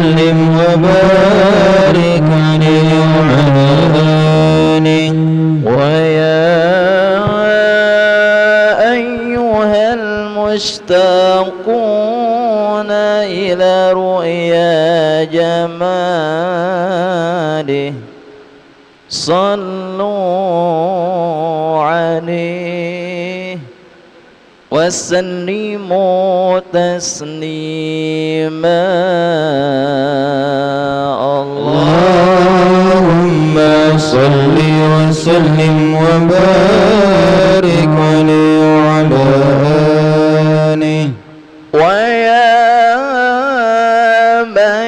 وسلم وبارك عليه وعلى آله. ويا أيها المشتاقون إلى رؤيا جماله صلوا عليه وسلموا تسليما. اللهم صل وسلم وبارك عليه وعلى آله. ويا من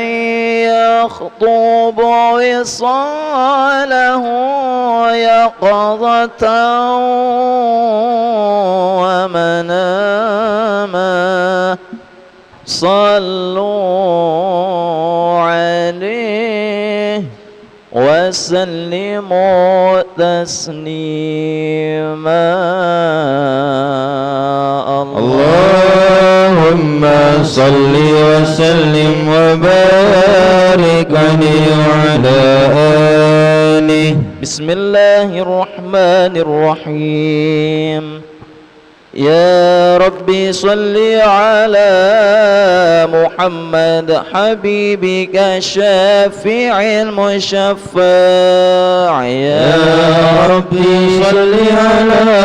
يخطب وصاله يقظة ومناما صلوا عليه وسلموا تسليما. اللهم صل وسلم وبارك عليه وعلى آله. بسم الله الرحمن الرحيم. يا ربي صل على محمد حبيبك الشافع المشفع. يا ربي صل على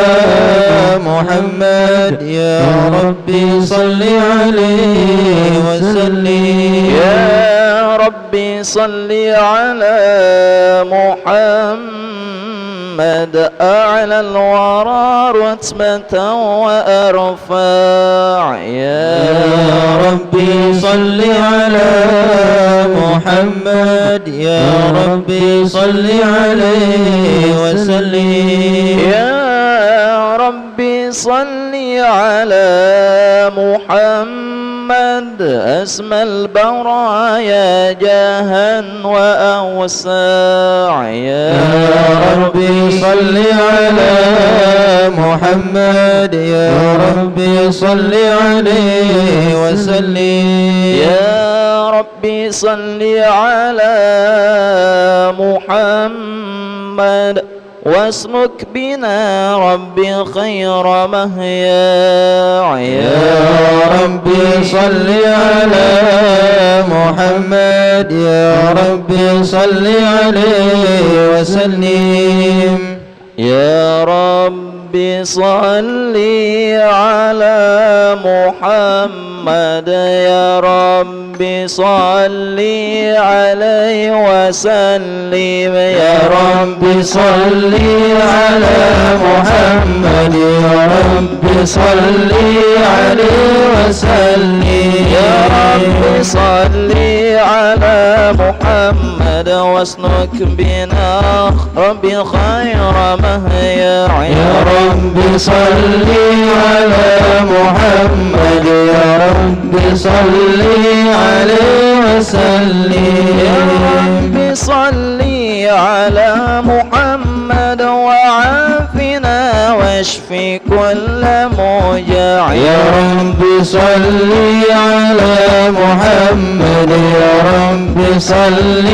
محمد يا ربي صل عليه وسلم. يا ربي صل على محمد أعلى الورى رتبة وأرفع. يا ربي صل على محمد يا ربي صل عليه وسلم. يا ربي صل على محمد أسمى البرايا جاها وأوساع. يا ربي صل على محمد يا ربي صل عليه وسلم. يا ربي صل على محمد واسلك بنا ربي خير مهيا. يا ربي صل على محمد يا ربي صل عليه وسلم. يا ربي صل على محمد يا ربي صل عليه وسلم. يا ربي صل على محمد يا ربي صل عليه وسلم. يا ربي صل على محمد واسلك بنا ربي خير مهيا. يا ربي صل على محمد يا ربي صل عليه وسلم. يا ربي صل على محمد وعافنا واشفي كل موجع. يا ربي صل على محمد يا ربي صل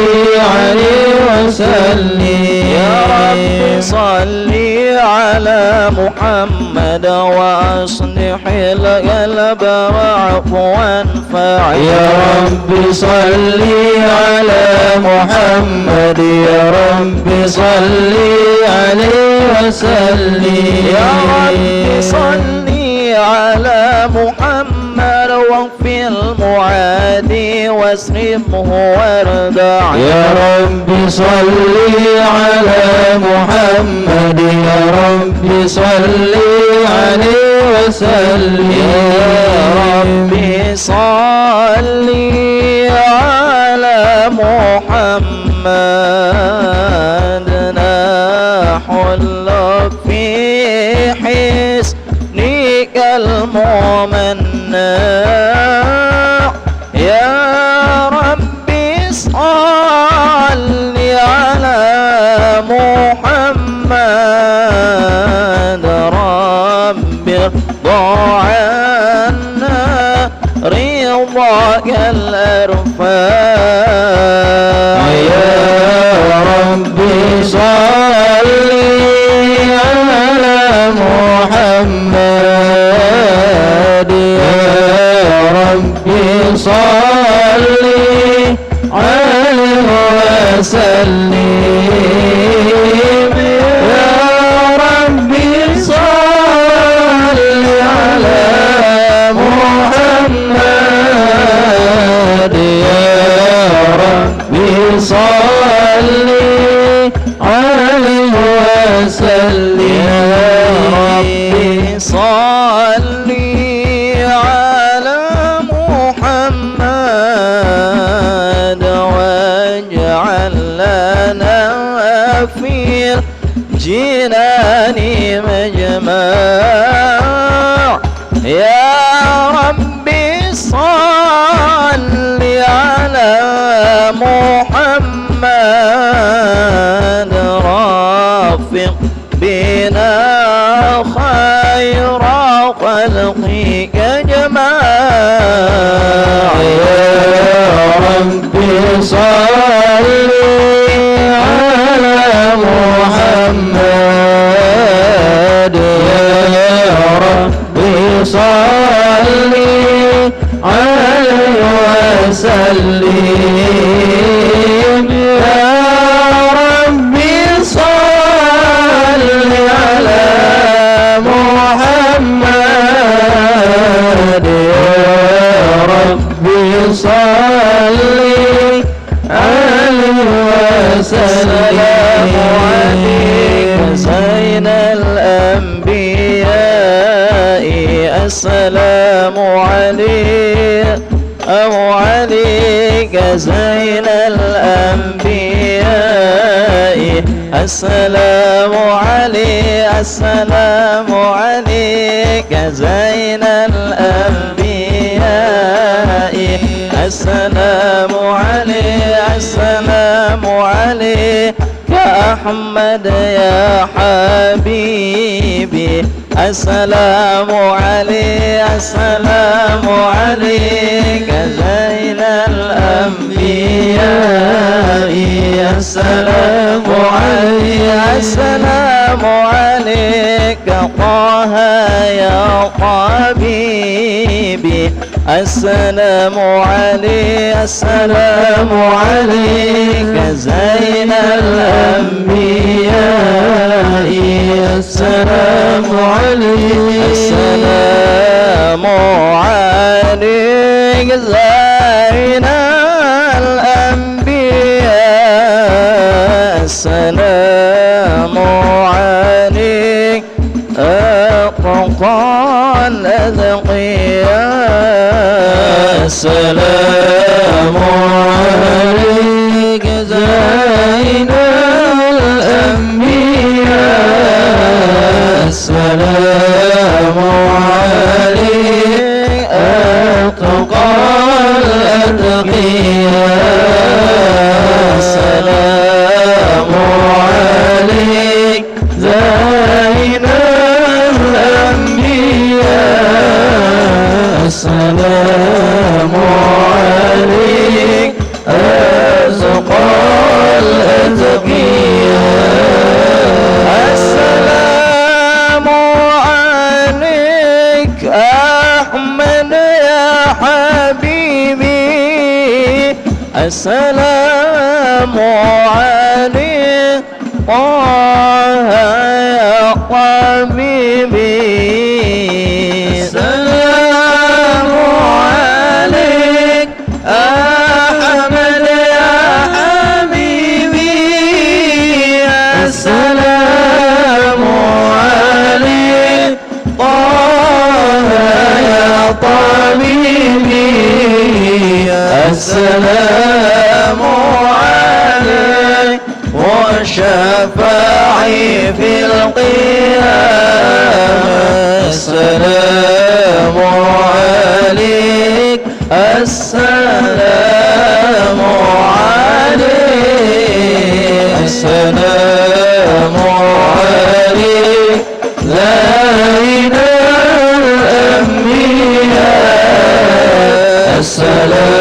عليه وسلم. يا ربي صل على محمد وأصلح القلب واعف وانفع. يا ربي صل على محمد يا ربي صل عليه وسلم. يا ربي صل على محمد واغفر المعادي واسرمه واردع. يا ربي صل على محمد يا ربي صل عليه وسلم. يا ربي صل على محمد نحل في حسنك الممنع. يا ربي صل على محمد ربي ارضى عنا رضا الأرفاع يا ربي صل على محمد يا ربي صل عليه وسلم يا ربي صل على محمد يا ربي صل عليه وسلم يا ربي صل على محمد واجعل لنا في الجنان مجمع يا ربي صل على محمد رافق بنا خير خلقك جماع يا ربي صل على محمد يا ربي صل عليه وسلم يا ربي صل على محمد يا ربي صل عليه وسلم عليك زين الأنبياء السلام عليك أو عليك زين الأنبياء السلام عليك السلام عليك زين الأنبياء السلام عليك السلام عليك أحمد يا حبيبي السلام عليك السلام عليك زين الأنبياء السلام عليك السلام عليك طه يا حبيبي السلام عليك السلام عليك زين الأنبياء السلام عليك السلام عليك زين الأنبياء السلام عليك أطقى الأذقياء السلام عليك زين الأنبياء السلام عليك أتقى الأتقياء السلام عليك زين الأنبياء السلام عليك أتقى الأتقياء السلام عليك أحمد يا حبيبي السلام عليك طه يا حبيبي السلام عليك أحمد يا حبيبي السلام عليك طه يا طبيبي السلام عليك وشفاعي في القيامة السلام عليك السلام عليك السلام عليك زين الأنبياء السلام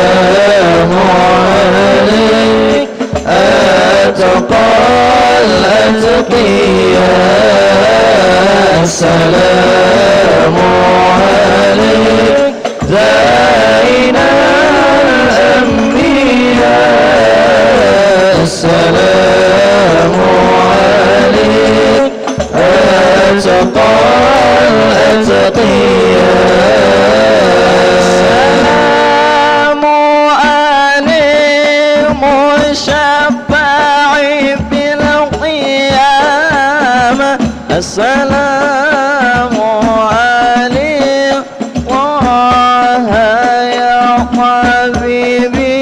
السلام عليك زين الأنبياء السلام عليك أتقى الأتقياء السلام عليك مشفع في القيامة السلام عليك طه يا حبيبي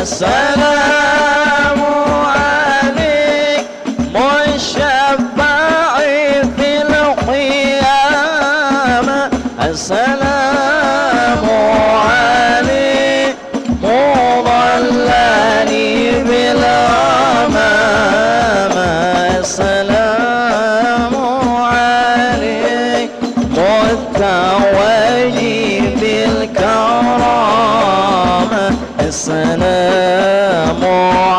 السلام عليك مشفع في القيامة السلام عليك مضلني بالغمامة السلام عليك متوجي بالكرامة السلام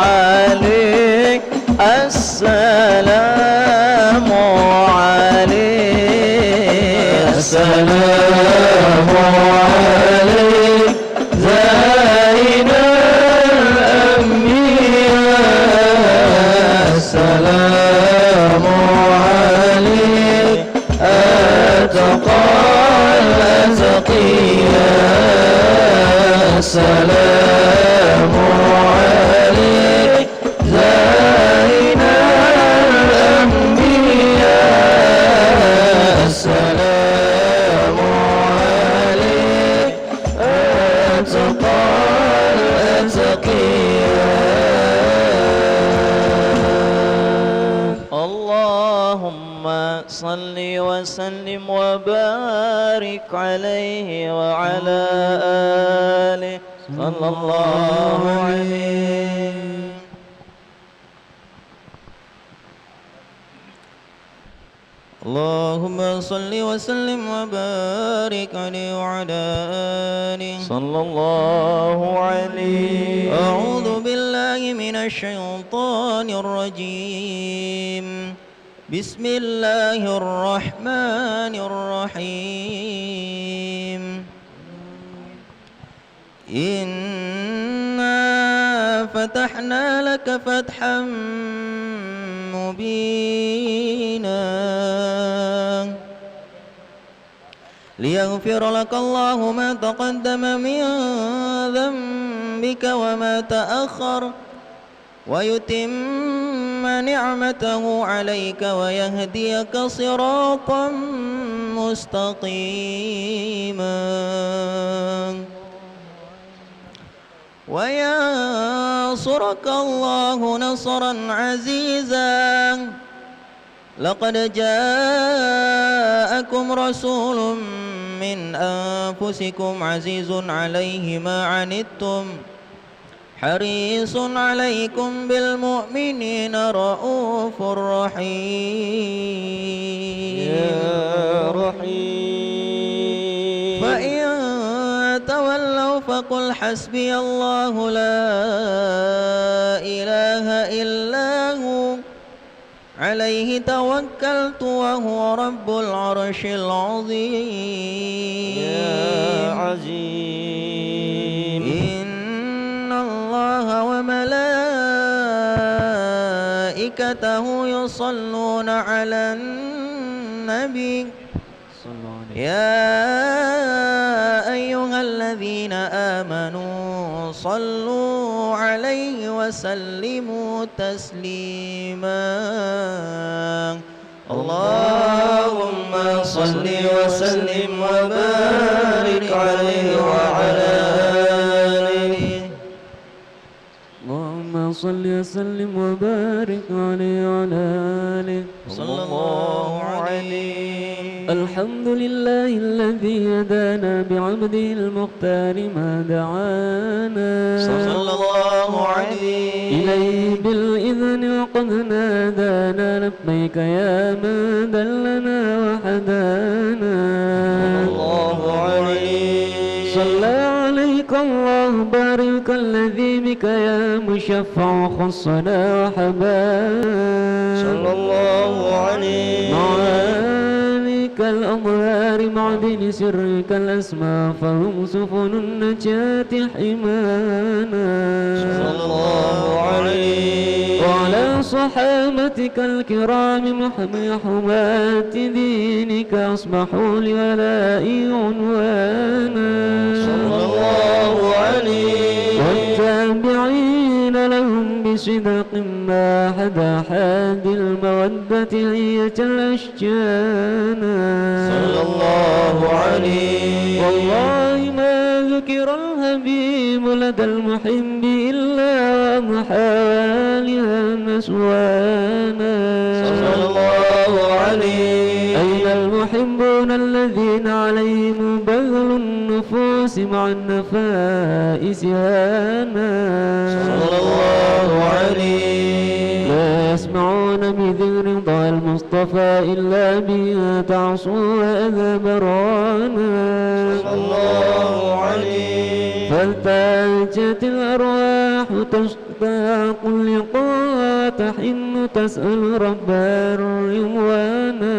عليك السلام عليك السلام عليك زين الأنبياء السلام عليك أتقى الأتقياء السلام عليك زين الأنبياء السلام عليك أتقى الأتقياء اللهم صل وسلم وبارك عليه وعلى آله صلى الله عليه. اللهم صل وسلم وبارك عليه وعلى آله صلى الله عليه. أعوذ بالله من الشيطان الرجيم. بسم الله الرحمن الرحيم. إنا فتحنا لك فتحا مبينا ليغفر لك الله ما تقدم من ذنبك وما تأخر ويتم نعمته عليك ويهديك صراطا مستقيما وينصرك الله نصرا عزيزا. لقد جاءكم رسول من أنفسكم عزيز عليه ما عنتم حريص عليكم بالمؤمنين رؤوف رحيم. يا رحيم. فإن تولوا فقل حسبي الله لا إله إلا هو عليه توكلت وهو رب العرش العظيم. يا عظيم. إن الله وملائكته يصلون على النبي يا أيها الذين آمنوا صلوا عليه وسلموا تسليما. اللهم صل وسلم وبارك عليه وعلى آله. اللهم صل وسلم وبارك عليه وعلى آله صلى الله عليه. الحمد لله الذي هدانا بعبده المختار ما دعانا صلى الله عليه. إليه بالإذن وقد نادانا لبيك يا من دلنا وحدانا. الله عليه. صلى عليك الله بارك سؤالك الذي بك يا مشفع خصنا وحبانا صلى الله عليه معانيك الأظهار معدن سرك الأسماء فهم سفن النجاة حمانا صلى الله عليه وعلى صحابتك الكرام محمي حماة دينك أصبحوا لولائي عنوانا صلى الله عليه والتابعين لهم بصدق ما حدا حاد المودة هي الأشجانا صلى الله عليه والله ما ذكر الحبيب لدى المحب إلا محالها نسوانا صلى الله عليه أين المحبون الذين عليهم بذل النفوس مع النفائس هانا صلى الله عليه لا يسمعون بذكر رضا المصطفى إلا بها تعصوا وأذى برانا صلى الله عليه فالتاجت الأرواح تشتاق اللقاء تحن تسأل رب الرضوانا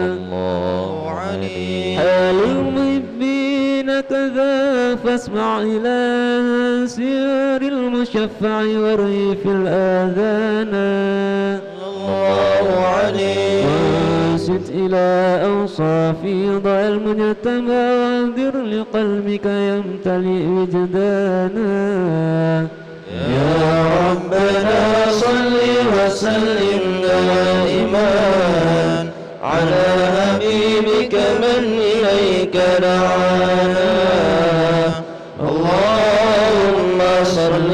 الله عليه حال المحبين كذا فاسمع إلى سير المشفع وريف الآذان الله عليه وانست إلى أوصاف ضع المجتمع وانذر لقلبك يمتلئ وجدانا يا ربنا صل وسلم دائما على حبيبك من إليك دعانا اللهم صل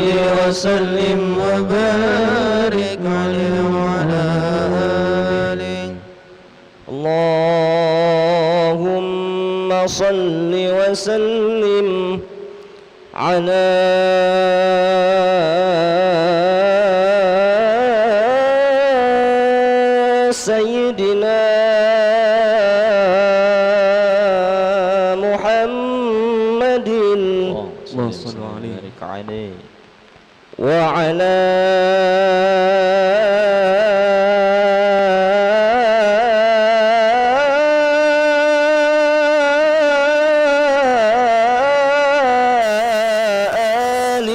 وسلم وبارك عليه وعلى آله اللهم صل وسلم على سيدنا محمد اللهم صل عليه وعلى آل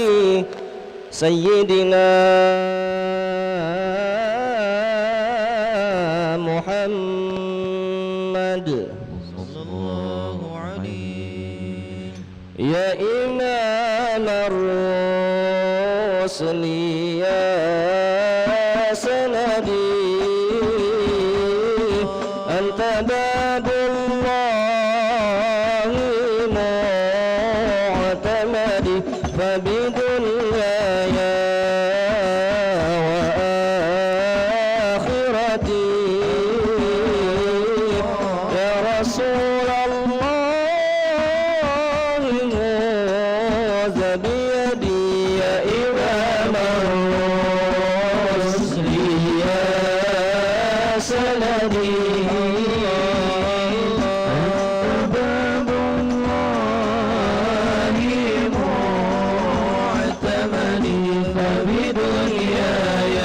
سيدنا محمد صلى الله عليه يا إمام الرسل يا سندي أنت باب الله معتمدي فبدنياي وآخرتي يا رسول الله خذ بيدي يا إمام الرسل يا سندي باب الله معتمدي فبدنياي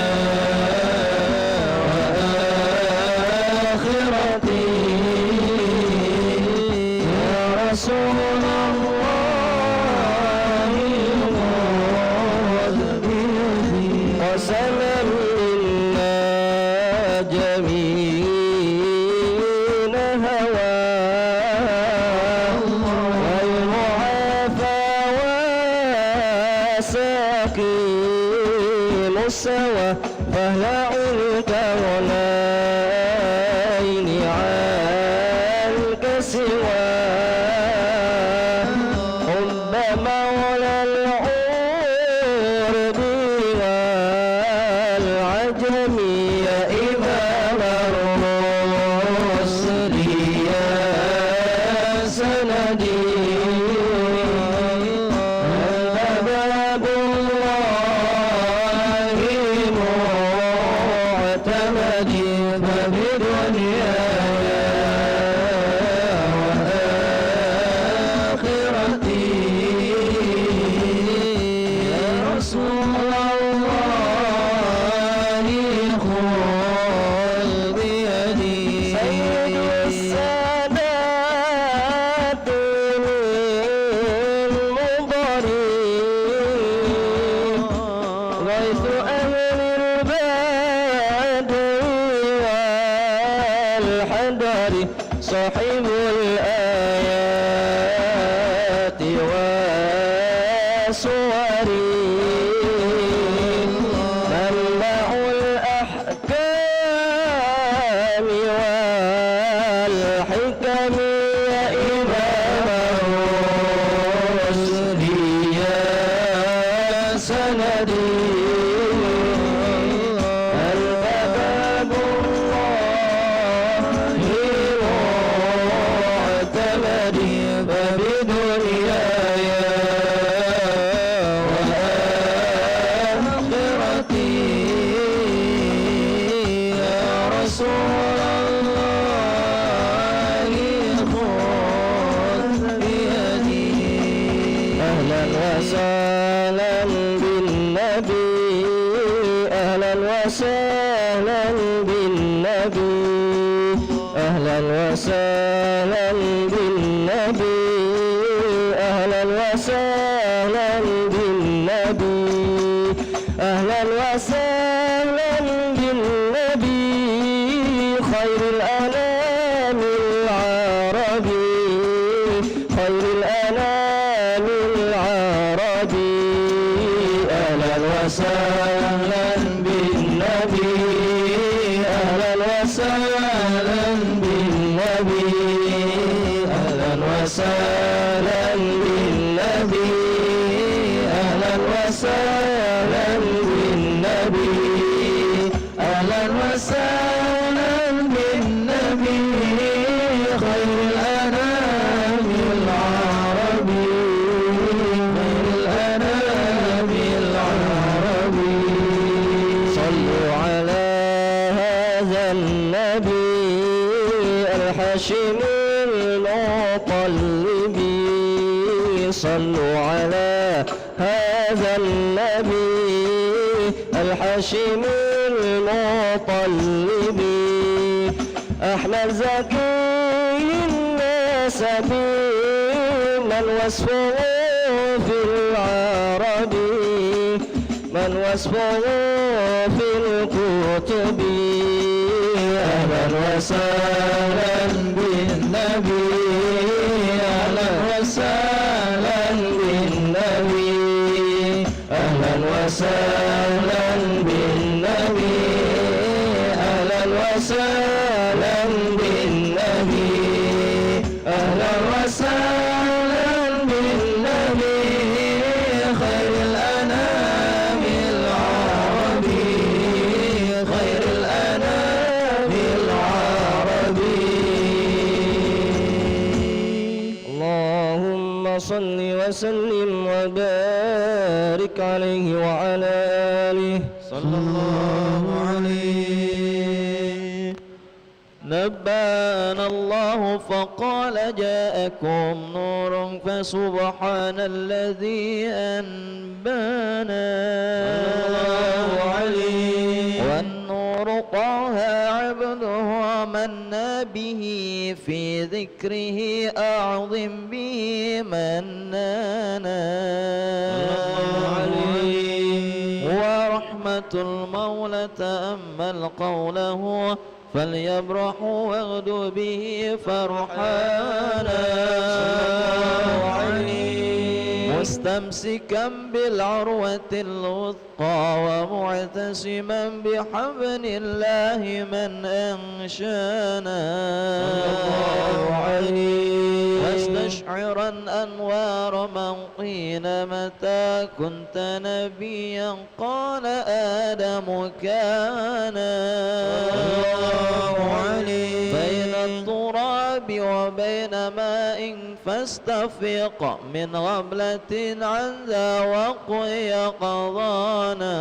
وآخرتي يا رسول الله خذ بيدي قسما منا جميل هواه والمعافى وساكين السوى فهلع الكونين عنك سواه حب مولى العرب والعجم يا إمام الرسل يا سندي أنت باب الله معتمدي الكريم منبع الأحكام والحكم يا إمام الرشد يا سندي أنت باب الله معتمدي فبدنياي وآخرتي يا رسول الله خذ بيدي أهلا وسهلا بالنبي أهلا وسهلا بالنبي أهلا وسهلا بالنبي أهلا وسهلا بالنبي أهلا وسهلا بالنبي خير الأنام العربي خير الأنام العربي أهلا وسهلا بالنبي أهلا وسهلا بالنبي أهلا وسهلا بالنبي أهلا وسهلا بالنبي أهلا وسهلا بالنبي خير الأنام العربي خير الأنام العربي صلوا على هذا النبي الحاشمي المطلبي صلوا على هذا النبي الحاشمي المطلبي أحمد زكي النسبي من وصفه في العربي من وصفه في الكتب أهلا وسهلا بالنبي أهلا وسهلا بالنبي أهلا وسهلا بالنبي أهلا وسهلا بالنبي أهلا وسهلا بالنبي خير الأنام العربي خير الأنام العربي اللهم صل وسلم وبارك عليه وعلى آله صلى الله عليه. نبأنا الله فقال جاءكم نور فسبحان الذي أنبانا والنور طه عبده منا به في ذكره أعظم به منانا ورحمة المولى تأمل قوله فليبرحوا واغدوا به فرحانا مستمسكا بالعروة الوثقى ومعتسما بحبل الله من أنشانا واستشعرا أنوار من قيل متى كنت نبيا قال آدم كان بين التراب وبين ماء فاستفيق من غفلة عن ذا وقي قضانا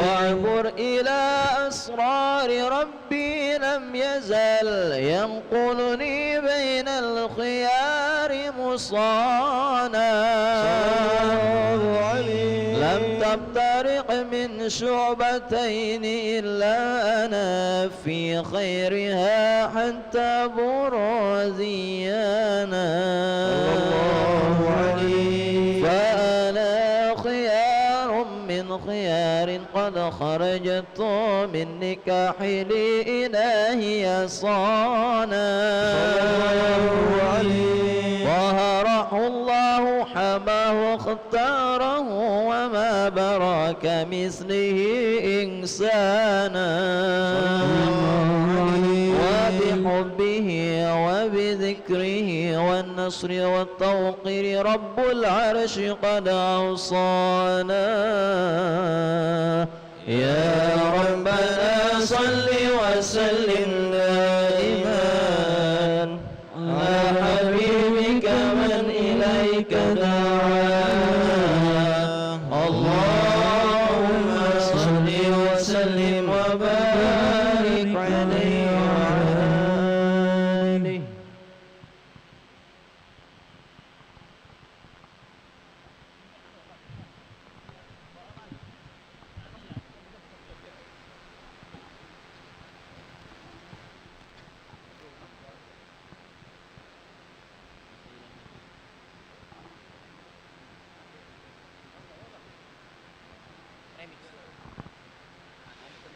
واعبر إلى أسرار ربي لم يزل ينقلني بين الخيار مصانا لم تفترق من شعبتين إلا أنا في خيرها حتى بروزيانا فأنا خيار من خيار قد خرجت من نكاح لإلهي صانا ظهر الله حماه اختاره وما برا كمثله إنسانا وبحبه وبذكره والنصر والتوقير رب العرش قد أوصانا يا ربنا صل وسلم دائما على حبيبك من إليك دعا اللهم صل وسلم وبارك عليه وعلى آله.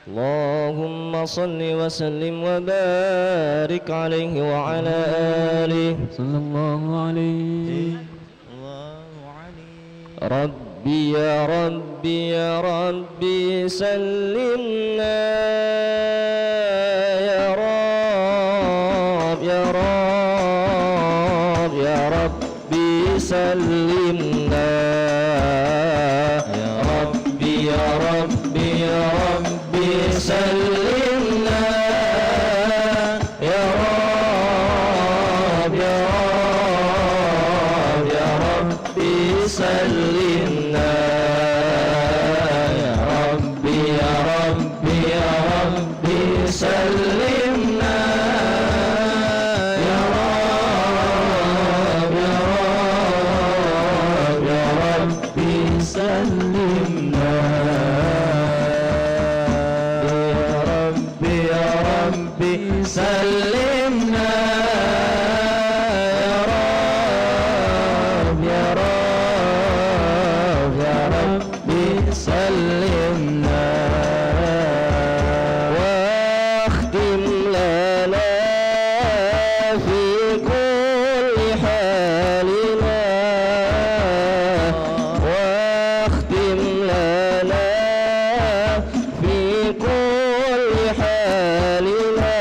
اللهم صل وسلم وبارك عليه وعلى آله صلى الله عليه. ربي يا ربي يا ربي سلمنا يا رب يا رب يا ربي سلمنا يا ربي يا ربي يا ربي سلمنا يا رب يا رب يا ربي سلمنا يا ربي يا ربي يا ربي سلمنا يا رب يا رب يا ربي سلمنا يا ربي يا ربي سلمنا يا رب يا رب يا ربي سلمنا واختم لنا في كل حالنا واختم لنا في كل حالنا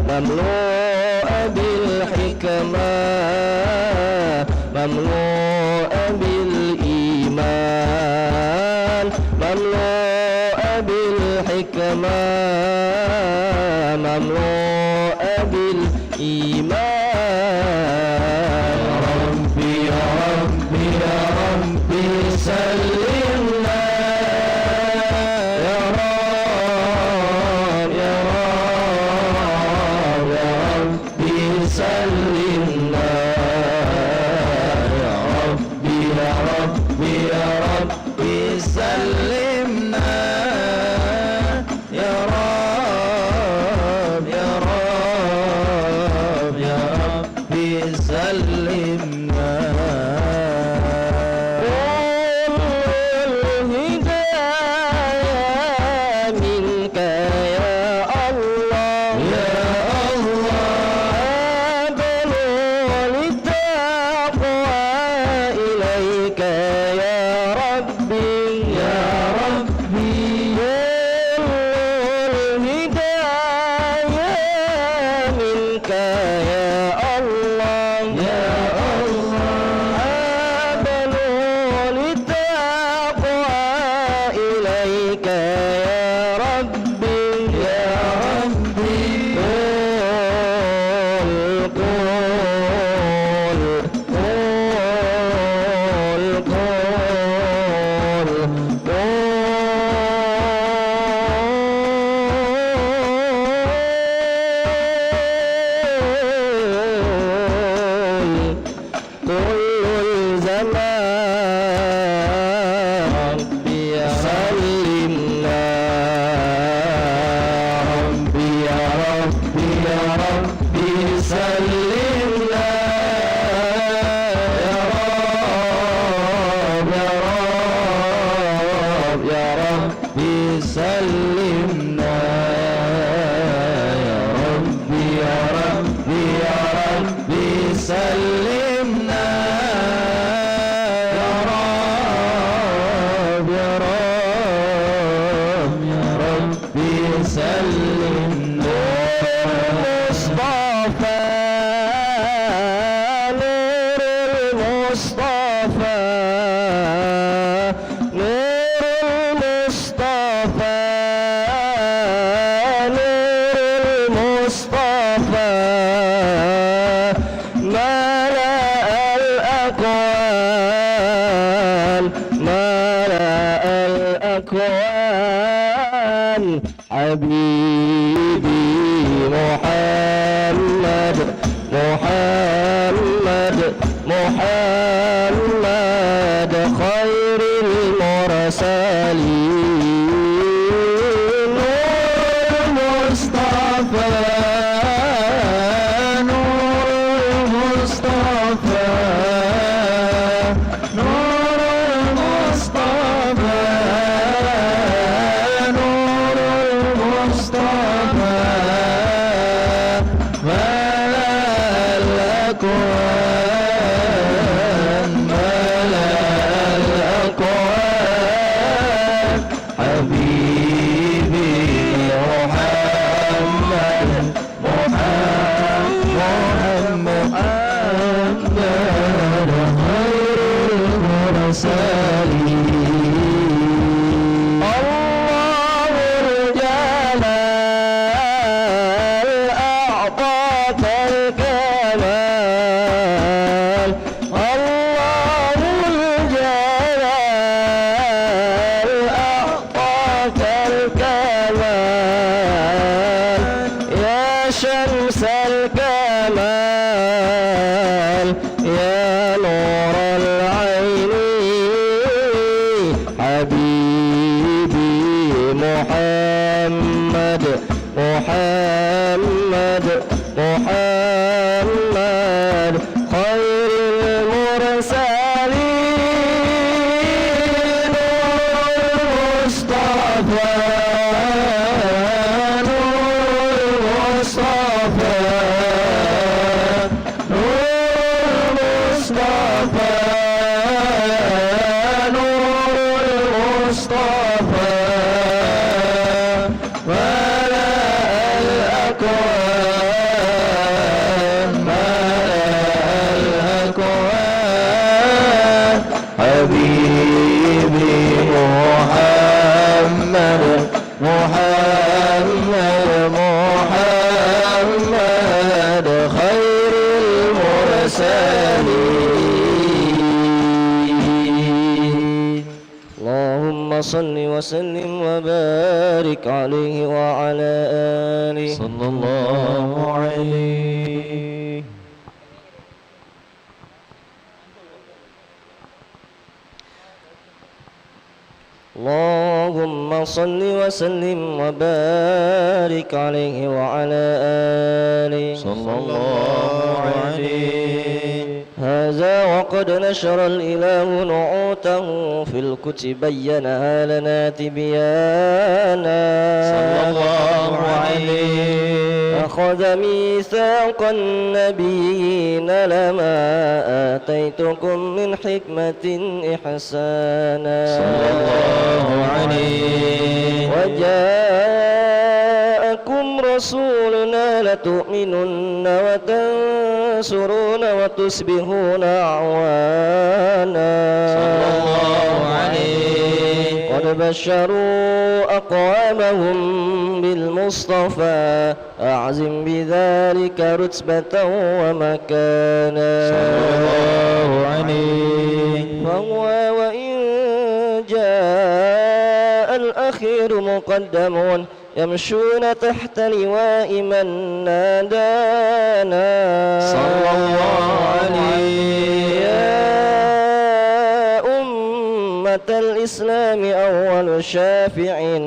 مملوء بالحكمة مملوء بالإيمان مملوء بالحكمة مملوء بالإيمان يا ربي يا ربي سلمنا يا رب يا رب يا ربي سلمنا يا ربي يا ربي يا ربي سلمنا يا رب يا رب يا ربي سلمنا كل الهدايا منك يا الله يا الله بلغ للتقوى إليك يا ربي يا ربي كل الهدايا منك يا الله يا الله بلغ للتقوى إليك يا ربي يا ربي كل الزمان ربي سلمنا ربي يا ربي يا ربي سلمنا يا رب يا رب يا ربي سلمنا يا ربي يا ربي يا ربي سلمنا حبيبي محمد محمد محمد خير المرسلين المصطفى نور المصطفى نور المصطفى نور المصطفى ملأ الأكوان ملأ الأكوان حبيبي محمد محمد خير المرسلين الله الجلال أعطاك الكمال الله الجلال أعطاك الكمال يا شمس الكمال يا نور العين حبيبي محمد محمد محمد خير المرسلين المصطفى نور المصطفى نور المصطفى نور المصطفى ملأ الأكوان ملأ الأكوان حبيبي محمد محمد محمد خير المرسلين اللهم صل وسلم وبارك عليه وعلى آله صلى الله عليه. اللهم صل وسلم وبارك عليه وعلى آله صلى الله عليه. هذا وقد نشر الإله نعوته في الكتب بينها لنا تبيانا صلى الله عليه. أخذ ميثاق النبيين لما آتيتكم من حكمة إحسانا صلى الله عليه. وجاءكم رسولنا لتؤمنن وتنصرون وتصبحون أعوانا صلى الله عليه. قد بشروا أقوامهم بالمصطفى أعزم بذلك رتبة ومكانا صلى الله عليه. فهو وإن جاء الأخير مقدم يمشون تحت لواء من نادانا صلى الله عليه. يا أمة الإسلام أول شافع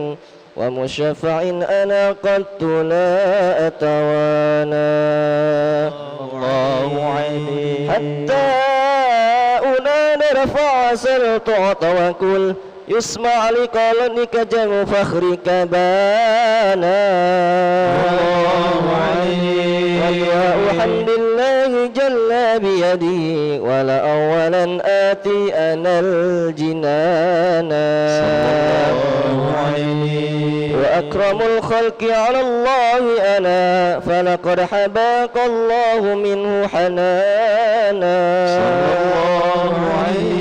ومشفع أنا قد لا أتوانى الله عليه. حتى أنان رفع سل تعطى وكل يسمع لقولك جم فخرك بانا الله عليه. ولياء حمد الله جل بيده ولأولا آتي أنا الجنانا صلى الله عليه. وأكرم الخلق على الله أنا فلقد حباك الله منه حنانا صلى الله عليه.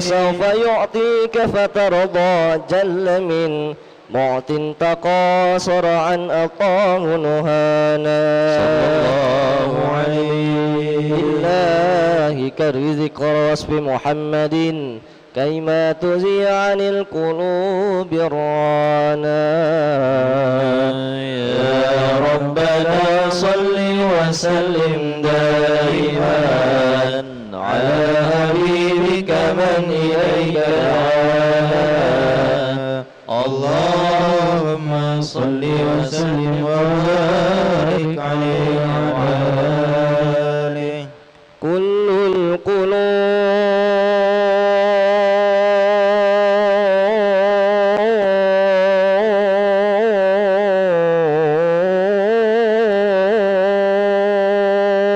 فسوف يعطيك فترضى جل من معط تقاصر عن أطاه نهانا صلى الله عليه لله كر ذكر وصف محمد كيما تزيع عن القلوب رانا يا ربنا صل وسلم دائما على حبيبك من إليك دعانا اللهم صل وسلم وبارك عليه وعلى آله كل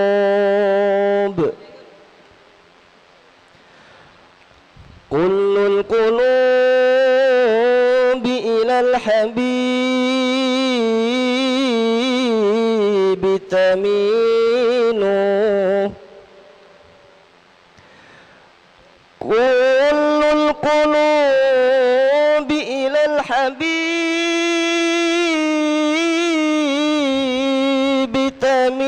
القلوب كل القلوب إلى الحبيب تميل كل القلوب إلى الحبيب تميل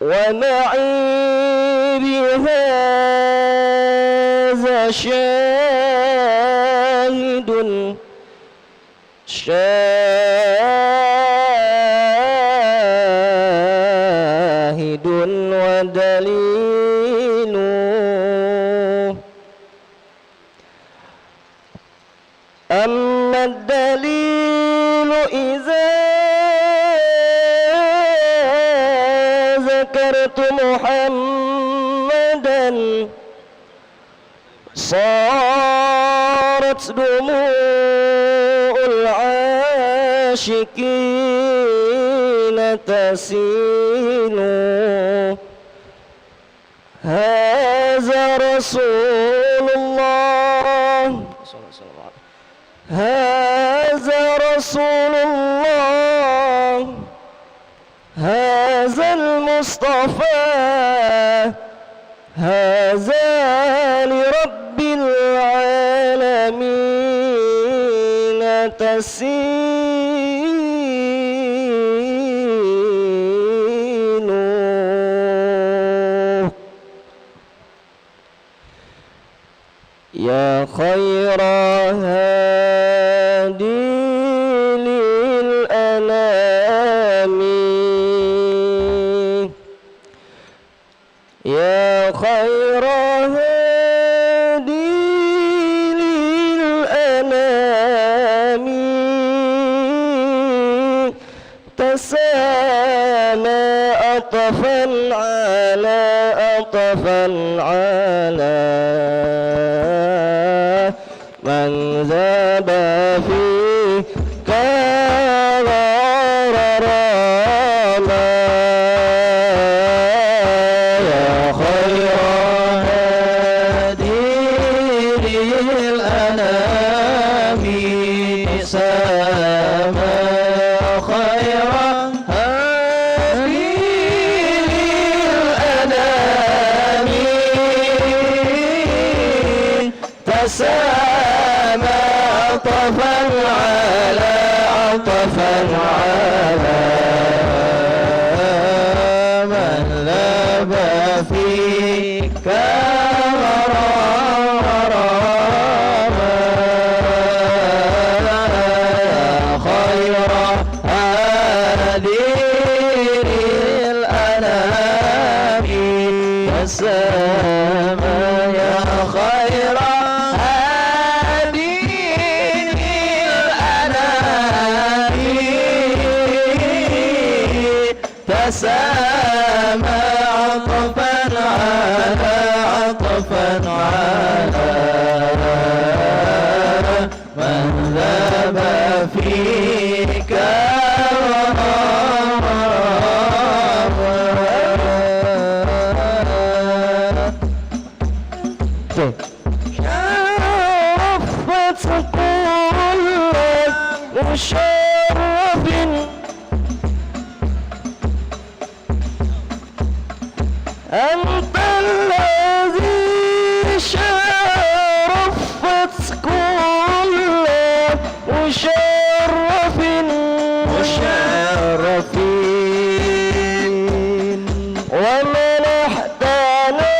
ومعي بهذا شاهد ودليل أما الدليل إذا ذكرت محمدا صارت دموع العاشقين تسيل هذا رسول الله هذا رسول الله هذا المصطفى هذا لرب العالمين تسيل يا خير هادي للأنام يا خير هادي للأنام تسامى أطفا على أطفا على من ذاب فيك غرراما يا خير هادي للأنام سما خير هادي للأنام تسامى عطفا على عطفا على من ذاب فيك غراما خير هادي للأنام تسامى يا خير هادي للأنام تسامى عطفا على عطفا على من ذاب فيك شرفت كل مشرف أنت الذي شرفت كل مشرفين ومنحتنا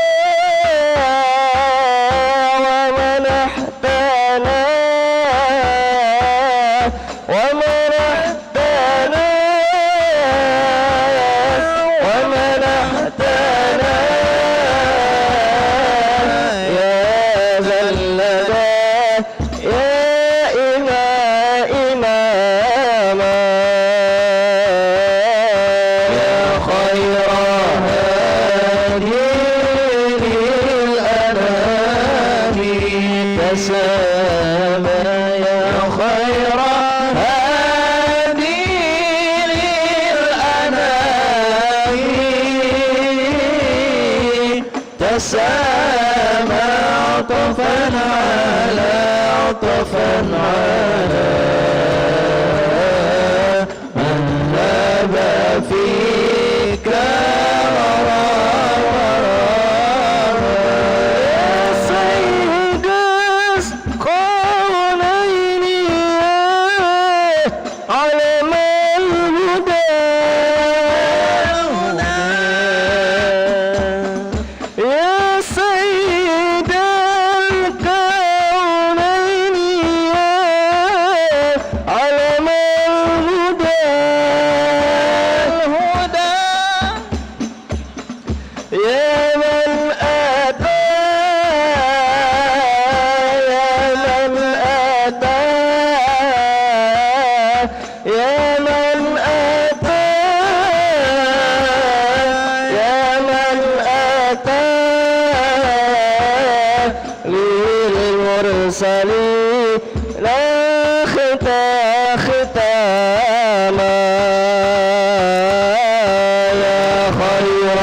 يا ذا اللدى يا إماما يا خير هادي للأنام تسامى يا خير هادي للأنام تسامى عطفا على عطفا على من ذاب فيك يا سيد الكونين علم الهدى يا سيد الكونين علم الهدى يا من أتى يا من أتى للمرسلين لا ختاما يا خير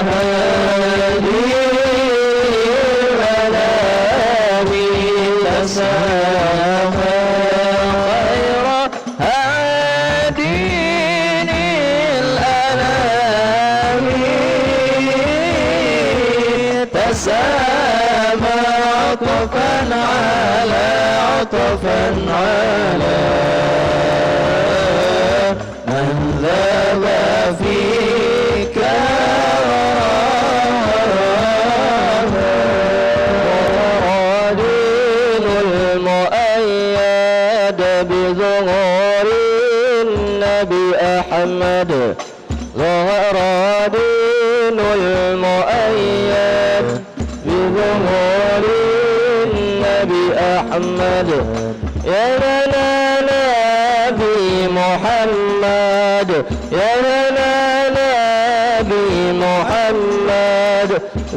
هادي للأنام تسامى خير هادي للأنام تسامى عطفا على عطفا على من ذاب فيك ورادين المؤيد بظهور النبي أحمد ظهر دين المؤيد بظهور النبي أحمد يا لنا نبي محمد يا لنا نبي محمد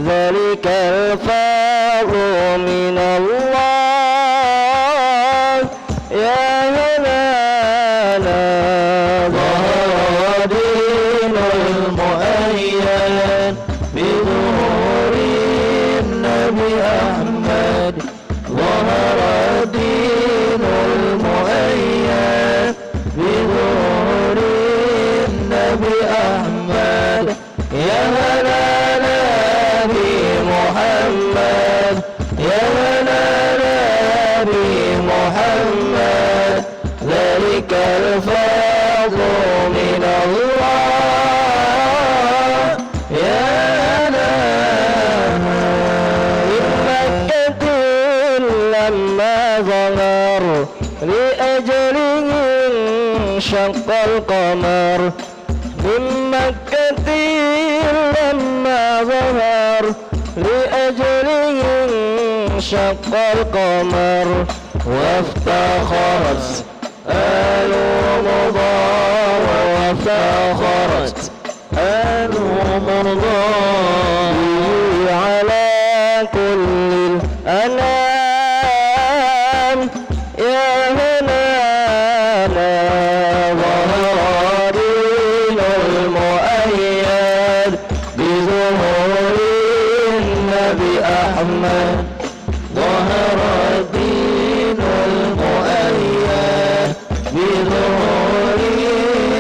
ذلك الفضل من الله يا هلانا ظهر دين المؤيد بظهور النبي أحمد ظهر دين المؤيد بظهور النبي أحمد يا هلا نبي محمد يا هلا نبي محمد ذلك الفضل من الله يا مكة لما ظهر لأجله انشق القمر من مكة لما ظهر لأجله انشق القمر وافتخرت آل مضار وافتخرت آل مضار على كل الأنام يا هلانا ظهر دين المؤيد بظهور النبي أحمد ظهر الدين المؤيد بظهور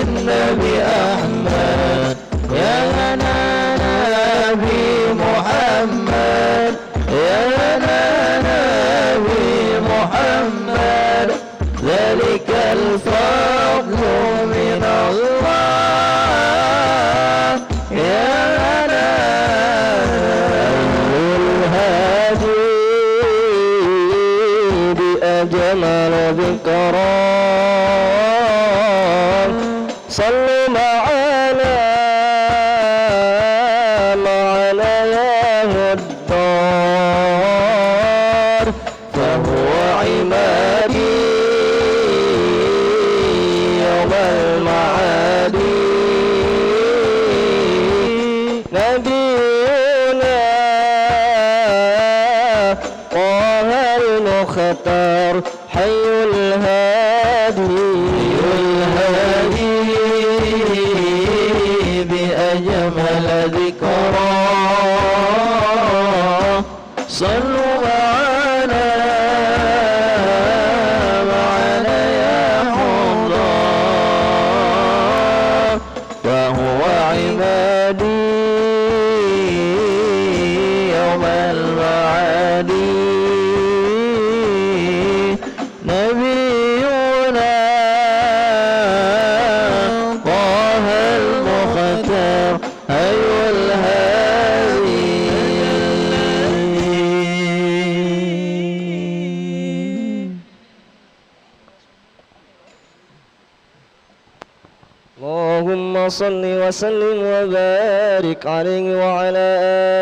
النبي أحمد يا هلانا نبي نبينا طه المختار حي الهادي بأجمل ذكرى صلوا معنا يا حضار وهو عبادي يوم المعادي نبينا طه المختار أيها الهادي. اللهم صل وسلم وبارك عليه وعلى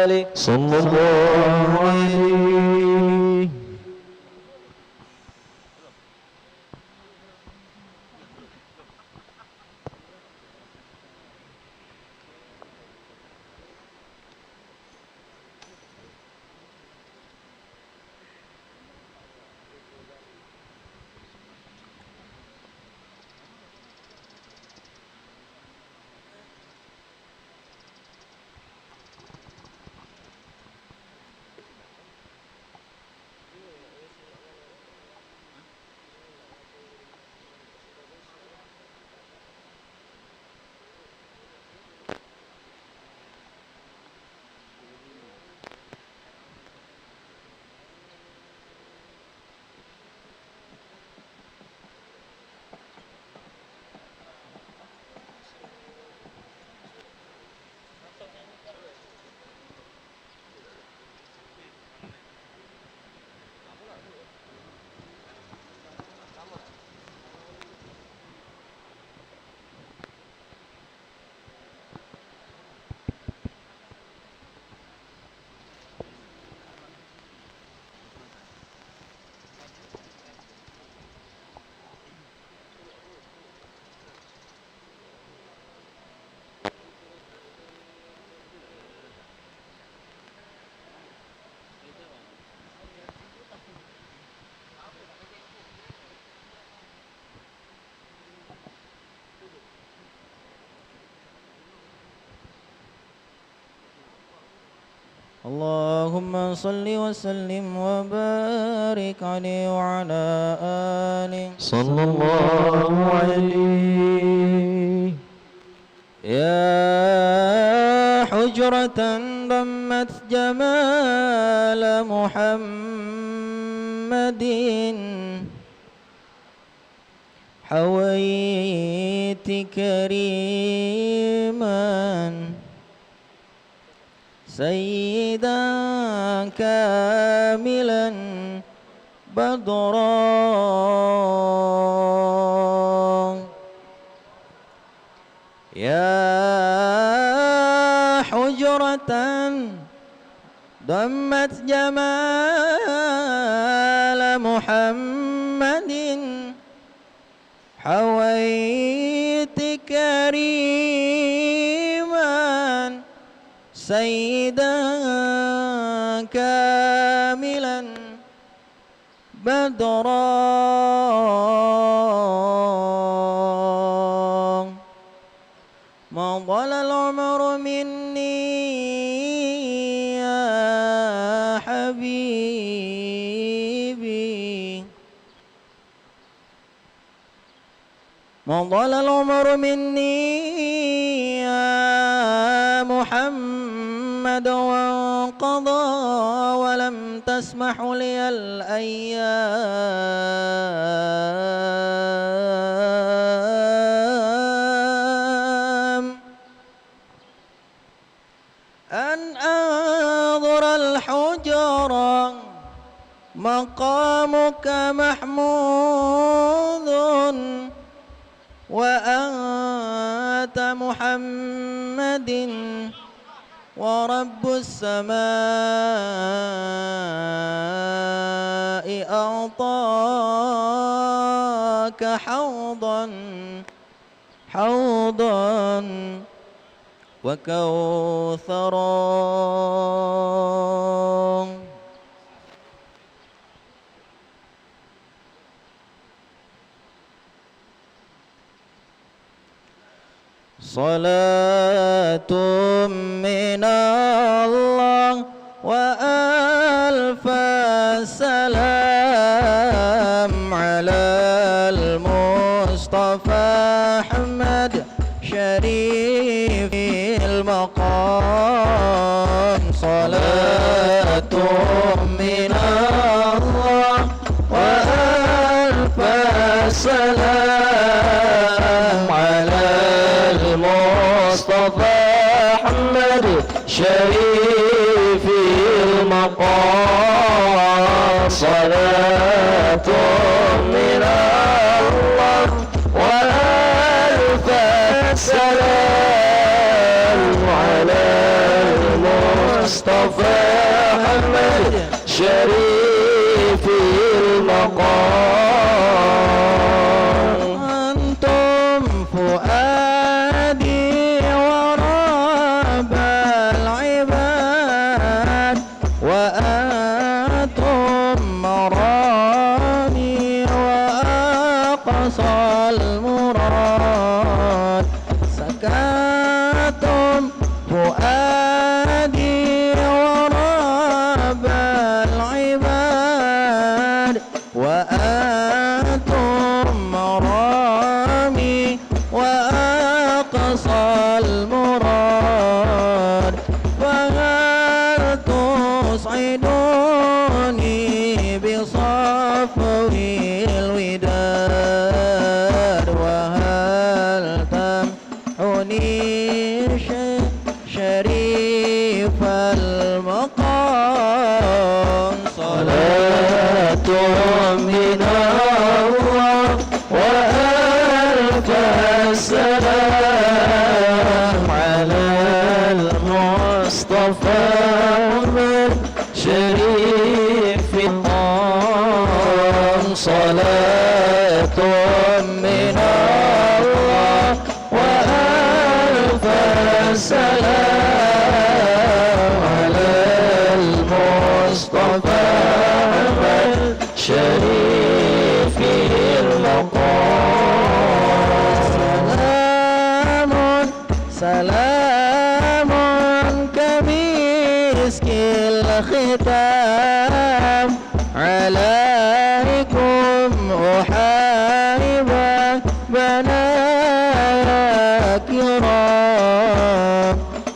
آله صلى الله عليه. اللهم صل وسلم وبارك عليه وعلى آله صلى الله عليه. يا حجرة ضمت جمال محمد حويت كريما سيدا كاملا بدرا يا حجرة ضمت جمال محمد حويت كريما سيدا كاملا بدرا ما ضل العمر مني يا حبيبي ما ضل العمر مني يا محمد وانقضى ولم تسمح لي الأيام أن أنظر الحجرة مقامك محمود وأنت محمد ورب السماء أعطاك حوضا وكوثرا. صلاة من الله وألف سلام على المصطفى أحمد شريف المقام. صلاة من الله وألف سلام على المصطفى أحمد شريف المقام. صلاة من الله وألف سلام على المصطفى أحمد شريف المقام. أنتم فؤادي ورب العباد وأنتم مرامي وأقصى المراد. سكنتم فؤادي ورب العباد وأنتم مرامي وأقصى المراد. فهل تصعدوني بصفو الوداد وهل تمحوني شريف المقام. صلاة من الله وألف سلام على المصطفى أحمد شريف المقام. صلاة من الله وألف سلام على المصطفى أحمد شريف المقام. سلام كمسك الختام عليكم أحارب بنايا كرام.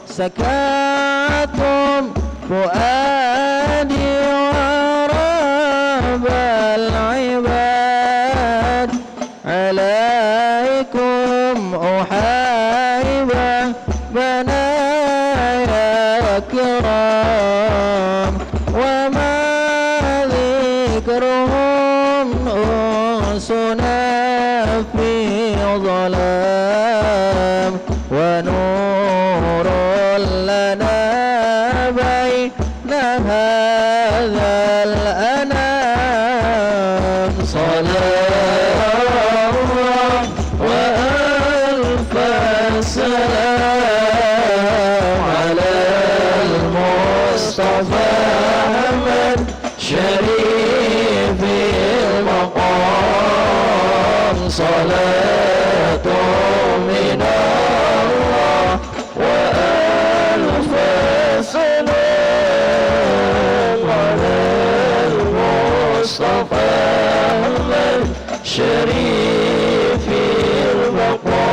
سكاتم فؤادي ورب العباد عليكم أحارب بنايا كرام. وما ذكرهم أنسنا في ظلام ونور لنا بين هذا الأنام. صلاة وألف سلام على المصطفى أحمد شريف المقام. صلاة من الله وألف سلام على المصطفى أحمد شريف المقام.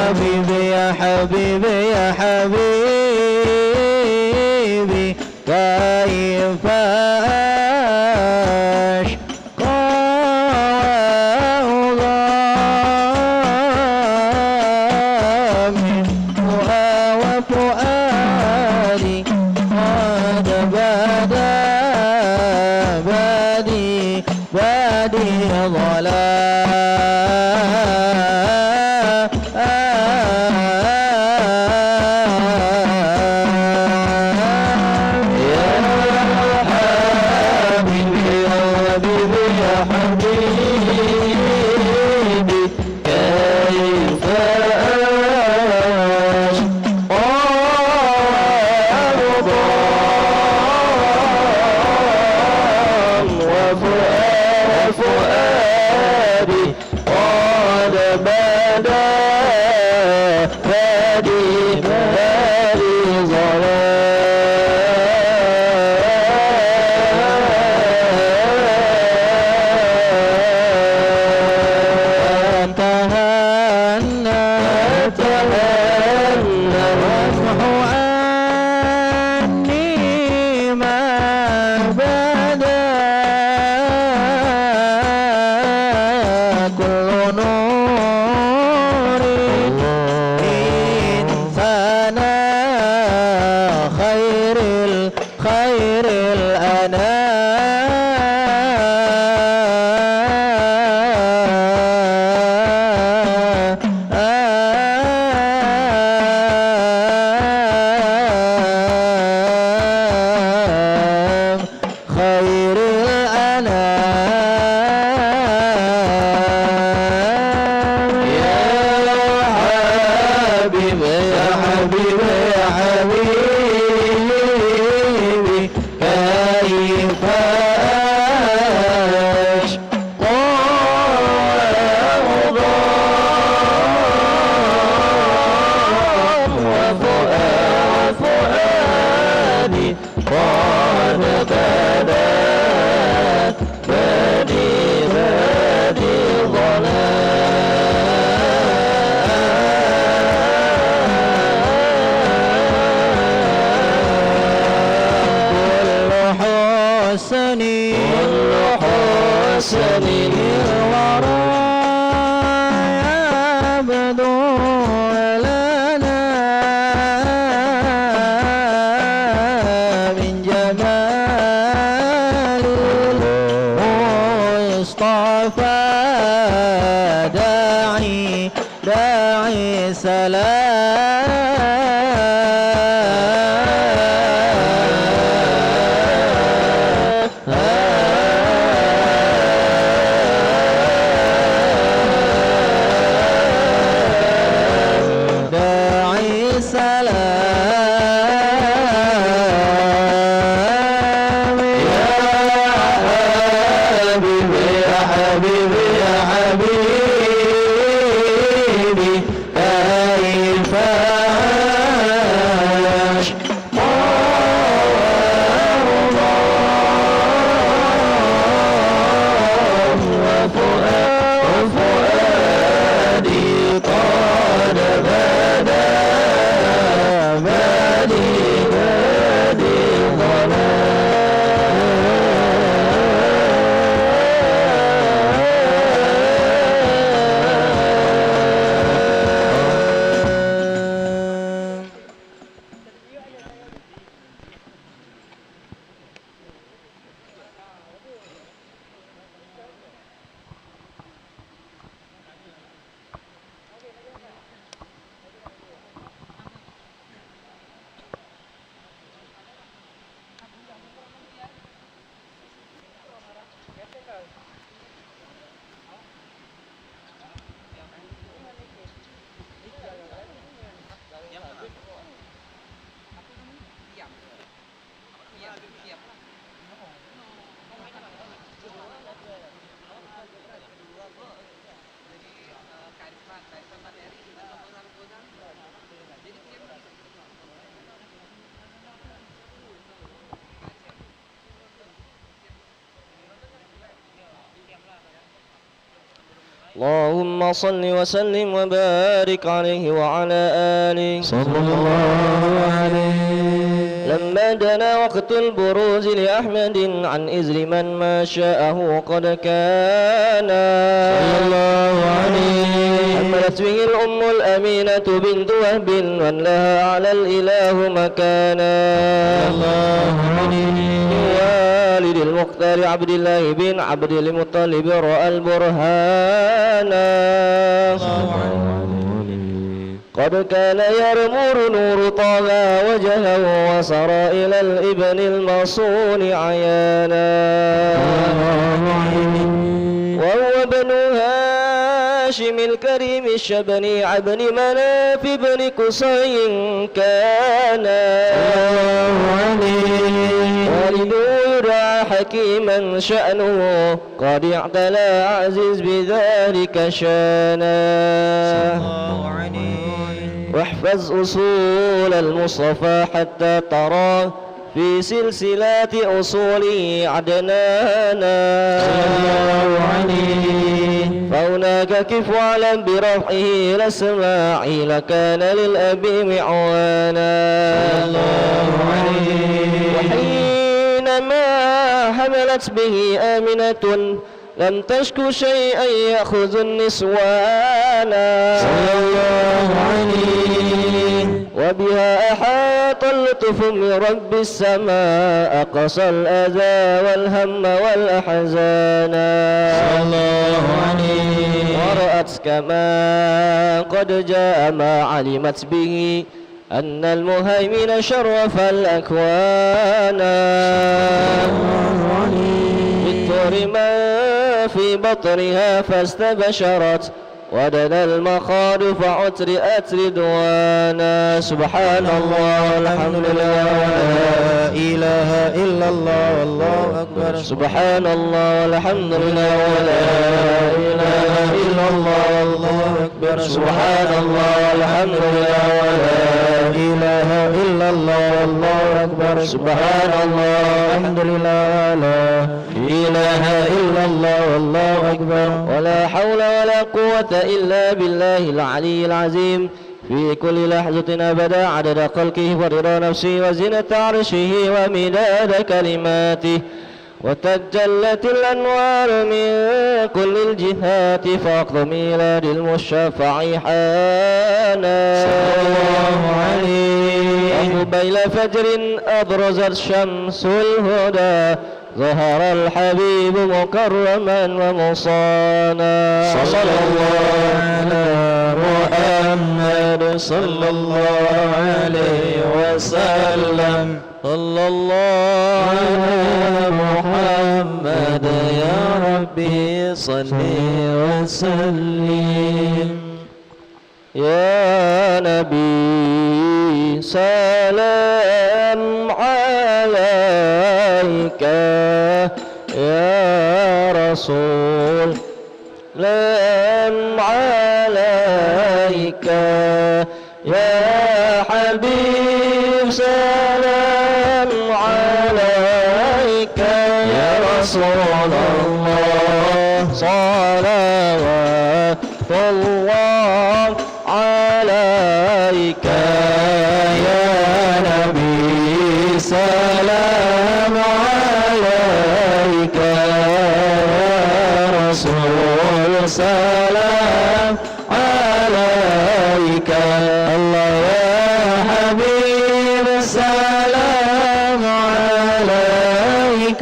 حبيبي يا حبيبي يا حبيبي كيف أشقى سنين الورى يبدو لنا من جمال المصطفى داعي سلام يا حبيبي يا حبيبي كيف وفؤادي قد بدا اللهم صل وسلم وبارك عليه وعلى آله صلى الله عليه. لما دنا وقت البروز لأحمد عن إذر من ما شاءه قد كان صلى الله عليه. حملت به الأم الأمينة بنت وهب من لها على الإله مكانا صلى الله عليه. والد المختار عبد الله بن عبد المطلب رأى البرهان قد كان يرمر نور طه وجهه وصار إلى الابن المصون عيانا وهو ابن هاشم الكريم الشبني عبد مناف بن قصي كان والده يدعى حكيما شأنه قد اعتلى عزيز بذلك شانا واحفظ أصول المصطفى حتى ترى في سلسلات أصوله عدنانا فهناك كف واعلم برفعه لسماعي كان للأب معوانا وحينما حملت به آمنة لم تشك شيئا يأخذ النسوان وبها أحاط اللطف من رب السماء قصى الأذى والهم والأحزان ورأت كما قد جاء ما علمت به أن المهيمن شرف الأكوان بالطور ما في بطنها فاستبشرت ودنا المخاض فعترئت رضوانا سبحان الله الحمد لله لا إله إلا الله والله أكبر سبحان الله والحمد لله ولا إله إلا الله والله أكبر سبحان الله والحمد لله ولا إله إلا الله والله أكبر سبحان الله والحمد لله لا إله إلا الله والله أكبر ولا حول ولا قوة إلا بالله العلي العظيم في كل لحظة أبدا عدد خلقه ورضا نفسه وزنة عرشه ومداد كلماته وتجلت الأنوار من كل الجهات فوقت ميلاد المشفع حانا صلى الله عليه. وقبيل فجر أبرزت شمس الهدى ظهر الحبيب مكرما ومصانا صلى الله على محمد صلى الله عليه وسلم. صلى الله على محمد يا ربي صل وسلم. يا نبي سلام عليك يا رسول سلام عليك يا حبيب سلام عليك يا رسول الله صلوات الله عليك يا نبي سلام عليك يا رسول سلام عليك الله يا حبيب سلام عليك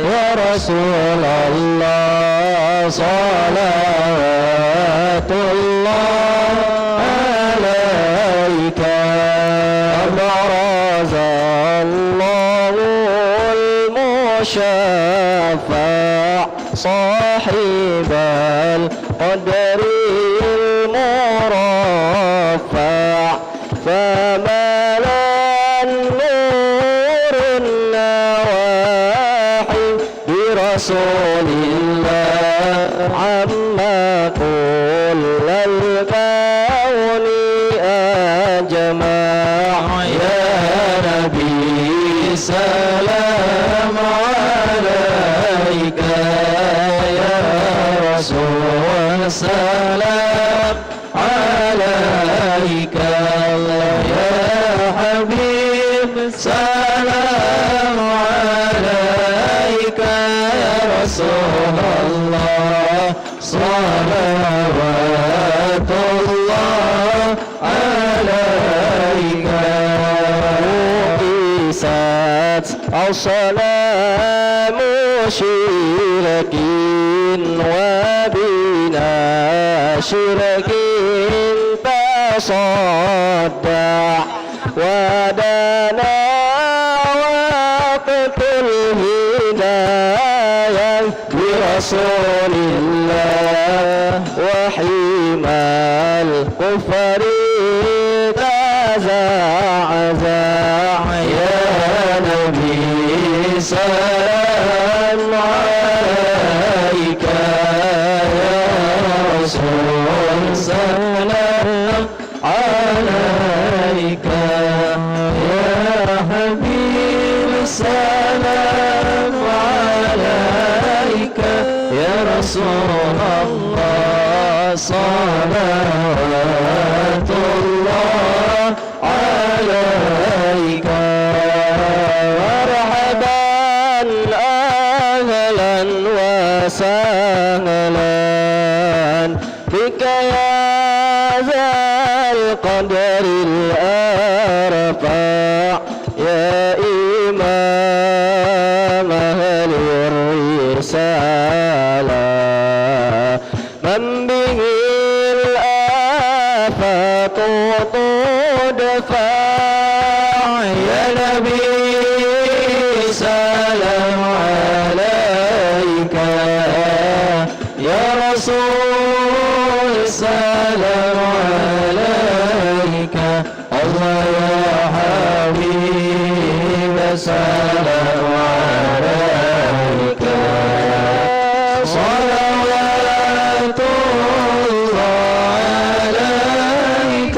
يا رسول الله صلوات الله عليك. أبرز الله المشفع صاحب القدر المرفع فملا النور النواحي برسول الله عما كل الكون أجمع. يا نبي سلام عليك يا رسول سلام عليك يا حبيب سلام عليك يا رسول الله صلوات الله عليك. قيست أصنام مشركين وبنا شرك تصدع ودنا وقت الهداية برسول الله وحيما الكفر تزعزع. يا نبي سلام عليك يا رسول سلام عليك يا حبيب سلام عليك يا رسول الله صلوات الله عليك. مرحبا أهلا وسهلا بك يا ذا القدر الأرفع يا إمام أهل الرسالة من به الآفات تدفع. يا نبي سلام عليك يا رسول سلام عليك الله يا حبيب سلام عليك صلوات الله عليك.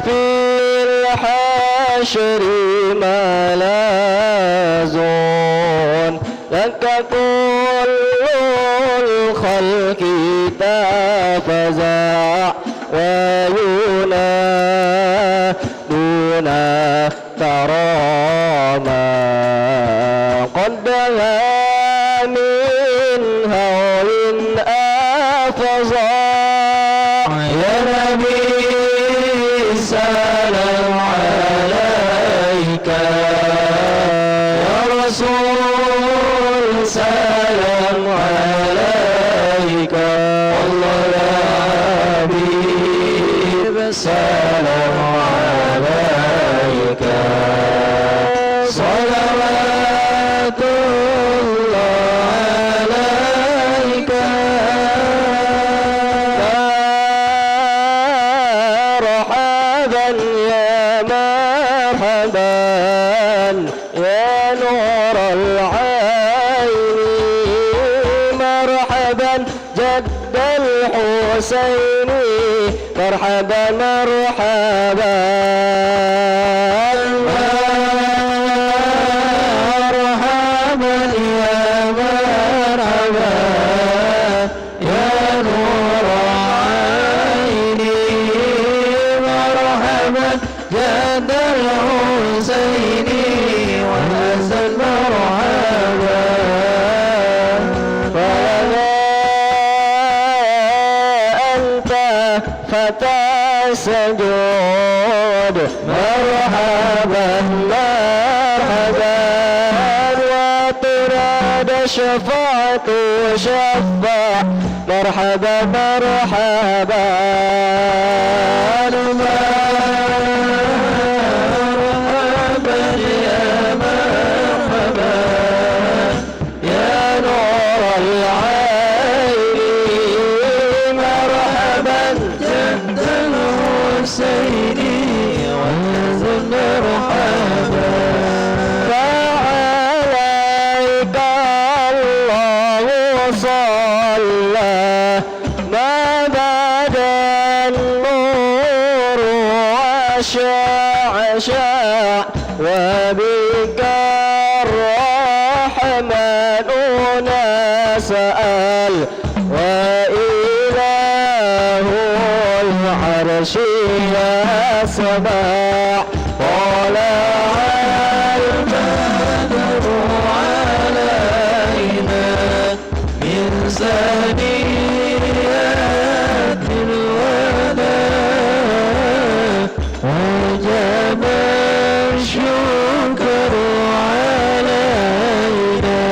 في الحشر ملاذ لك كل الخلق تفزع وينادون كراما مرحبا يا نور العين مرحبا جد الحسين مرحبا مرحبا مرحبا يا مرحبا يا نور عيني مرحبا جد الحسين وحسن مرحبا أنت فتى سجود مرحبا مرحبا وطراد شفاعة شفاع مرحبا مرحبا مرحبا يا مرحبا يا نور العين مرحبا جد الحسين وحسن مرحبا فعليك الله صلى ما بدا النور وشاع شاع وبك الرحمن سأل وإله العرش يا سماع طلع البدر علينا من ثنيات الوداع وجب الشكر علينا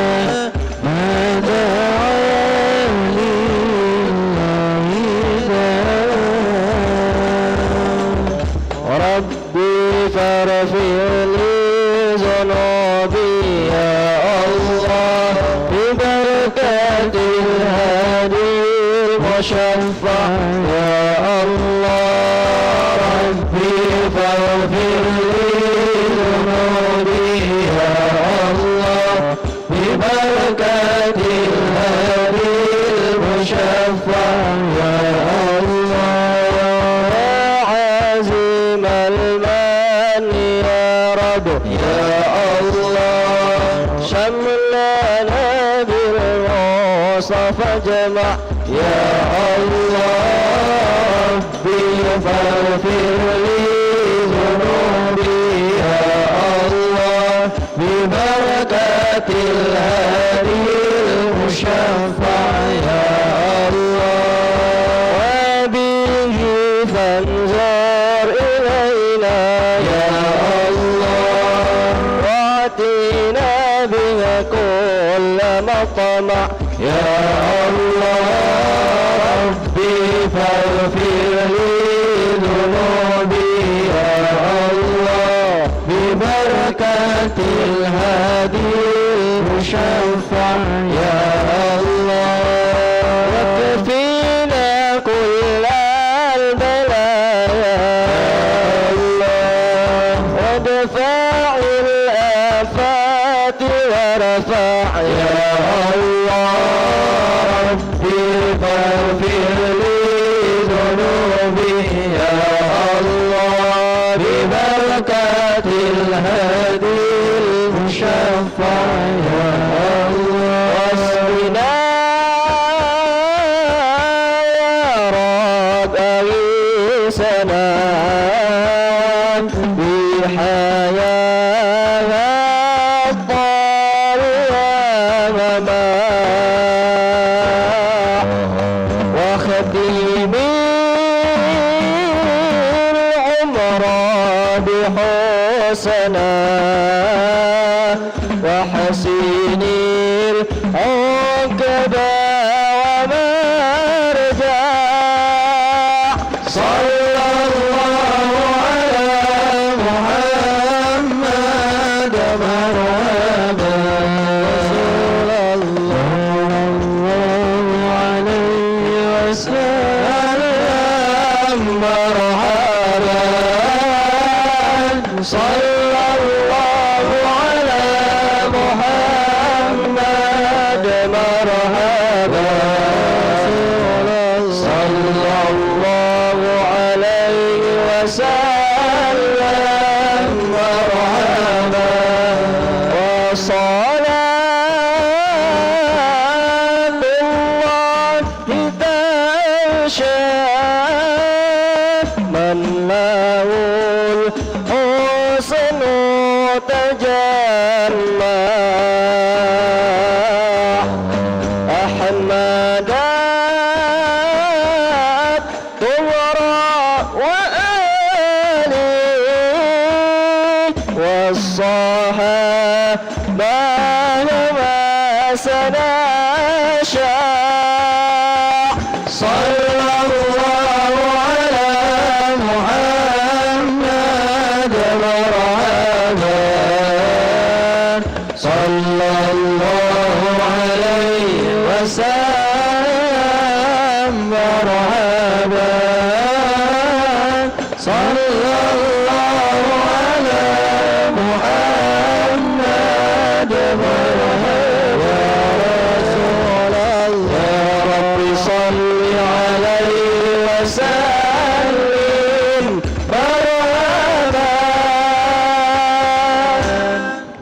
ما دعا لله ربي فاغفر لي ذنوبي يا الله ببركة الهادي المشفع يا الله ربي فاغفر لي ذنوبي يا الله ببركة الهادي المشفع يا الله عزيم المن يا رب يا الله شملنا بالمصطفى جمع يا الله ربي فاغفر لي ذنوبي يا الله ببركة الهادي المشفع يا الله وبه فانظر إلينا يا الله واتنا بها كل مطمع يا الله ربي فاغفر لي ذنوبي يا الله ببركة الهادي المشفع يا الله واكفينا كل البلايا يا الله وادفع الآفات ورفع يا الله ربي فاغفر لي ذنوبي يا الله ببركة الهادي المشفع يا الله واسقنا يا رب أغيثنا بحياة الطالب وخديمي العمر بحسنا وحسيني العقبى ومرجع صلى الله على محمد مرحبا صلى الله عليه وسلم مرحبا صلى تجمع أحمدات طورا وآله والصحابة وما سنشاء صلى الله على محمد مرحبا صلى الله عليه وسلم مرحبا صلى الله على محمد مرحبا رسول الله يا رب صل عليه وسلم مرحبا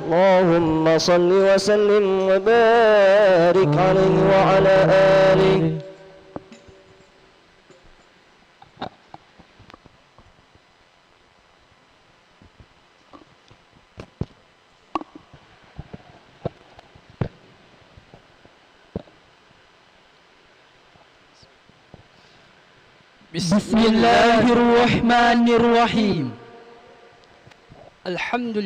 اللهم صل وسلم وبارك عليه وعلى آله. بسم الله الرحمن الرحيم. الحمد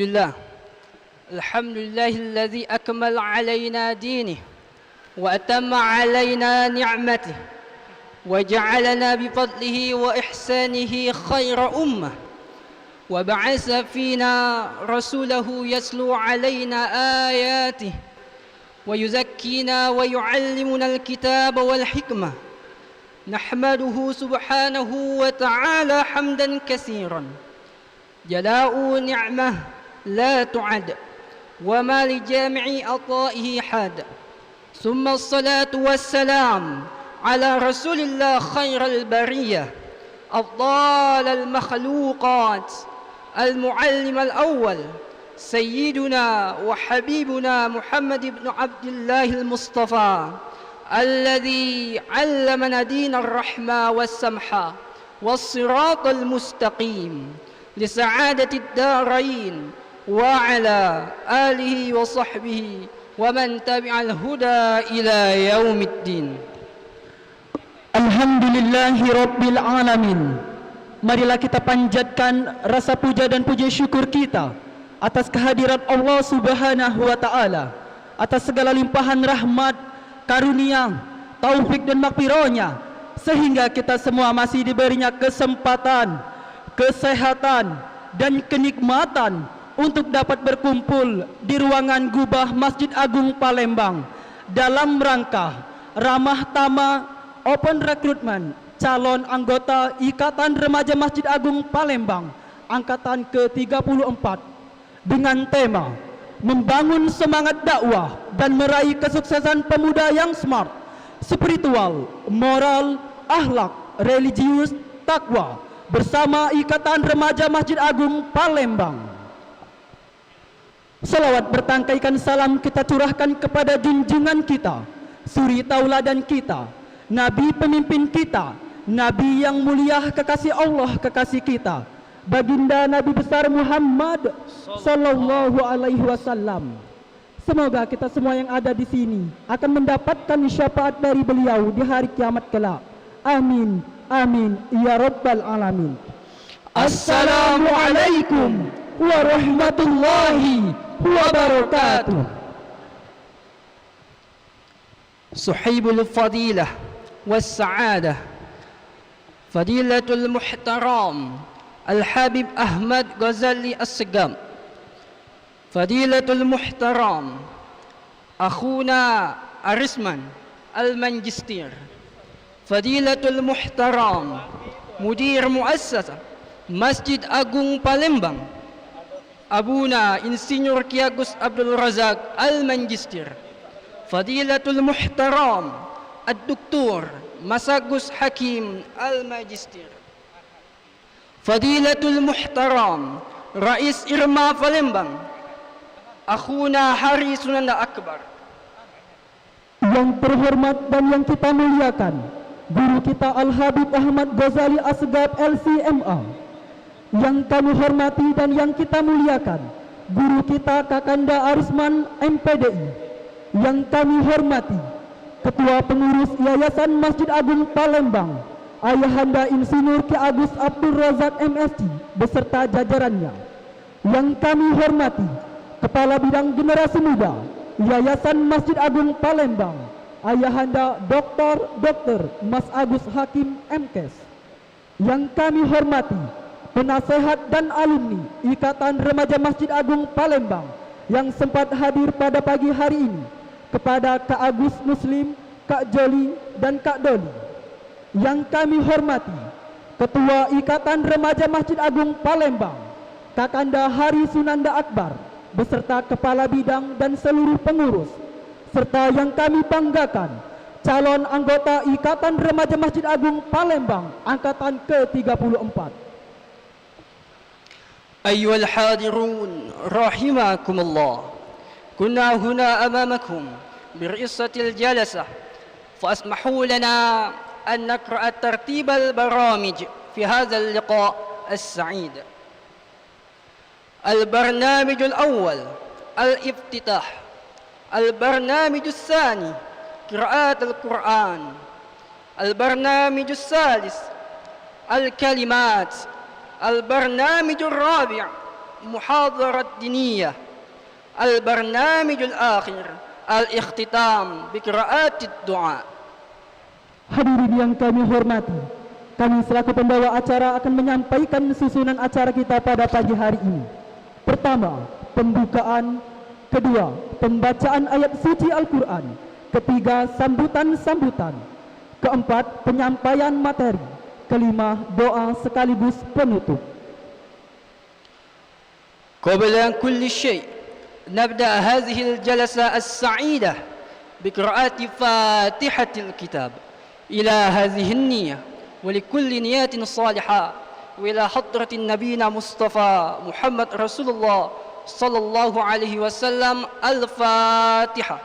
لله الذي أكمل علينا دينه وأتم علينا نعمته وجعلنا بفضله وإحسانه خير أمة وبعث فينا رسوله يتلو علينا آياته ويزكينا ويعلمنا الكتاب والحكمة نحمده سبحانه وتعالى حمدا كثيرا جلاء نعمه لا تعد وما لجامع عطائه حاد ثم الصلاة والسلام على رسول الله خير البرية أفضل المخلوقات المعلم الأول سيدنا وحبيبنا محمد بن عبد الله المصطفى الذي علمنا دين الرحمة والسمحة والصراط المستقيم لسعادة الدارين وعلى آله وصحبه ومن تبع الهدى إلى يوم الدين. Alhamdulillahi Rabbil Alamin. Marilah kita panjatkan rasa puja dan puji syukur kita atas kehadirat Allah Subhanahu wa Ta'ala, atas segala limpahan rahmat, karunia, taufik dan makfirahnya, sehingga kita semua masih diberinya kesempatan, kesehatan dan kenikmatan untuk dapat berkumpul di ruangan Gubah Masjid Agung Palembang dalam rangka ramah tamah open recruitment calon anggota Ikatan Remaja Masjid Agung Palembang angkatan ke-34 dengan tema membangun semangat dakwah dan meraih kesuksesan pemuda yang smart, spiritual, moral, akhlak, religius, takwa bersama Ikatan Remaja Masjid Agung Palembang. Salawat bertangkaikan salam kita curahkan kepada junjungan kita, suri tauladan kita, Nabi pemimpin kita, Nabi yang mulia kekasih Allah kekasih kita, baginda Nabi besar Muhammad sallallahu alaihi wasallam. Semoga kita semua yang ada di sini akan mendapatkan syafaat dari beliau di hari kiamat kelak. Amin, amin, ya rabbal alamin. Assalamualaikum warahmatullahi wabarakatuh. صحيب الفضيلة والسعادة فضيلة المحترم الحبيب أحمد غزالي السقام، فضيلة المحترم أخونا أرسمان المنجستير، فضيلة المحترم مدير مؤسسة مسجد أغung Palembang أبونا إنسينيور كياغوس عبد الرزاق المنجستير، فضيلة المحترم الدكتور مساغوس حكيم الماجستير، فضيلة المحترم رئيس إرما Palembang أخونا Hari Sunanda Akbar. Yang terhormat dan yang kita muliakan, guru kita Al-Habib Ahmad Ghazali Asgab LCMA. Yang kami hormati dan yang kita muliakan, guru kita Kakanda Arisman MPDI. Yang kami hormati Ketua Pengurus Yayasan Masjid Agung Palembang, Ayahanda Insinyur Ki Agus Abdul Razak MSc beserta jajarannya. Yang kami hormati Kepala Bidang Generasi Muda Yayasan Masjid Agung Palembang, Ayahanda Dr. Mas Agus Hakim MKes. Yang kami hormati penasehat dan alumni Ikatan Remaja Masjid Agung Palembang yang sempat hadir pada pagi hari ini, kepada Kak Agus Muslim, Kak Joli dan Kak Doli. Yang kami hormati Ketua Ikatan Remaja Masjid Agung Palembang, Kakanda Hari Sunanda Akbar beserta Kepala Bidang dan seluruh pengurus, serta yang kami banggakan calon anggota Ikatan Remaja Masjid Agung Palembang angkatan ke-34. أيها الحاضرون رحمكم الله، كنا هنا أمامكم برئاسة الجلسة، فاسمحوا لنا أن نقرأ ترتيب البرامج في هذا اللقاء السعيد. البرنامج الأول الافتتاح، البرنامج الثاني قراءة القرآن، البرنامج الثالث الكلمات، البرنامج الرابع محاضرة دينية، البرنامج الآخر الاختتام بقراءة الدعاء. Hadirin yang kami hormati, kami selaku pembawa acara akan menyampaikan susunan acara kita pada pagi hari ini. Pertama, pembukaan. Kedua, pembacaan ayat suci Al-Quran. Ketiga, sambutan-sambutan. Keempat, penyampaian materi. Kelima, doa sekaligus penutup. قبل كل شيء نبدأ هذه الجلسة السعيدة بقراءة فاتحة الكتاب إلى هذه النية ولكل نيات صالحة وإلى حضرة النبينا مصطفى محمد رسول الله صلى الله عليه وسلم. الفاتحة.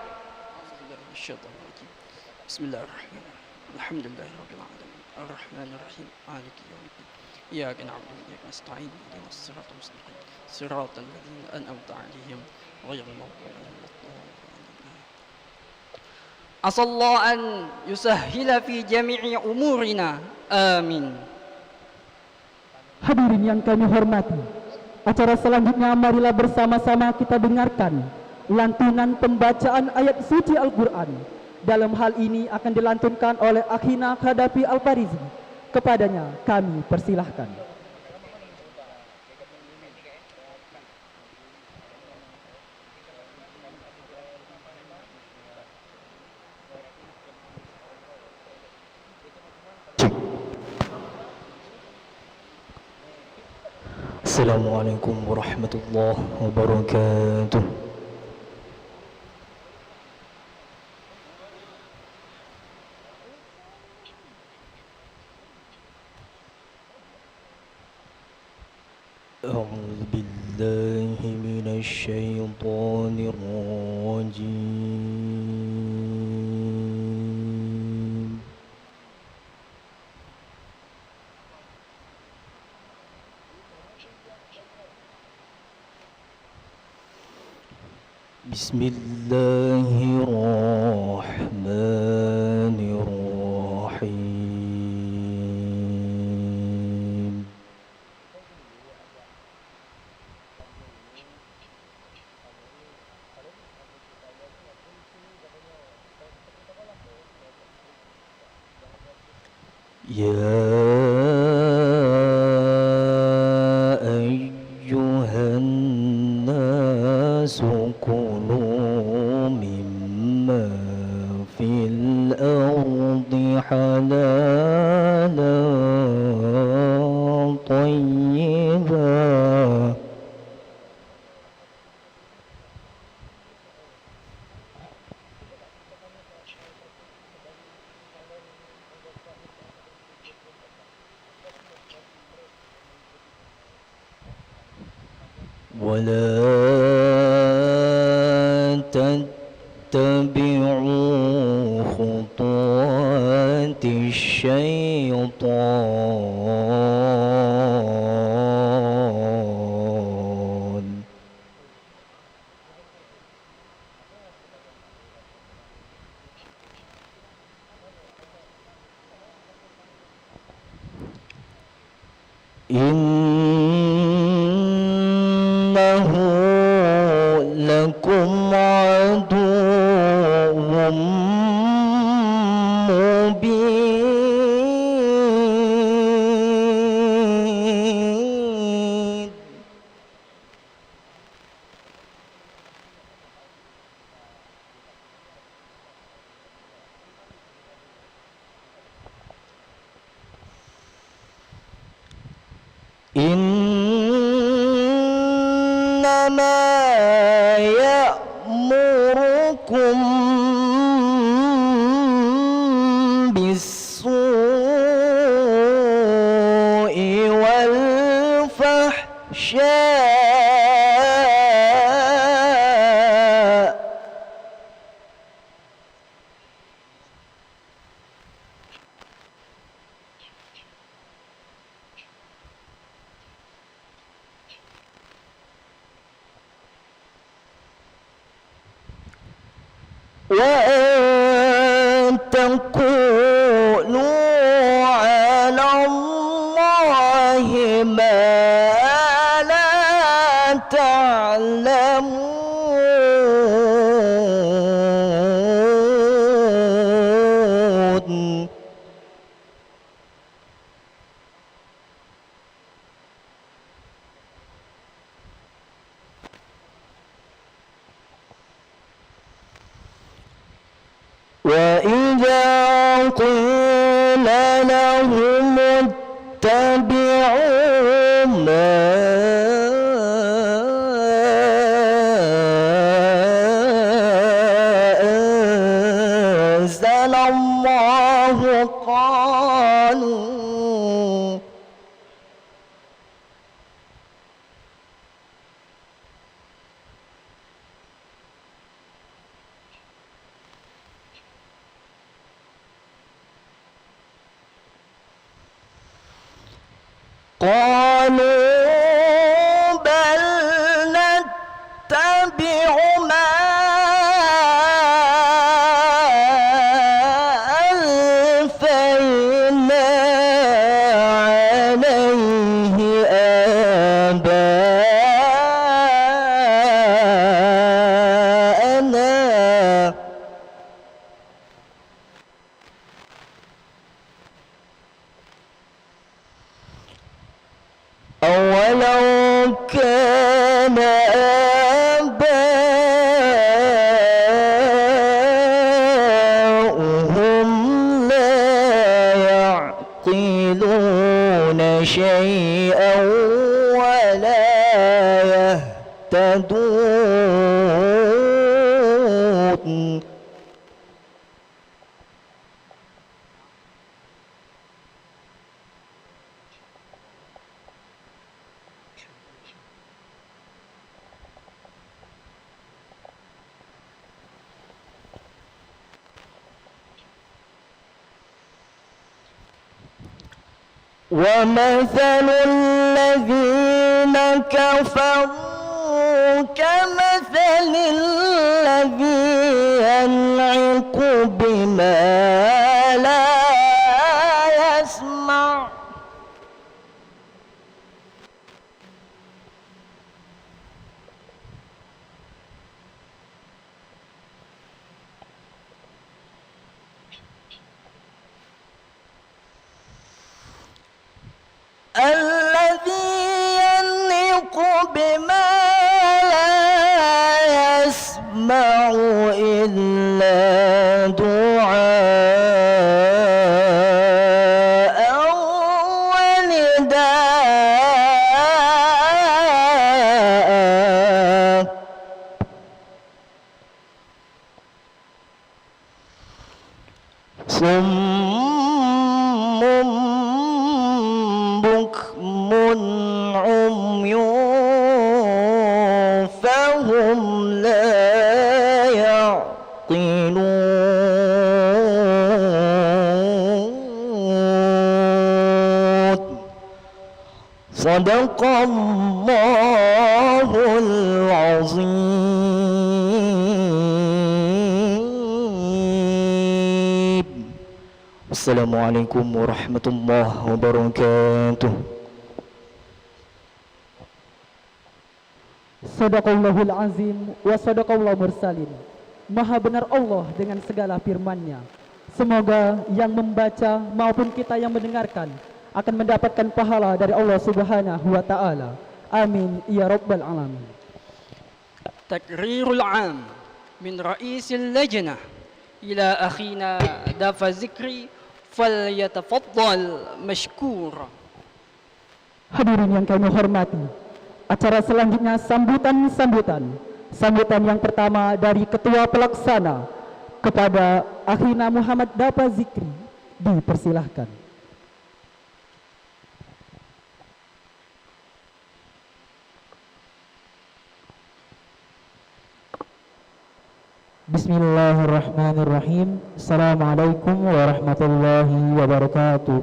بسم الله الرحمن الرحيم، الحمد لله رب العالمين، الرحمن الرحيم، مالك يوم الدين، إياك نعبد وإياك نستعين، اهدنا الصراط المستقيم، صراط الذين أنعمت عليهم غير المغضوب عليهم ولا الضالين. عسى الله أن يسهل في جميع أمورنا، آمين. Hadirin yang kami hormati, acara selanjutnya marilah bersama-sama kita dengarkan lantunan pembacaan ayat suci Al-Quran. Dalam hal ini akan dilantunkan oleh Akhina Khadafi Al-Farizi. Kepadanya kami persilahkan. Assalamualaikum warahmatullahi wabarakatuh. أعوذ بالله من الشيطان الرجيم. بسم الله الرحمن الرحيم. يا أيها الناس كلوا مما في الأرض حلالا طيبا ولا تتبعوا خطوات الشيطان. إنه لكم عدو مبين إنما يأمركم بالسوء والفحشاء وأن تقولوا على الله ما لا تعلمون وإذا قيل لهم اتبعوا ما أنزل الله قالوا بل نتبع ما ألفينا عليه آباءنا أولو كان آباؤهم لا يعقلون شيئا ولا يهتدون ومثل الذين كفروا كمثل الذي ينعق بما لا يسمع الذي ينطق بما لا يسمع إلا دعاء ونداء صم بكم عمي فهم لا يعقلون صدق الله العظيم. السلام عليكم ورحمة الله وبركاته. Sadaqallahul azim wa sadaqallahu mursalin. Maha benar Allah dengan segala firman-Nya. Semoga yang membaca maupun kita yang mendengarkan akan mendapatkan pahala dari Allah Subhanahu wa taala. Amin ya rabbal alamin. تكرير العام من رئيس اللجنة إلى أخينا دافع ذكري فليتفضل مشكورا. Hadirin yang kami hormati, acara selanjutnya sambutan yang pertama dari Ketua Pelaksana kepada Akhina Muhammad Dafa Zikri, dipersilahkan. Bismillahirrahmanirrahim. Assalamualaikum warahmatullahi wabarakatuh.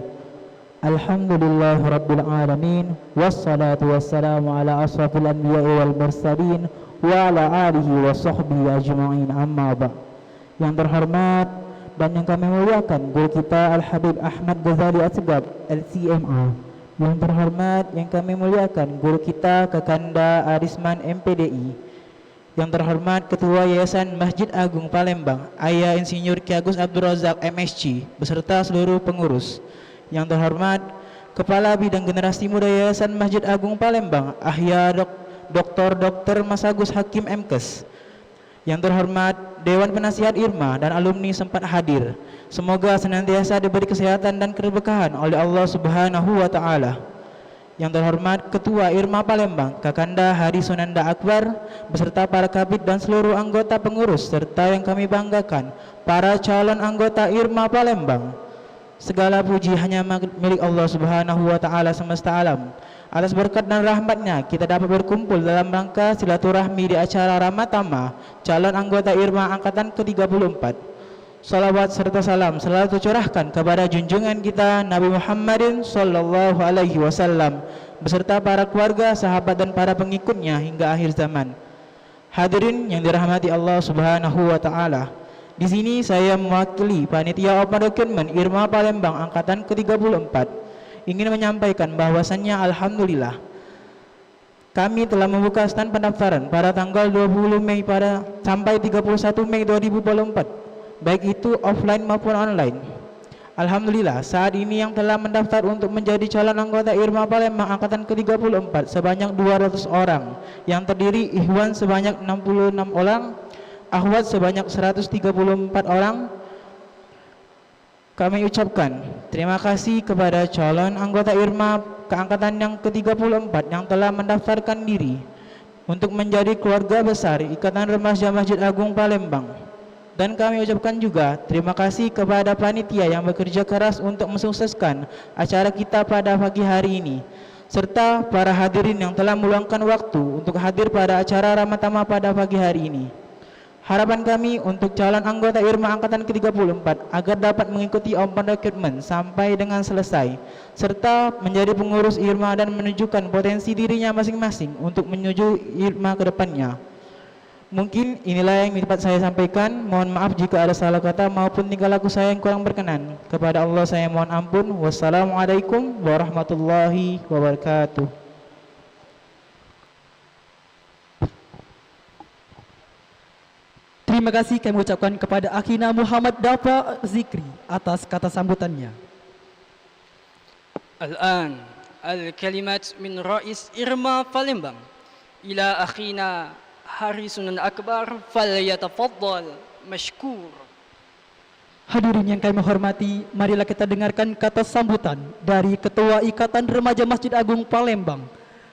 Alhamdulillah Rabbil Alamin. Wassalatu wassalamu ala asrafil anbiya wal mursalin wa ala alihi wa sahbihi ajma'in, amma ba'. Yang terhormat dan yang kami muliakan guru kita Al-Habib Ahmad Ghazali Asbab LCMA. Yang terhormat yang kami muliakan guru kita Kakanda Arisman MPDI. Yang terhormat Ketua Yayasan Masjid Agung Palembang Ayah Insinyur Ki Agus Abdul Razak MSc beserta seluruh pengurus. Yang terhormat Kepala Bidang Generasi Muda Yayasan Masjid Agung Palembang Ahya Dr. Mas Agus Hakim MKes. Yang terhormat Dewan Penasihat IRMA dan alumni sempat hadir. Semoga senantiasa diberi kesehatan dan keberkahan oleh Allah Subhanahu wa taala. Yang terhormat Ketua IRMA Palembang Kakanda Hari Sunanda Akbar beserta para kabid dan seluruh anggota pengurus serta yang kami banggakan para calon anggota IRMA Palembang. Segala puji hanya milik Allah Subhanahu wa taala semesta alam. Atas berkat dan rahmatnya kita dapat berkumpul dalam rangka silaturahmi di acara Ramatama calon anggota IRMA angkatan ke-34. Salawat serta salam selalu tercurahkan kepada junjungan kita Nabi Muhammadin sallallahu alaihi wasallam beserta para keluarga, sahabat dan para pengikutnya hingga akhir zaman. Hadirin yang dirahmati Allah Subhanahu wa taala. Di sini saya mewakili panitia Open Recruitment IRMA Palembang angkatan ke-34 ingin menyampaikan bahwasannya alhamdulillah kami telah membuka stand pendaftaran pada tanggal 20 Mei sampai 31 Mei 2024. Baik itu offline maupun online. Alhamdulillah saat ini yang telah mendaftar untuk menjadi calon anggota IRMA Palembang angkatan ke-34 sebanyak 200 orang, yang terdiri Ikhwan sebanyak 66 orang, Akhwat sebanyak 134 orang. Kami ucapkan terima kasih kepada calon anggota IRMA keangkatan yang ke-34 yang telah mendaftarkan diri untuk menjadi keluarga besar Ikatan Remaja Masjid Agung Palembang. Dan kami ucapkan juga terima kasih kepada panitia yang bekerja keras untuk mensukseskan acara kita pada pagi hari ini, serta para hadirin yang telah meluangkan waktu untuk hadir pada acara Ramatama pada pagi hari ini. Harapan kami untuk calon anggota IRMA angkatan ke-34 agar dapat mengikuti open recruitment sampai dengan selesai, serta menjadi pengurus IRMA dan menunjukkan potensi dirinya masing-masing untuk menuju IRMA ke depannya. Mungkin inilah yang dapat saya sampaikan. Mohon maaf jika ada salah kata maupun tingkah laku saya yang kurang berkenan. Kepada Allah saya mohon ampun. Wassalamualaikum warahmatullahi wabarakatuh. Terima kasih kami ucapkan kepada Akhina Muhammad Dafa Zikri atas kata sambutannya. الآن الكلمات من رئيس إرما Palembang إلى أخينا Hari Sunan Akbar falyatafaddal mashkur. Hadirin yang kami hormati, marilah kita dengarkan kata sambutan dari Ketua Ikatan Remaja Masjid Agung Palembang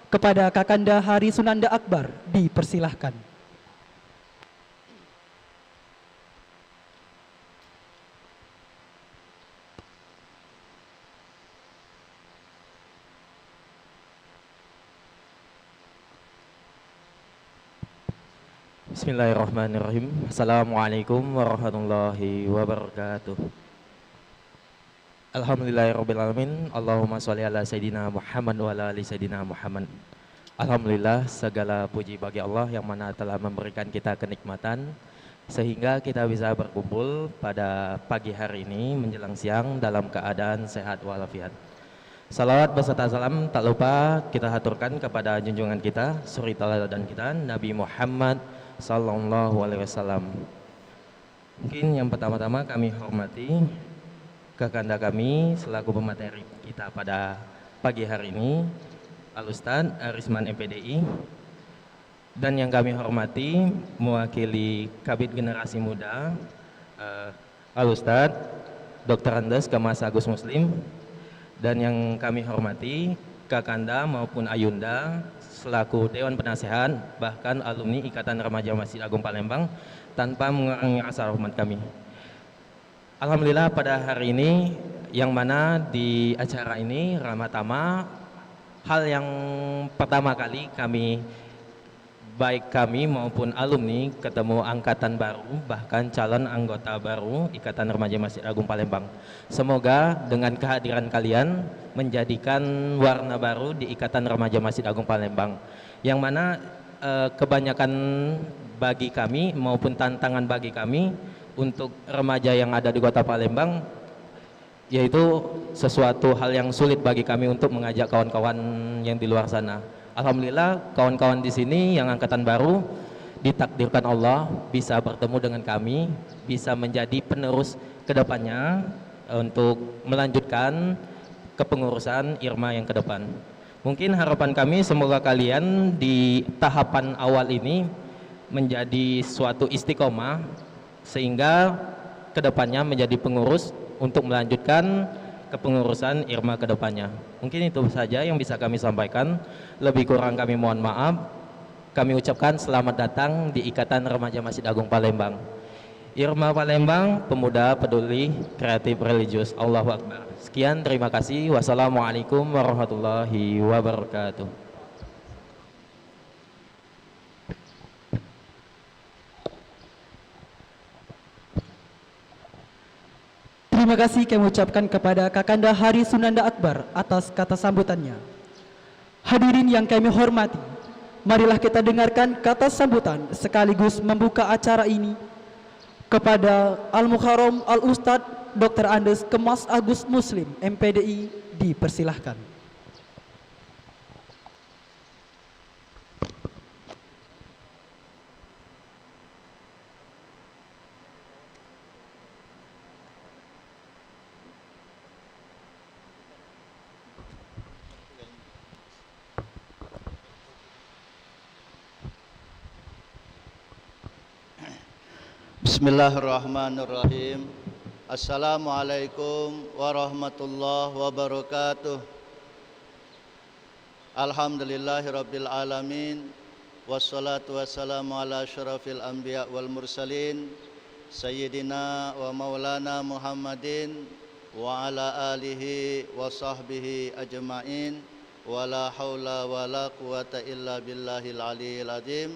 kepada Kakanda Hari Sunanda Akbar, dipersilahkan. Bismillahirrahmanirrahim. Assalamualaikum warahmatullahi wabarakatuh. Alhamdulillahirrabbilalamin. Allahumma sholli ala Sayyidina Muhammad wa ala ali Sayyidina Muhammad. Alhamdulillah, segala puji bagi Allah yang mana telah memberikan kita kenikmatan sehingga kita bisa berkumpul pada pagi hari ini menjelang siang dalam keadaan sehat walafiat. Salawat beserta salam tak lupa kita haturkan kepada junjungan kita, suri teladan kita, Nabi Muhammad sallallahu alaihi wasallam. Mungkin yang pertama-tama kami hormati kakanda kami selaku pemateri kita pada pagi hari ini, Al-Ustadz Arisman MPDI, dan yang kami hormati mewakili Kabid Generasi Muda Al-Ustadz Dr. Andes Kemas Agus Muslim, dan yang kami hormati kakanda maupun ayunda selaku Dewan Penasehat bahkan alumni Ikatan Remaja Masjid Agung Palembang, tanpa mengurangi rasa hormat kami. Alhamdulillah pada hari ini yang mana di acara ini Ramatama, hal yang pertama kali kami, baik kami maupun alumni, ketemu angkatan baru bahkan calon anggota baru Ikatan Remaja Masjid Agung Palembang. Semoga dengan kehadiran kalian menjadikan warna baru di Ikatan Remaja Masjid Agung Palembang, yang mana kebanyakan bagi kami maupun tantangan bagi kami untuk remaja yang ada di Kota Palembang, yaitu sesuatu hal yang sulit bagi kami untuk mengajak kawan-kawan yang di luar sana. Alhamdulillah kawan-kawan di sini yang angkatan baru ditakdirkan Allah bisa bertemu dengan kami, bisa menjadi penerus kedepannya untuk melanjutkan kepengurusan IRMA yang ke depan. Mungkin harapan kami semoga kalian di tahapan awal ini menjadi suatu istiqomah sehingga kedepannya menjadi pengurus untuk melanjutkan kepengurusan IRMA ke depannya. Mungkin itu saja yang bisa kami sampaikan. Lebih kurang kami mohon maaf. Kami ucapkan selamat datang di Ikatan Remaja Masjid Agung Palembang. IRMA Palembang, pemuda peduli kreatif religius. Allahu Akbar. Sekian, terima kasih. Wassalamualaikum warahmatullahi wabarakatuh. Terima kasih kami ucapkan kepada Kakanda Hari Sunanda Akbar atas kata sambutannya. Hadirin yang kami hormati, marilah kita dengarkan kata sambutan sekaligus membuka acara ini kepada Al-Mukharam Al-Ustadz Dr. Andes Kemas Agus Muslim MPDI, dipersilahkan. Bismillahirrahmanirrahim. Assalamualaikum warahmatullahi wabarakatuh. Alhamdulillahirabbil alamin, wassalatu wassalamu ala asyrafil anbiya wal mursalin sayyidina wa maulana Muhammadin wa ala alihi wa sahbihi ajma'in, wa la haula wa la quwata illa billahil aliyil azim.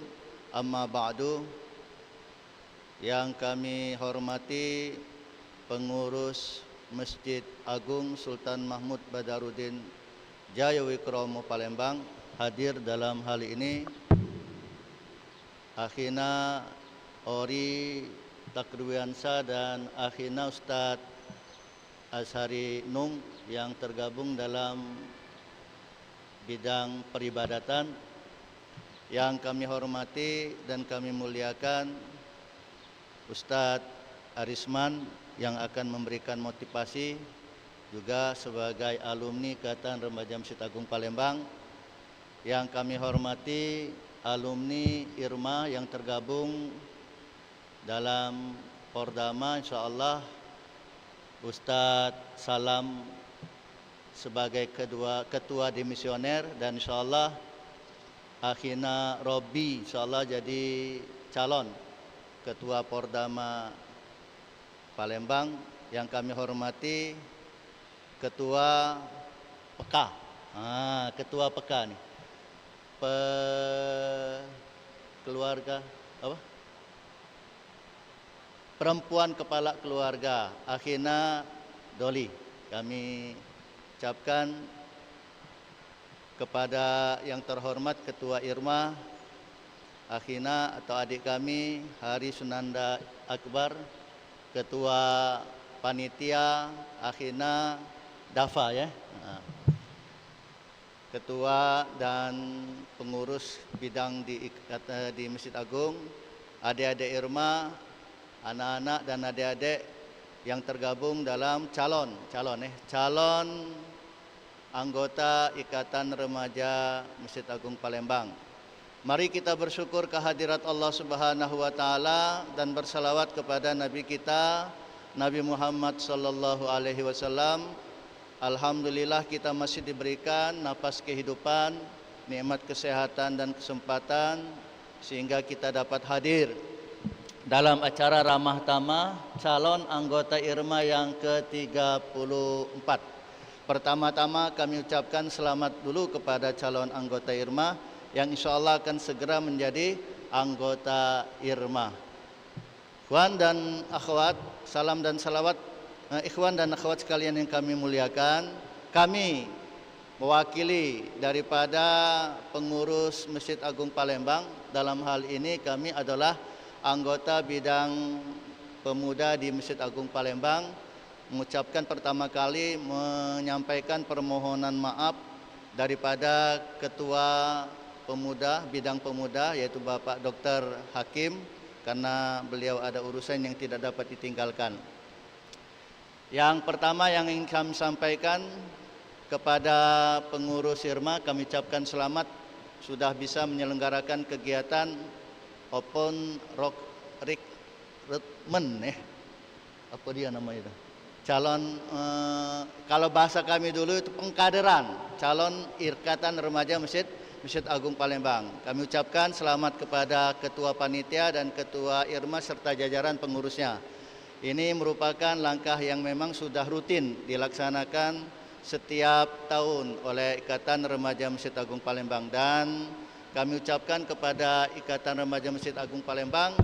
Amma ba'du. Yang kami hormati pengurus Masjid Agung Sultan Mahmud Badarudin Jayawikromo Palembang, hadir dalam hal ini akhina Ori Takriwiansa dan akhina Ustadz Ashari Nung yang tergabung dalam bidang peribadatan. Yang kami hormati dan kami muliakan Ustadz Arisman yang akan memberikan motivasi juga sebagai alumni Ikatan Remaja Masjid Agung Palembang. Yang kami hormati alumni IRMA yang tergabung dalam Pordama, insyaallah Ustadz Salam sebagai ketua dimisioner, dan insyaallah akhina Robi insyaallah jadi calon Ketua Pordama Palembang. Yang kami hormati Ketua PK, Ketua PK nih, keluarga apa? Perempuan Kepala Keluarga Akhina Doli. Kami ucapkan kepada yang terhormat Ketua IRMA Akhina atau adik kami Hari Sunanda Akbar, Ketua Panitia Akhina Dafa ya. ketua dan pengurus bidang di Masjid Agung, adik-adik Irma, anak-anak dan adik-adik yang tergabung dalam calon anggota Ikatan Remaja Masjid Agung Palembang. Mari kita bersyukur kehadirat Allah Subhanahu wa taala dan bersalawat kepada nabi kita Nabi Muhammad sallallahu alaihi wasallam. Alhamdulillah kita masih diberikan napas kehidupan, nikmat kesehatan dan kesempatan sehingga kita dapat hadir dalam acara ramah tamah calon anggota IRMA yang ke-34. Pertama-tama kami ucapkan selamat dulu kepada calon anggota IRMA yang insya Allah akan segera menjadi anggota IRMA. Ikhwan dan akhwat, salam dan salawat ikhwan dan akhwat sekalian yang kami muliakan. Kami mewakili daripada pengurus Masjid Agung Palembang. Dalam hal ini kami adalah anggota bidang pemuda di Masjid Agung Palembang, mengucapkan pertama kali menyampaikan permohonan maaf daripada ketua pemuda, bidang pemuda, yaitu Bapak Dr. Hakim, karena beliau ada urusan yang tidak dapat ditinggalkan. Yang pertama yang ingin kami sampaikan kepada pengurus IRMA, kami ucapkan selamat sudah bisa menyelenggarakan kegiatan Open Recruitment, apa dia namanya itu? Calon, kalau bahasa kami dulu itu pengkaderan calon Ikatan Remaja Masjid Agung Palembang. Kami ucapkan selamat kepada ketua panitia dan ketua IRMA serta jajaran pengurusnya. Ini merupakan langkah yang memang sudah rutin dilaksanakan setiap tahun oleh Ikatan Remaja Masjid Agung Palembang, dan kami ucapkan kepada Ikatan Remaja Masjid Agung Palembang,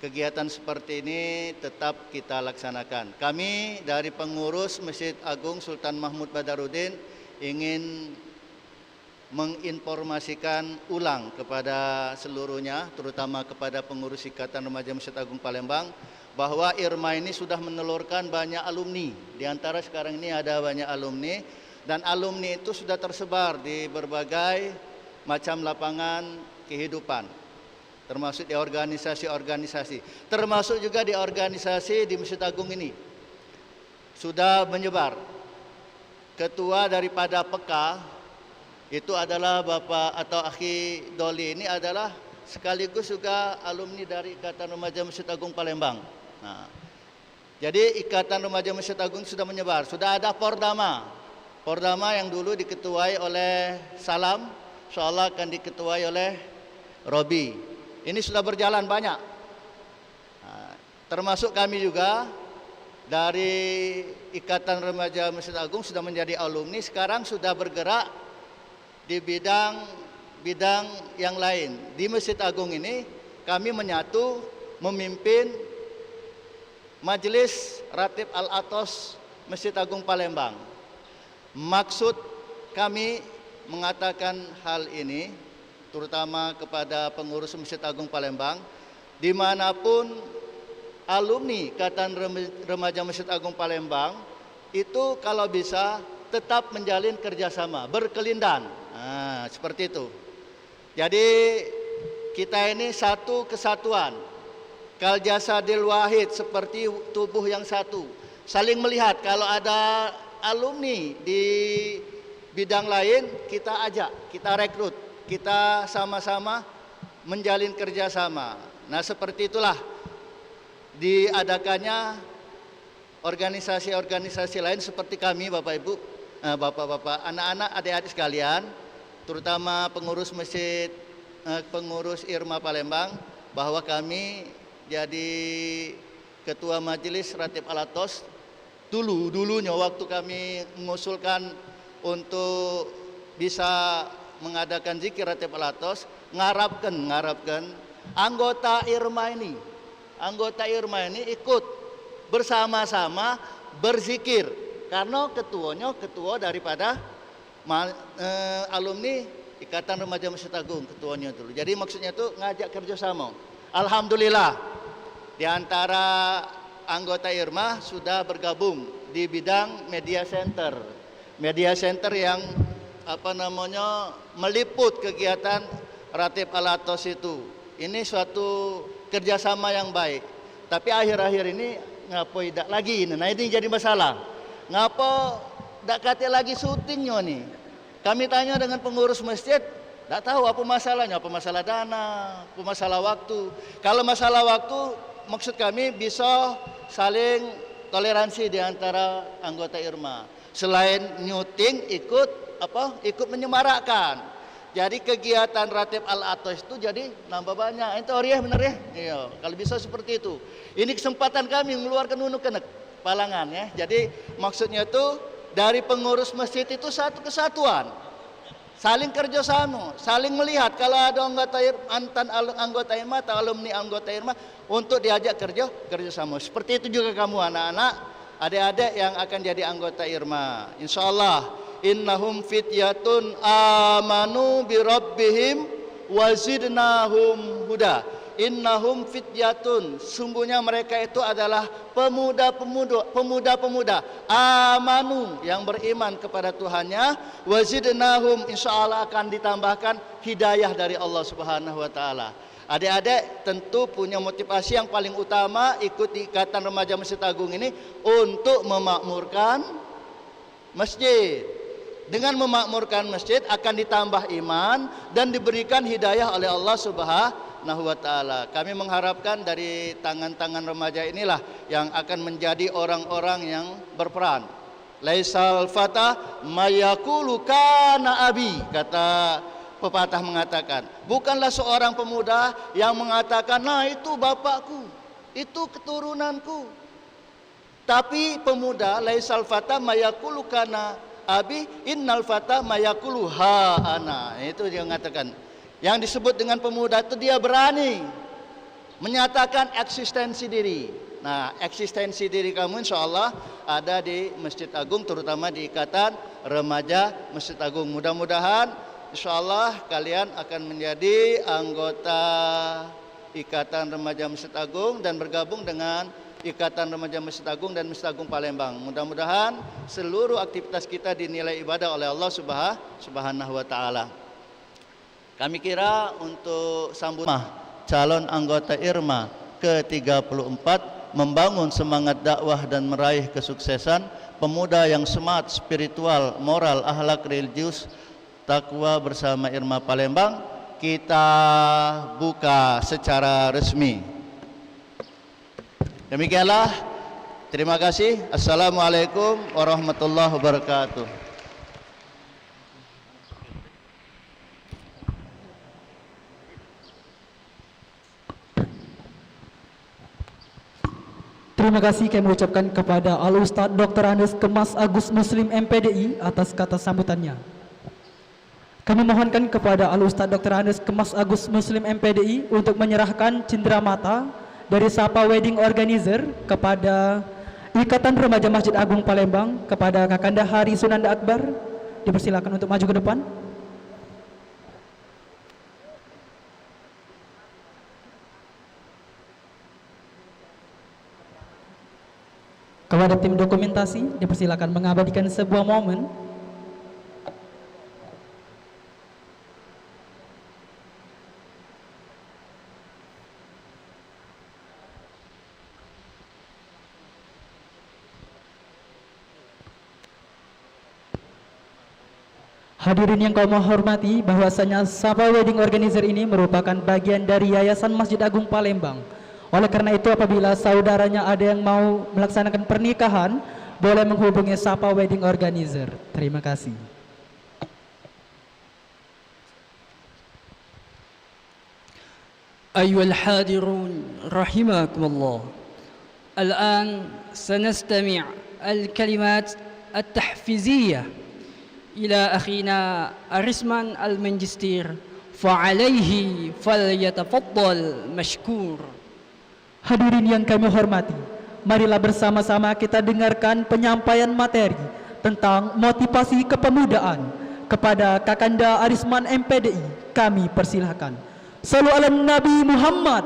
kegiatan seperti ini tetap kita laksanakan. Kami dari pengurus Masjid Agung Sultan Mahmud Badarudin ingin menginformasikan ulang kepada seluruhnya, terutama kepada pengurus Ikatan Remaja Masjid Agung Palembang, bahwa IRMA ini sudah menelurkan banyak alumni. Di antara sekarang ini ada banyak alumni, dan alumni itu sudah tersebar di berbagai macam lapangan kehidupan, termasuk di organisasi-organisasi, termasuk juga di organisasi di Masjid Agung ini sudah menyebar. Ketua daripada PK itu adalah Bapak atau Akhi Doli, ini adalah sekaligus juga alumni dari Ikatan Remaja Masjid Agung Palembang. Nah, jadi Ikatan Remaja Masjid Agung sudah menyebar, sudah ada Pordama yang dulu diketuai oleh Salam, insyaallah akan diketuai oleh Robi. Ini sudah berjalan banyak. Nah, termasuk kami juga dari Ikatan Remaja Masjid Agung sudah menjadi alumni, sekarang sudah bergerak di bidang yang lain. Di Masjid Agung ini kami menyatu memimpin Majelis Ratib Al-Atos Masjid Agung Palembang. Maksud kami mengatakan hal ini terutama kepada pengurus Masjid Agung Palembang, dimanapun alumni Ikatan Remaja Masjid Agung Palembang itu kalau bisa tetap menjalin kerjasama, berkelindan. Nah, seperti itu. Jadi kita ini satu kesatuan. Kal jasadil wahid, seperti tubuh yang satu. Saling melihat, kalau ada alumni di bidang lain kita ajak, kita rekrut, kita sama-sama menjalin kerjasama. Nah, seperti itulah diadakannya organisasi-organisasi lain seperti kami, Bapak Ibu, Bapak-bapak, anak-anak, adik-adik sekalian, terutama pengurus masjid, pengurus IRMA Palembang, bahwa kami jadi ketua majelis Ratib Al-Atos dulunya waktu kami mengusulkan untuk bisa mengadakan zikir Ratib Al-Atos, ngarapkan anggota IRMA ini ikut bersama-sama berzikir, karena ketua daripada alumni Ikatan Remaja Masjid Agung, ketuanya dulu. Jadi maksudnya itu ngajak kerjasama. Alhamdulillah di antara anggota IRMA sudah bergabung di bidang media center yang meliput kegiatan Ratib Al-Atos itu. Ini suatu kerjasama yang baik. Tapi akhir-akhir ini ngapa tidak lagi? Nah ini jadi masalah. Ngapa tidak kata lagi syutingnya nih? Kami tanya dengan pengurus masjid, tidak tahu apa masalahnya, apa masalah dana, apa masalah waktu. Kalau masalah waktu, maksud kami bisa saling toleransi di antara anggota IRMA. Selain nyuting, ikut menyemarakkan. Jadi kegiatan Ratib Al-Atos itu jadi nambah banyak. Itu oriah bener ya? Iya, kalau bisa seperti itu. Ini kesempatan kami mengeluarkan unek-unek palangan ya. Jadi maksudnya itu dari pengurus masjid itu satu kesatuan. Saling kerjasama, saling melihat kalau ada anggota IRMA atau alumni anggota IRMA untuk diajak kerjasama. Seperti itu juga kamu anak-anak, adik-adik yang akan jadi anggota IRMA. Insyaallah innahum fityatun amanu bi rabbihim wa zidnahum huda. Innahum fityatun, sungguhnya mereka itu adalah pemuda-pemuda amanu yang beriman kepada Tuhannya, wa zidnahum, insyaallah akan ditambahkan hidayah dari Allah Subhanahu wa taala. Adik-adik tentu punya motivasi yang paling utama ikut di Ikatan Remaja Masjid Agung ini untuk memakmurkan masjid. Dengan memakmurkan masjid akan ditambah iman dan diberikan hidayah oleh Allah Subhanahu wa taala. Kami mengharapkan dari tangan-tangan remaja inilah yang akan menjadi orang-orang yang berperan. Laisal fata mayaqulu kana abi, kata pepatah mengatakan. Bukanlah seorang pemuda yang mengatakan, nah itu bapakku, itu keturunanku. Tapi pemuda, laisal fata mayaqulu kana abi, innal fata mayaqulu ha ana. Itu dia mengatakan. Yang disebut dengan pemuda itu dia berani menyatakan eksistensi diri. Nah, eksistensi diri kamu insyaallah ada di Masjid Agung, terutama di Ikatan Remaja Masjid Agung. Mudah-mudahan insyaallah kalian akan menjadi anggota Ikatan Remaja Masjid Agung dan bergabung dengan Ikatan Remaja Masjid Agung dan Masjid Agung Palembang. Mudah-mudahan seluruh aktivitas kita dinilai ibadah oleh Allah Subhanahu wa taala. Kami kira untuk sambutan calon anggota IRMA ke-34 membangun semangat dakwah dan meraih kesuksesan pemuda yang smart, spiritual, moral, akhlak religius, takwa bersama IRMA Palembang kita buka secara resmi. Demikianlah, terima kasih. Assalamualaikum warahmatullahi wabarakatuh. Terima kasih kami ucapkan kepada Al-Ustadz Dr. Andes Kemas Agus Muslim MPDI atas kata sambutannya. Kami mohonkan kepada Al-Ustadz Dr. Andes Kemas Agus Muslim MPDI untuk menyerahkan cindera mata dari Sapa Wedding Organizer kepada Ikatan Remaja Masjid Agung Palembang, kepada Kakanda Hari Sunanda Akbar. Dipersilakan untuk maju ke depan. Kepada tim dokumentasi, dipersilakan mengabadikan sebuah momen. Hadirin yang kami hormati, bahwasanya Sapa Wedding Organizer ini merupakan bagian dari Yayasan Masjid Agung Palembang. Oleh karena itu, apabila saudaranya ada yang mau melaksanakan pernikahan, boleh menghubungi Sapa Wedding Organizer. Terima kasih. أيها الحاضرون رحمكم الله، الآن سنستمع الكلمات التحفيزية إلى أخينا رسمان الماجستير فعليه فليتفضل مشكور. Hadirin yang kami hormati, marilah bersama-sama kita dengarkan penyampaian materi tentang motivasi kepemudaan kepada Kakanda Arisman MPDI. Kami persilahkan. Shallu ala Nabi Muhammad.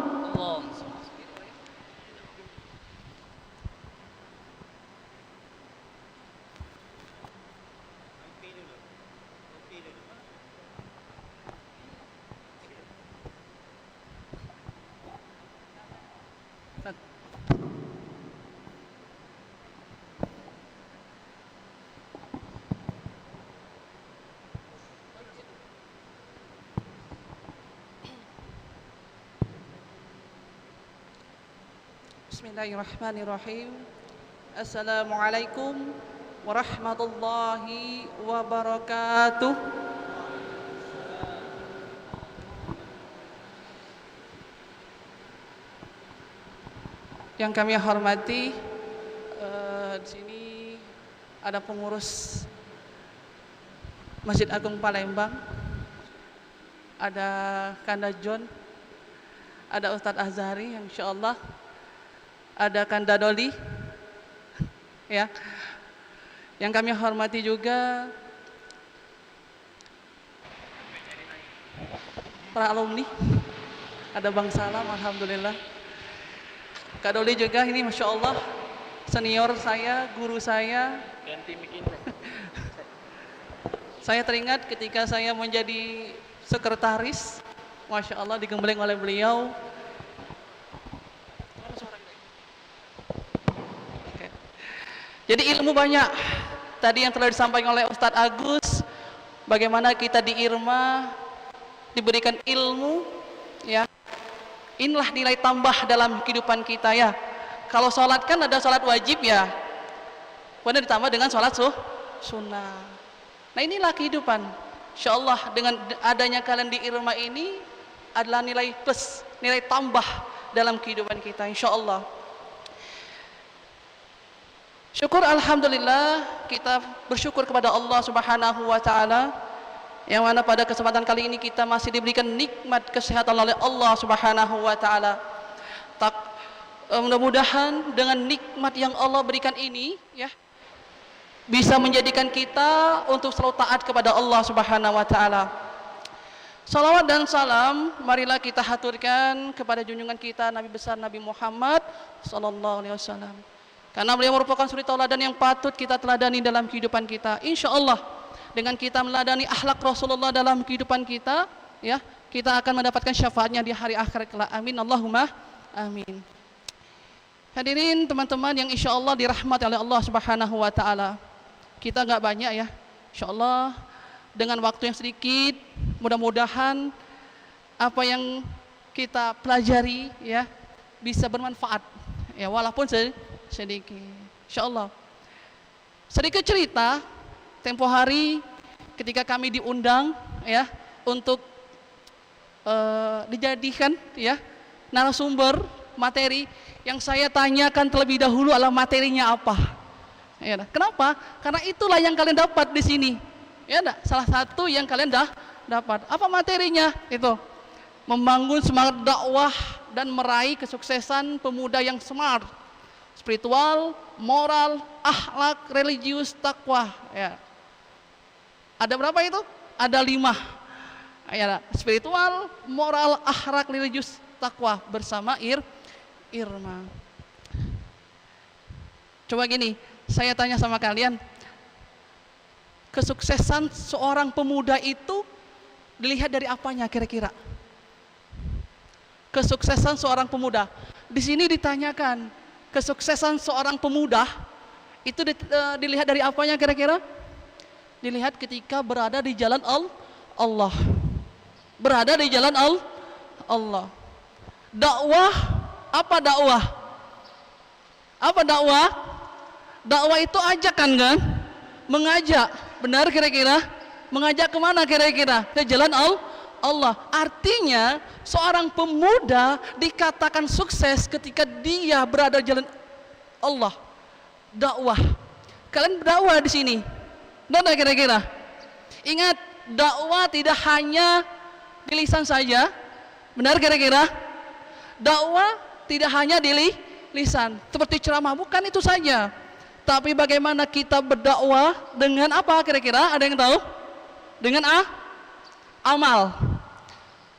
Bismillahirrahmanirrahim. Assalamualaikum warahmatullahi wabarakatuh. Yang kami hormati, di sini ada pengurus Masjid Agung Palembang, ada Kanda John, ada Ustadz Azhari, insyaallah, ada Kanda Doli, ya. Yang kami hormati juga para alumni, ada Bang Salam, alhamdulillah. Kak Doli juga ini, masya Allah, senior saya, guru saya. Saya teringat ketika saya menjadi sekretaris, masya Allah, digembleng oleh beliau. Oke. Jadi ilmu banyak. Tadi yang telah disampaikan oleh Ustadz Agus, bagaimana kita di Irma diberikan ilmu, ya. Inilah nilai tambah dalam kehidupan kita, ya. Kalau sholat kan ada sholat wajib, ya, kemudian ditambah dengan sholat sunnah. Nah, inilah kehidupan. Insya Allah dengan adanya kalian di Irma ini adalah nilai plus, nilai tambah dalam kehidupan kita, insya Allah. Syukur, alhamdulillah, kita bersyukur kepada Allah Subhanahu wa Ta'ala, yang mana pada kesempatan kali ini kita masih diberikan nikmat kesehatan oleh Allah Subhanahu wa Ta'ala. Mudah-mudahan dengan nikmat yang Allah berikan ini, ya, bisa menjadikan kita untuk selalu taat kepada Allah Subhanahu wa Ta'ala. Salawat dan salam marilah kita haturkan kepada junjungan kita Nabi besar Nabi Muhammad sallallahu alaihi wasallam, karena beliau merupakan suri tauladan yang patut kita teladani dalam kehidupan kita. Insya Allah dengan kita meladani akhlak Rasulullah dalam kehidupan kita, ya, kita akan mendapatkan syafaatnya di hari akhirat kelak. Amin, Allahumma amin. Hadirin teman-teman yang insya Allah dirahmati oleh Allah Subhanahu wa Ta'ala, kita nggak banyak, ya, insya Allah dengan waktu yang sedikit, mudah-mudahan apa yang kita pelajari, ya, bisa bermanfaat, ya, walaupun sedikit, insya Allah. Sedikit cerita. Tempo hari ketika kami diundang, ya, untuk dijadikan, ya, narasumber materi, yang saya tanyakan terlebih dahulu adalah materinya apa. Ya, kenapa? Karena itulah yang kalian dapat di sini. Ya, salah satu yang kalian dapat. Apa materinya? Itu membangun semangat dakwah dan meraih kesuksesan pemuda yang smart, spiritual, moral, akhlak, religius, takwa. Ya. Ada berapa itu? Ada 5. Ya, spiritual, moral, akhlak, religius, takwa bersama Irma. Coba gini, saya tanya sama kalian, kesuksesan seorang pemuda itu dilihat dari apanya kira-kira? Kesuksesan seorang pemuda. Di sini ditanyakan, kesuksesan seorang pemuda itu dilihat dari apanya kira-kira? Dilihat ketika berada di jalan Allah. Berada di jalan Allah. Dakwah, apa dakwah? Apa dakwah? Dakwah itu ajakan, kan? Mengajak. Benar kira-kira? Mengajak kemana kira-kira? Ke jalan Allah. Artinya seorang pemuda dikatakan sukses ketika dia berada di jalan Allah. Dakwah. Kalian berdakwah di sini. Benar kira-kira? Ingat, dakwah tidak hanya di lisan saja. Benar kira-kira? Dakwah tidak hanya di lisan, seperti ceramah, bukan itu saja. Tapi bagaimana kita berdakwah dengan apa kira-kira? Ada yang tahu? Dengan amal.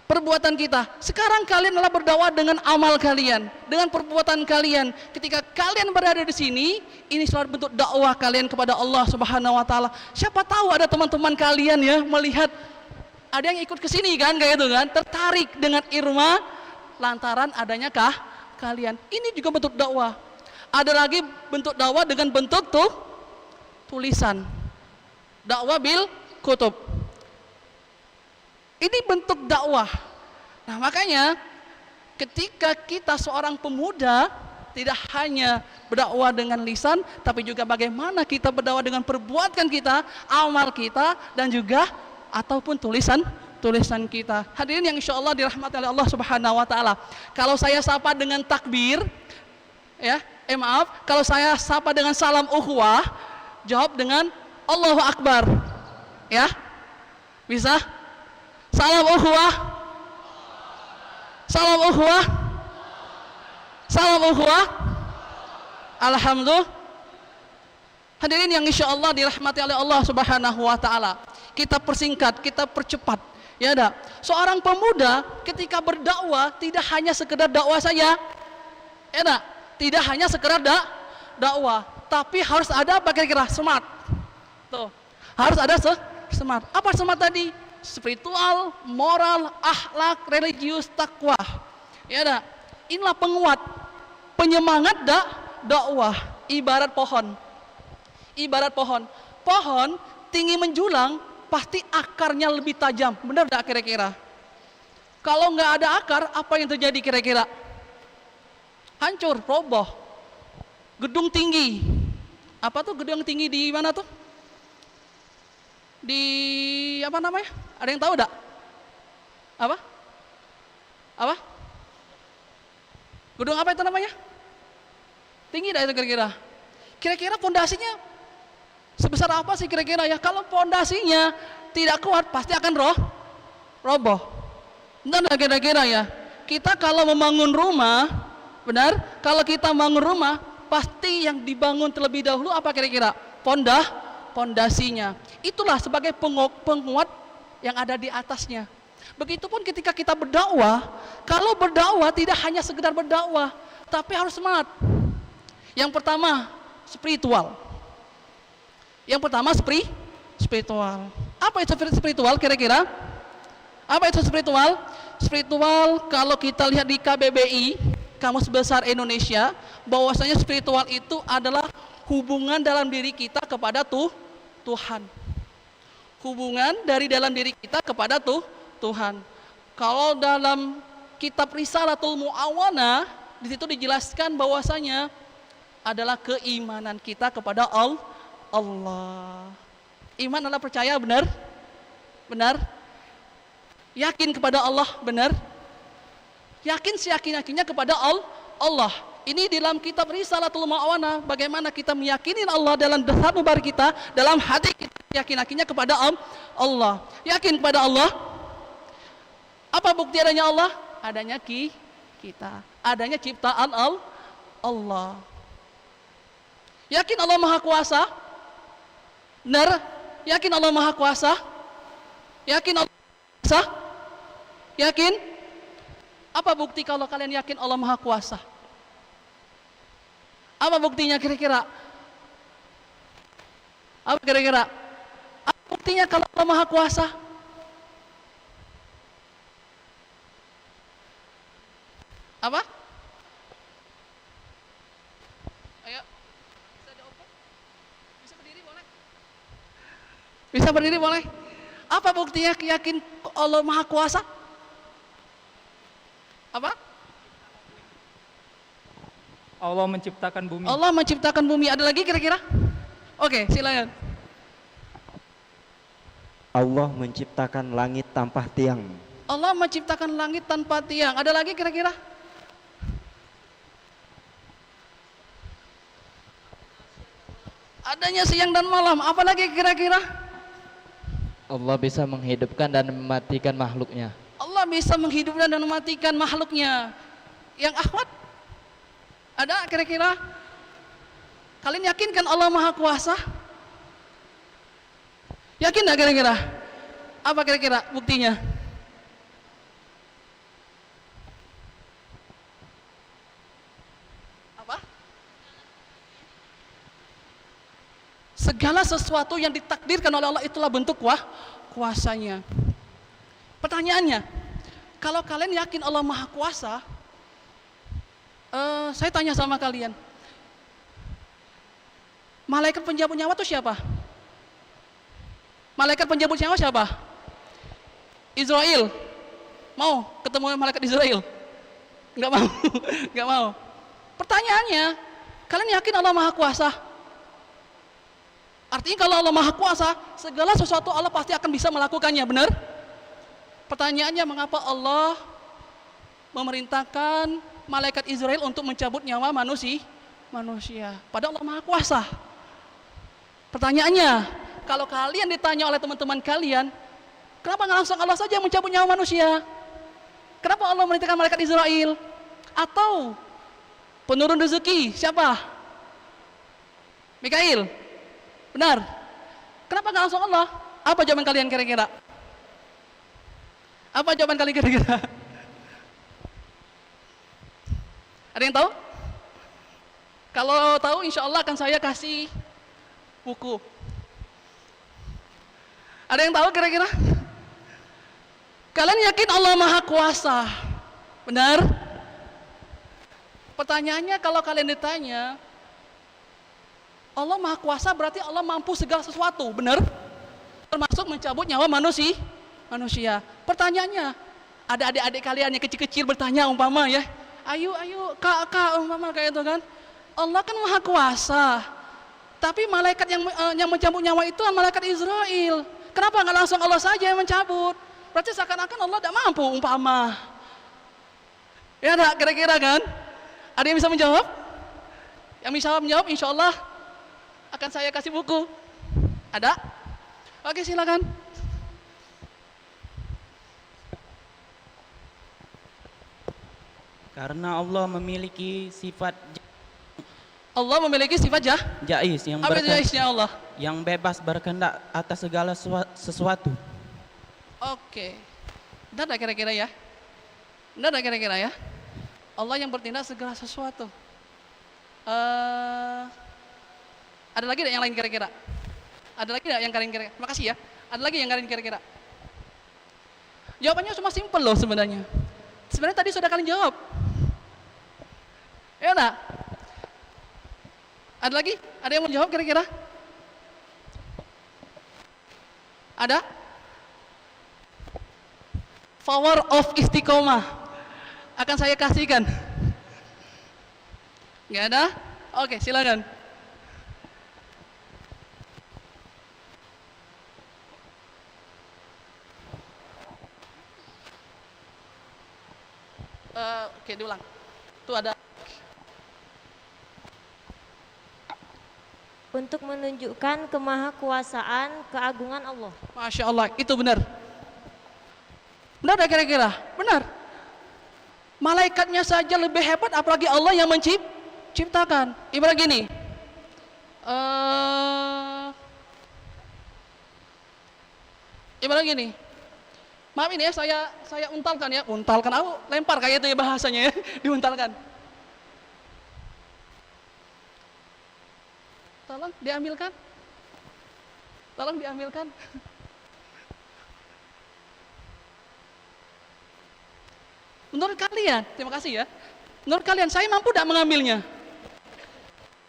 Perbuatan kita. Sekarang kalian adalah berdakwah dengan amal kalian, dengan perbuatan kalian. Ketika kalian berada di sini, ini selalu bentuk dakwah kalian kepada Allah Subhanahu wa Ta'ala. Siapa tahu ada teman-teman kalian, ya, melihat ada yang ikut ke sini, kan, kayak itu, kan, tertarik dengan Irma lantaran adanya kalian. Ini juga bentuk dakwah. Ada lagi bentuk dakwah dengan bentuk tulisan. Dakwah bil kutub. Ini bentuk dakwah. Nah, makanya ketika kita seorang pemuda tidak hanya berdakwah dengan lisan, tapi juga bagaimana kita berdakwah dengan perbuatan kita, amal kita, dan juga ataupun tulisan kita. Hadirin yang insya Allah dirahmati oleh Allah Subhanahu Wa Taala. Kalau saya sapa dengan takbir, ya, maaf, kalau saya sapa dengan salam ukhuwah, jawab dengan Allahu Akbar, ya, bisa? Salam ukhuwah, salam ukhuwah, salam ukhuwah. Alhamdulillah. Hadirin yang insya Allah dirahmati oleh Allah Subhanahu Wa Taala. Kita persingkat, kita percepat. Ya dah. Seorang pemuda ketika berdakwah tidak hanya sekedar dakwah saja. Ya dah. Tidak hanya sekedar dakwah, tapi harus ada apa kira-kira? Smart. Tuh. Harus ada smart. Apa smart tadi? Spiritual, moral, akhlak, religius, takwa. Ya dah. Inilah penguat, penyemangat dakwah. Ibarat pohon. Ibarat pohon. Pohon tinggi menjulang, pasti akarnya lebih tajam. Benar tidak kira-kira? Kalau nggak ada akar, apa yang terjadi kira-kira? Hancur, roboh. Gedung tinggi. Apa tuh gedung tinggi di mana tuh? Di apa namanya? Ada yang tahu enggak? Apa? Apa? Gedung apa itu namanya? Tinggi enggak itu kira-kira? Kira-kira fondasinya sebesar apa sih kira-kira ya? Kalau fondasinya tidak kuat, pasti akan roboh. Benar kira-kira ya? Kita kalau membangun rumah, benar? Kalau kita bangun rumah, pasti yang dibangun terlebih dahulu apa kira-kira? Fondasinya. Itulah sebagai penguat yang ada di atasnya. Begitupun ketika kita berdakwah, kalau berdakwah tidak hanya sekedar berdakwah, tapi harus smart. Yang pertama, spiritual. Yang pertama spiritual. Apa itu spiritual kira-kira? Apa itu spiritual? Spiritual kalau kita lihat di KBBI, Kamus Besar Indonesia, bahwasanya spiritual itu adalah hubungan dalam diri kita kepada Tuhan. Hubungan dari dalam diri kita kepada Tuhan. Kalau dalam kitab Risalatul Mu'awana, di situ dijelaskan bahwasanya adalah keimanan kita kepada Allah. Iman adalah percaya, benar? Benar? Yakin kepada Allah, benar? Yakin seyakin-yakinnya kepada Allah. Ini dalam kitab Risalatul Mu'awana, bagaimana kita meyakini Allah dalam dasar mubar kita, dalam hati kita yakin-yakinnya kepada Allah. Yakin kepada Allah. Apa bukti adanya Allah? Adanya kita. Adanya ciptaan Allah. Yakin Allah Maha Kuasa? Benar? Yakin Allah Maha Kuasa? Yakin Allah Maha Kuasa? Yakin? Apa bukti kalau kalian yakin Allah Maha Kuasa? Apa buktinya kira-kira? Apa kira-kira? Apa buktinya kalau Allah Maha Kuasa? Apa? Ayo. Bisa dioper? Bisa berdiri boleh? Bisa berdiri boleh? Apa buktinya yakin Allah Maha Kuasa? Apa? Allah menciptakan bumi. Allah menciptakan bumi. Ada lagi kira-kira? Oke, silakan. Allah menciptakan langit tanpa tiang. Allah menciptakan langit tanpa tiang. Ada lagi kira-kira? Adanya siang dan malam. Apa lagi kira-kira? Allah bisa menghidupkan dan mematikan makhluknya. Allah bisa menghidupkan dan mematikan makhluknya. Yang Ahmad? Ada kira-kira? Kalian yakin kan Allah Maha Kuasa? Yakin gak kira-kira? Apa kira-kira buktinya? Apa? Segala sesuatu yang ditakdirkan oleh Allah itulah bentuk kuasanya. Pertanyaannya, kalau kalian yakin Allah Maha Kuasa, Saya tanya sama kalian, malaikat pencabut nyawa itu siapa? Malaikat pencabut nyawa siapa? Israel. Mau ketemu malaikat Israel? Enggak mau. Enggak mau. Pertanyaannya, kalian yakin Allah Maha Kuasa? Artinya kalau Allah Maha Kuasa, segala sesuatu Allah pasti akan bisa melakukannya, benar? Pertanyaannya, mengapa Allah memerintahkan malaikat Israel untuk mencabut nyawa manusia? Padahal Allah Maha Kuasa. Pertanyaannya, kalau kalian ditanya oleh teman-teman kalian, kenapa nggak langsung Allah saja yang mencabut nyawa manusia? Kenapa Allah memerintahkan malaikat Israel? Atau penurun rezeki siapa? Mikail. Benar. Kenapa nggak langsung Allah? Apa jawaban kalian kira-kira? Apa jawaban kalian kira-kira? Ada yang tahu? Kalau tahu, insya Allah akan saya kasih buku. Ada yang tahu kira-kira? Kalian yakin Allah Maha Kuasa? Benar? Pertanyaannya, kalau kalian ditanya, Allah Maha Kuasa berarti Allah mampu segala sesuatu, benar? Termasuk mencabut nyawa manusia. Pertanyaannya, ada adik-adik kalian yang kecil-kecil bertanya umpama ya, ayo kak umpama kayak itu kan, Allah kan Maha Kuasa, tapi malaikat yang mencabut nyawa itu malaikat Israel. Kenapa nggak langsung Allah saja yang mencabut? Berarti seakan-akan Allah tidak mampu umpama. Ya enggak, kira-kira kan? Ada yang bisa menjawab? Yang bisa menjawab insya Allah akan saya kasih buku. Ada? Oke, silakan. Karena Allah memiliki sifat jais jais jaisnya Allah? Yang bebas berkehendak atas segala sesuatu. Oke. Benar tak kira-kira ya? Benar tak kira-kira ya? Allah yang bertindak segala sesuatu. Ada lagi yang lain kira-kira? Ada lagi yang kalian kira-kira? Terima kasih ya. Ada lagi yang kalian kira-kira? Jawabannya cuma simpel loh sebenarnya. Sebenarnya tadi sudah kalian jawab. Ya enggak? Ada lagi? Ada yang mau jawab kira-kira? Ada? Power of istiqomah akan saya kasihkan. Nggak ada? Oke, silakan. Oke, diulang. Tuh ada. Untuk menunjukkan kemahakuasaan, keagungan Allah. Masya Allah, itu benar. Benar tak kira-kira? Benar. Malaikatnya saja lebih hebat, apalagi Allah yang menciptakan. Ibarat gini. Ibarat gini. Maaf ini ya, saya untalkan ya. Untalkan, aku lempar kayak itu ya bahasanya ya. Diuntalkan. Tolong diambilkan. Tolong diambilkan. Menurut kalian, terima kasih ya. Menurut kalian, saya mampu tidak mengambilnya?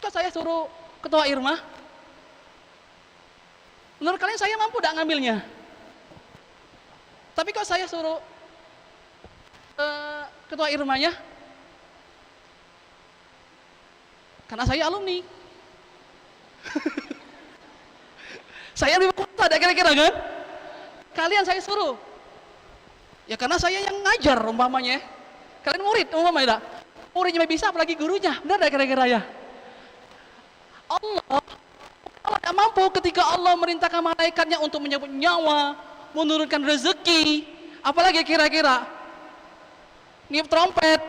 Kok saya suruh ketua Irma? Menurut kalian saya mampu tidak mengambilnya? Tapi kok saya suruh ketua Irmanya? Karena saya alumni. Saya lebih kuat, ada kira-kira kan? Kalian saya suruh. Ya karena saya yang ngajar umpamanya. Kalian murid umpamanya. Muridnya bisa, apalagi gurunya. Benar tidak kira-kira ya? Allah tidak mampu ketika Allah merintahkan malaikatnya untuk menyebut nyawa, menurunkan rezeki, apalagi kira-kira niup trompet,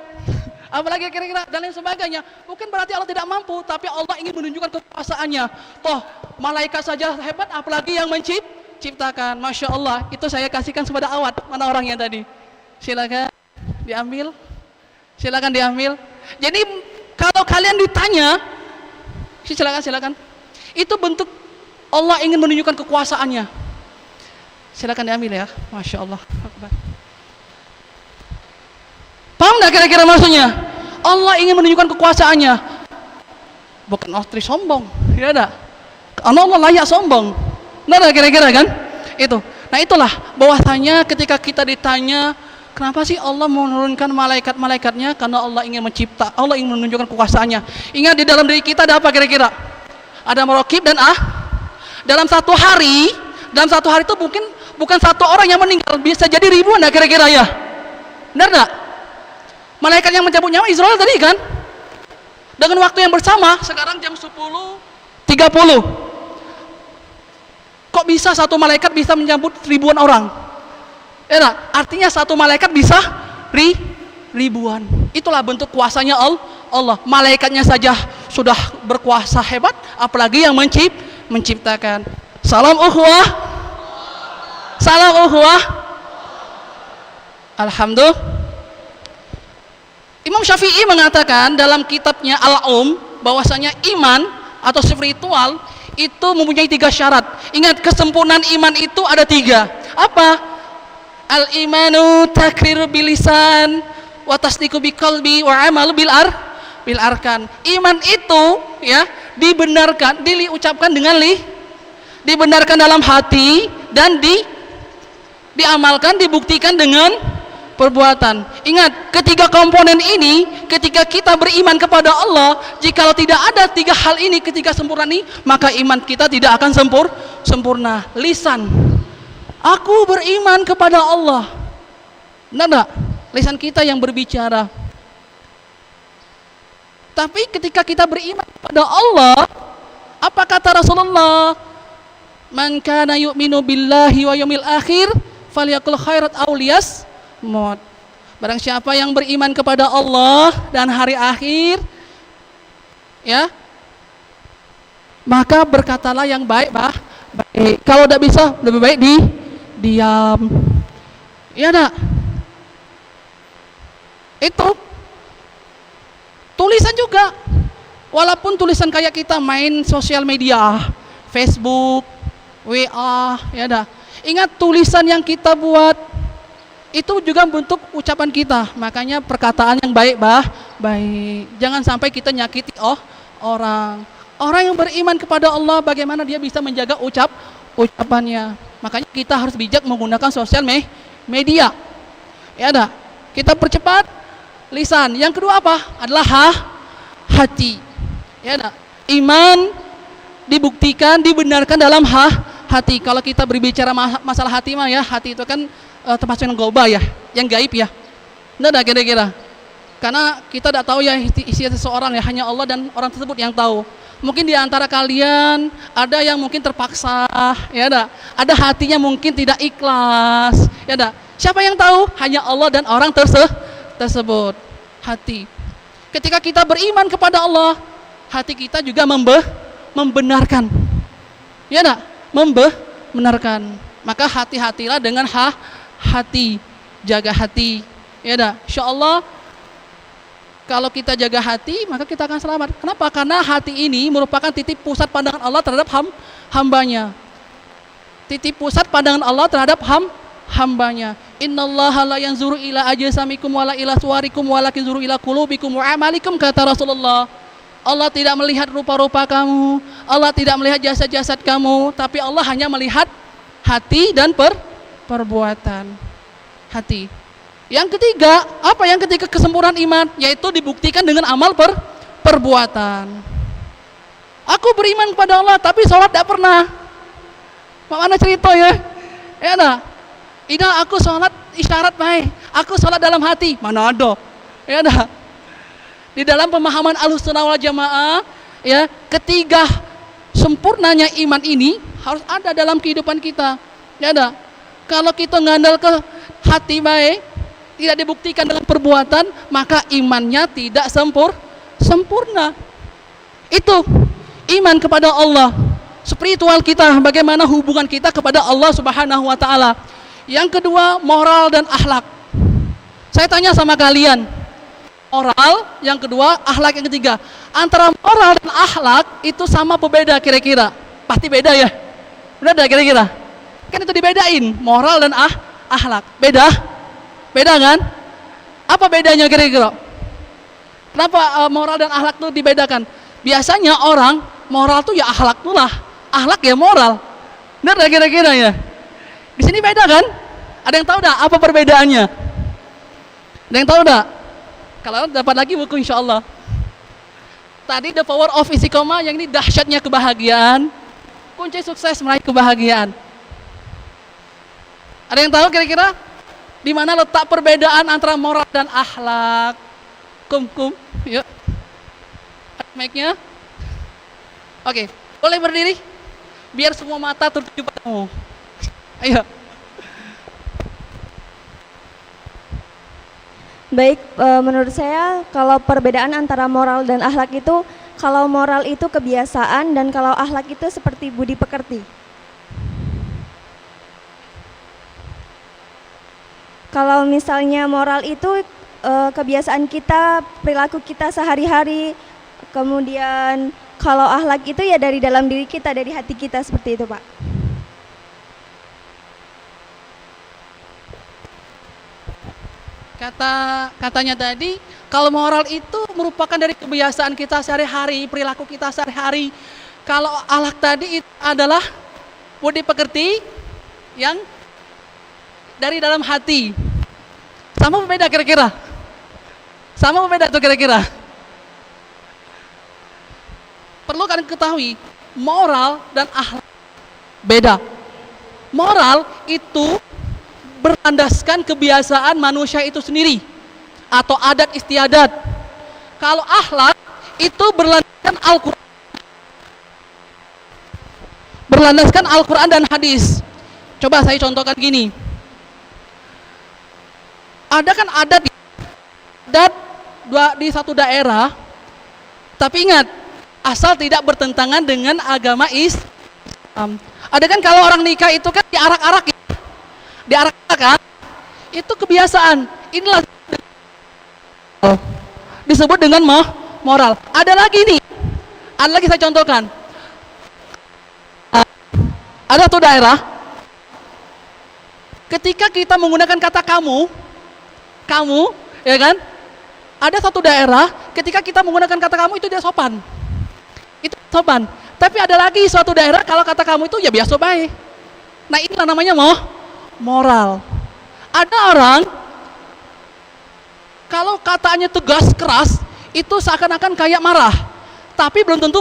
apalagi kira-kira dan lain sebagainya. Bukan berarti Allah tidak mampu, tapi Allah ingin menunjukkan kekuasaannya. Toh malaikat saja hebat, apalagi yang menciptakan. Masya Allah, itu saya kasihkan kepada Awad. Mana orangnya tadi? Silakan diambil. Silakan diambil. Jadi kalau kalian ditanya, silakan. Itu bentuk Allah ingin menunjukkan kekuasaannya. Silakan diambil ya. Masya Allah. Paham nggak kira-kira maksudnya? Allah ingin menunjukkan kekuasaannya. Bukan istri sombong, ya ada. Karena Allah layak sombong. Nah, kira-kira kan? Itu. Nah, itulah bahwasanya ketika kita ditanya, kenapa sih Allah menurunkan malaikat-malaikatnya? Karena Allah ingin mencipta, Allah ingin menunjukkan kekuasaannya. Ingat, di dalam diri kita ada apa kira-kira? Ada merokib dan dalam satu hari itu mungkin bukan satu orang yang meninggal, bisa jadi ribuan ya kira-kira ya. Benar enggak? Malaikat yang mencabut nyawa Israel tadi kan? Dengan waktu yang bersama, sekarang jam 10.30. Kok bisa satu malaikat bisa menyambut ribuan orang? Ya, nah, artinya satu malaikat bisa ribuan. Itulah bentuk kuasanya Allah. Malaikatnya saja sudah berkuasa hebat, apalagi yang menciptakan. Salam ukhuwah. Salam ukhuwah. Alhamdulillah. Imam Syafi'i mengatakan dalam kitabnya bahwasanya iman atau spiritual itu mempunyai 3 syarat. Ingat, kesempurnaan iman itu ada 3. Apa? Al-imanu takriru bilisan wa tasdiqu biqalbi wa amalu bil arkan. Iman itu ya dibenarkan, diucapkan dengan dibenarkan dalam hati dan diamalkan, dibuktikan dengan perbuatan. Ingat, ketiga komponen ini ketika kita beriman kepada Allah, jikalau tidak ada 3 hal ini, ketiga sempurna ini, maka iman kita tidak akan sempurna. Lisan, aku beriman kepada Allah. Nada, lisan kita yang berbicara. Tapi ketika kita beriman kepada Allah, apa kata Rasulullah? Man kana yu'minu billahi wa yaumil akhir falyakul khairat aw liyasmut. Barang siapa yang beriman kepada Allah dan hari akhir, ya, maka berkatalah yang baik, baik. Kalau tidak bisa, lebih baik diam. Ya, nak. Itu tulisan juga. Walaupun tulisan kayak kita main sosial media, Facebook, WA, ya dah. Ingat, tulisan yang kita buat itu juga bentuk ucapan kita. Makanya perkataan yang baik, baik. Jangan sampai kita nyakiti orang. Orang yang beriman kepada Allah, bagaimana dia bisa menjaga ucapannya. Makanya kita harus bijak menggunakan sosial media. Ya dah. Kita percepat lisan. Yang kedua apa? Adalah hati. Ya dah. Iman dibuktikan, dibenarkan dalam hati. Kalau kita berbicara masalah hati mah ya, hati itu kan termasuk yang goba ya, yang gaib ya. Nggak ada kira-kira. Karena kita tidak tahu ya isi seseorang ya, hanya Allah dan orang tersebut yang tahu. Mungkin di antara kalian ada yang mungkin terpaksa, ya ada hatinya mungkin tidak ikhlas, ya ada. Siapa yang tahu? Hanya Allah dan orang tersebut. Hati. Ketika kita beriman kepada Allah, hati kita juga membenarkan. Ya ada, membenarkan. Maka hati-hatilah dengan hati, jaga hati. Ya dah, insyaallah kalau kita jaga hati, maka kita akan selamat. Kenapa? Karena hati ini merupakan titik pusat pandangan Allah terhadap hambanya. Titik pusat pandangan Allah terhadap hambanya. Innallaha la yanzuru ila ajsamikum wala ila suwarikum walakin yanzuru ila qulubikum wa amalikum, kata Rasulullah. Allah tidak melihat rupa-rupa kamu, Allah tidak melihat jasad-jasad kamu, tapi Allah hanya melihat hati dan perbuatan. Hati. Yang ketiga, apa yang ketiga kesempurnaan iman? Yaitu dibuktikan dengan amal perbuatan. Aku beriman kepada Allah, tapi sholat tidak pernah. Mana cerita ya? Ya nah, ini aku sholat isyarat baik, aku sholat dalam hati. Mana ada? Ya nah, di dalam pemahaman Ahlussunnah wal Jamaah, ya, ketiga sempurnanya iman ini harus ada dalam kehidupan kita. Ya ada. Kalau kita ngandal ke hati baik, tidak dibuktikan dengan perbuatan, maka imannya tidak sempurna. Itu iman kepada Allah. Spiritual kita, bagaimana hubungan kita kepada Allah Subhanahu wa taala. Yang kedua, moral dan akhlak. Saya tanya sama kalian, moral yang kedua, akhlak yang ketiga. Antara moral dan akhlak itu sama apa beda kira-kira? Pasti beda ya? Benar enggak kira-kira? Kan itu dibedain, moral dan akhlak. Beda kan? Apa bedanya kira-kira? Kenapa moral dan akhlak itu dibedakan? Biasanya orang moral tuh ya akhlak tuh lah, akhlak ya moral. Benar gak kira-kira ya? Di sini beda kan? Ada yang tahu dah apa perbedaannya? Ada yang tahu dah? Kalau dapat lagi buku insya Allah. Tadi The Power of Istiqomah, yang ini dahsyatnya kebahagiaan, kunci sukses meraih kebahagiaan. Ada yang tahu kira-kira di mana letak perbedaan antara moral dan akhlak? Kum, yuk. Ada mic-nya? Oke, boleh berdiri? Biar semua mata tertuju padamu. Ayo. Baik, menurut saya kalau perbedaan antara moral dan akhlak itu, kalau moral itu kebiasaan dan kalau akhlak itu seperti budi pekerti. Kalau misalnya moral itu kebiasaan kita, perilaku kita sehari-hari, kemudian kalau akhlak itu ya dari dalam diri kita, dari hati kita, seperti itu Pak. Katanya tadi, kalau moral itu merupakan dari kebiasaan kita sehari-hari, perilaku kita sehari-hari. Kalau akhlak tadi itu adalah budi pekerti yang dari dalam hati. Sama berbeda kira-kira? Sama berbeda tuh kira-kira? Perlu kalian ketahui, moral dan akhlak beda. Moral itu berlandaskan kebiasaan manusia itu sendiri atau adat istiadat. Kalau akhlak itu berlandaskan Al-Quran dan hadis. Coba saya contohkan gini. Ada kan adat di satu daerah, tapi ingat, asal tidak bertentangan dengan agama Islam. Ada kan kalau orang nikah itu kan diarak-arak, kan? Itu kebiasaan. Inilah disebut dengan moral. Ada lagi nih, ada lagi saya contohkan. Ada satu daerah, ketika kita menggunakan kata kamu, ya kan? Ada satu daerah, ketika kita menggunakan kata kamu itu dia sopan. Itu sopan. Tapi ada lagi suatu daerah kalau kata kamu itu ya biasa baik. Nah, inilah namanya moral. Ada orang kalau katanya tegas keras itu seakan-akan kayak marah, tapi belum tentu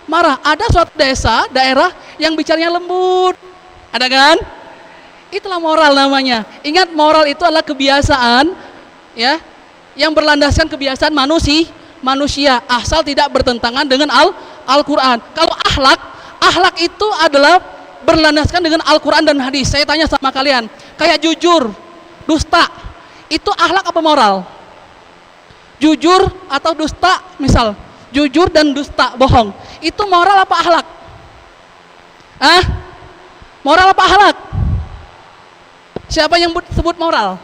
marah. Ada suatu daerah yang bicaranya lembut, ada kan? Itulah moral namanya. Ingat, moral itu adalah kebiasaan, ya, yang berlandaskan kebiasaan manusia asal tidak bertentangan dengan Al-Quran. Kalau akhlak itu adalah berlandaskan dengan Al-Quran dan hadis. Saya tanya sama kalian, kayak jujur, dusta, itu akhlak apa moral? Jujur atau dusta, misal jujur dan dusta, bohong, itu moral apa akhlak? Moral apa akhlak? Siapa yang sebut moral?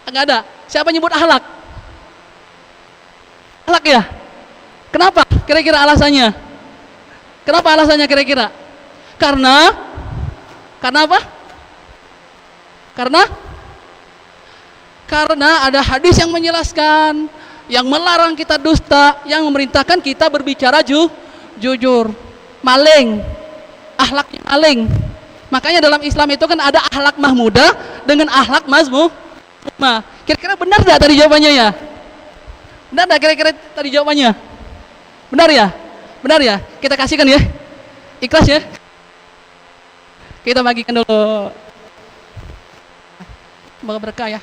Enggak ada. Siapa nyebut akhlak? Akhlak ya? Kenapa? Kira-kira alasannya? Kenapa alasannya kira-kira? Karena apa? Karena ada hadis yang menjelaskan, yang melarang kita dusta, yang memerintahkan kita berbicara jujur. Maling, akhlaknya maling. Makanya dalam Islam itu kan ada akhlak mahmudah dengan akhlak mazmumah. Kira-kira benar enggak tadi jawabannya ya? Benar enggak kira-kira tadi jawabannya? Benar ya? Benar ya? Kita kasihkan ya. Ikhlas ya? Kita bagikan dulu. Semoga berkah ya.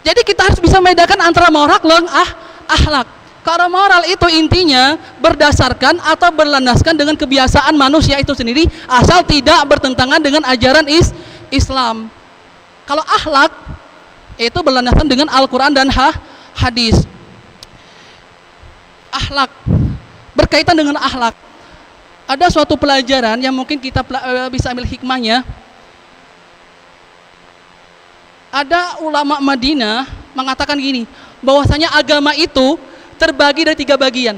Jadi kita harus bisa membedakan antara moral dan akhlak. Karena moral itu intinya berdasarkan atau berlandaskan dengan kebiasaan manusia itu sendiri asal tidak bertentangan dengan ajaran Islam. Kalau akhlak itu berlandaskan dengan Al-Quran dan hadis. Akhlak, berkaitan dengan akhlak, ada suatu pelajaran yang mungkin kita bisa ambil hikmahnya. Ada ulama Madinah mengatakan gini, bahwasanya agama itu terbagi dari 3 bagian.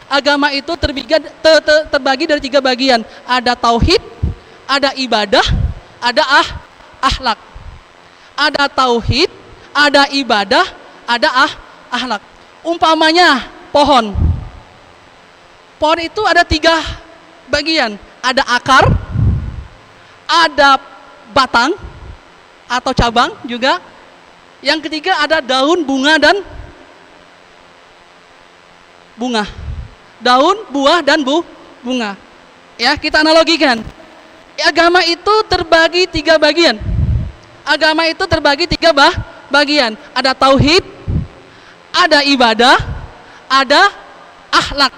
Agama itu terbagi dari 3 bagian. Ada tauhid, ada ibadah, ada akhlak. Ada tauhid, ada ibadah, ada akhlak. Umpamanya pohon. Pohon itu ada 3 bagian. Ada akar, ada batang atau cabang juga. Yang ketiga ada daun, bunga dan bunga. Daun, buah dan bunga. Ya, kita analogikan. Agama itu terbagi 3 bagian. Agama itu terbagi 3 bagian. Ada tauhid, ada ibadah, ada akhlak.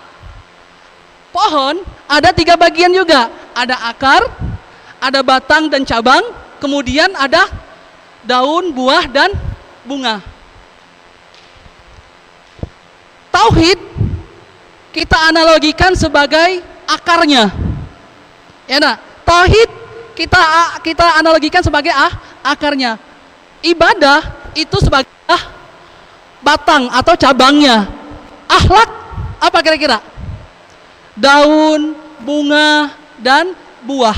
Pohon ada 3 bagian juga. Ada akar, ada batang dan cabang, kemudian ada daun, buah dan bunga. Tauhid kita analogikan sebagai akarnya. Ya nah, tauhid kita analogikan sebagai akarnya. Ibadah itu sebagai batang atau cabangnya. Akhlak apa kira-kira? Daun, bunga dan buah.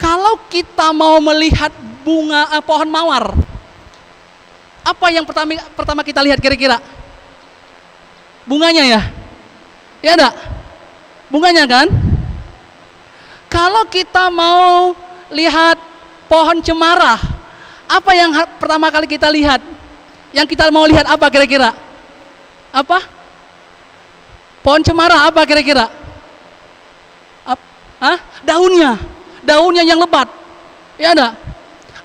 Kalau kita mau melihat bunga pohon mawar, apa yang pertama kita lihat kira-kira? Bunganya ya? Ya enggak? Bunganya kan? Kalau kita mau lihat pohon cemara, apa yang pertama kali kita lihat? Yang kita mau lihat apa kira-kira? Apa? Pohon cemara apa kira-kira? Daunnya. Daunnya yang lebat. Ya enggak?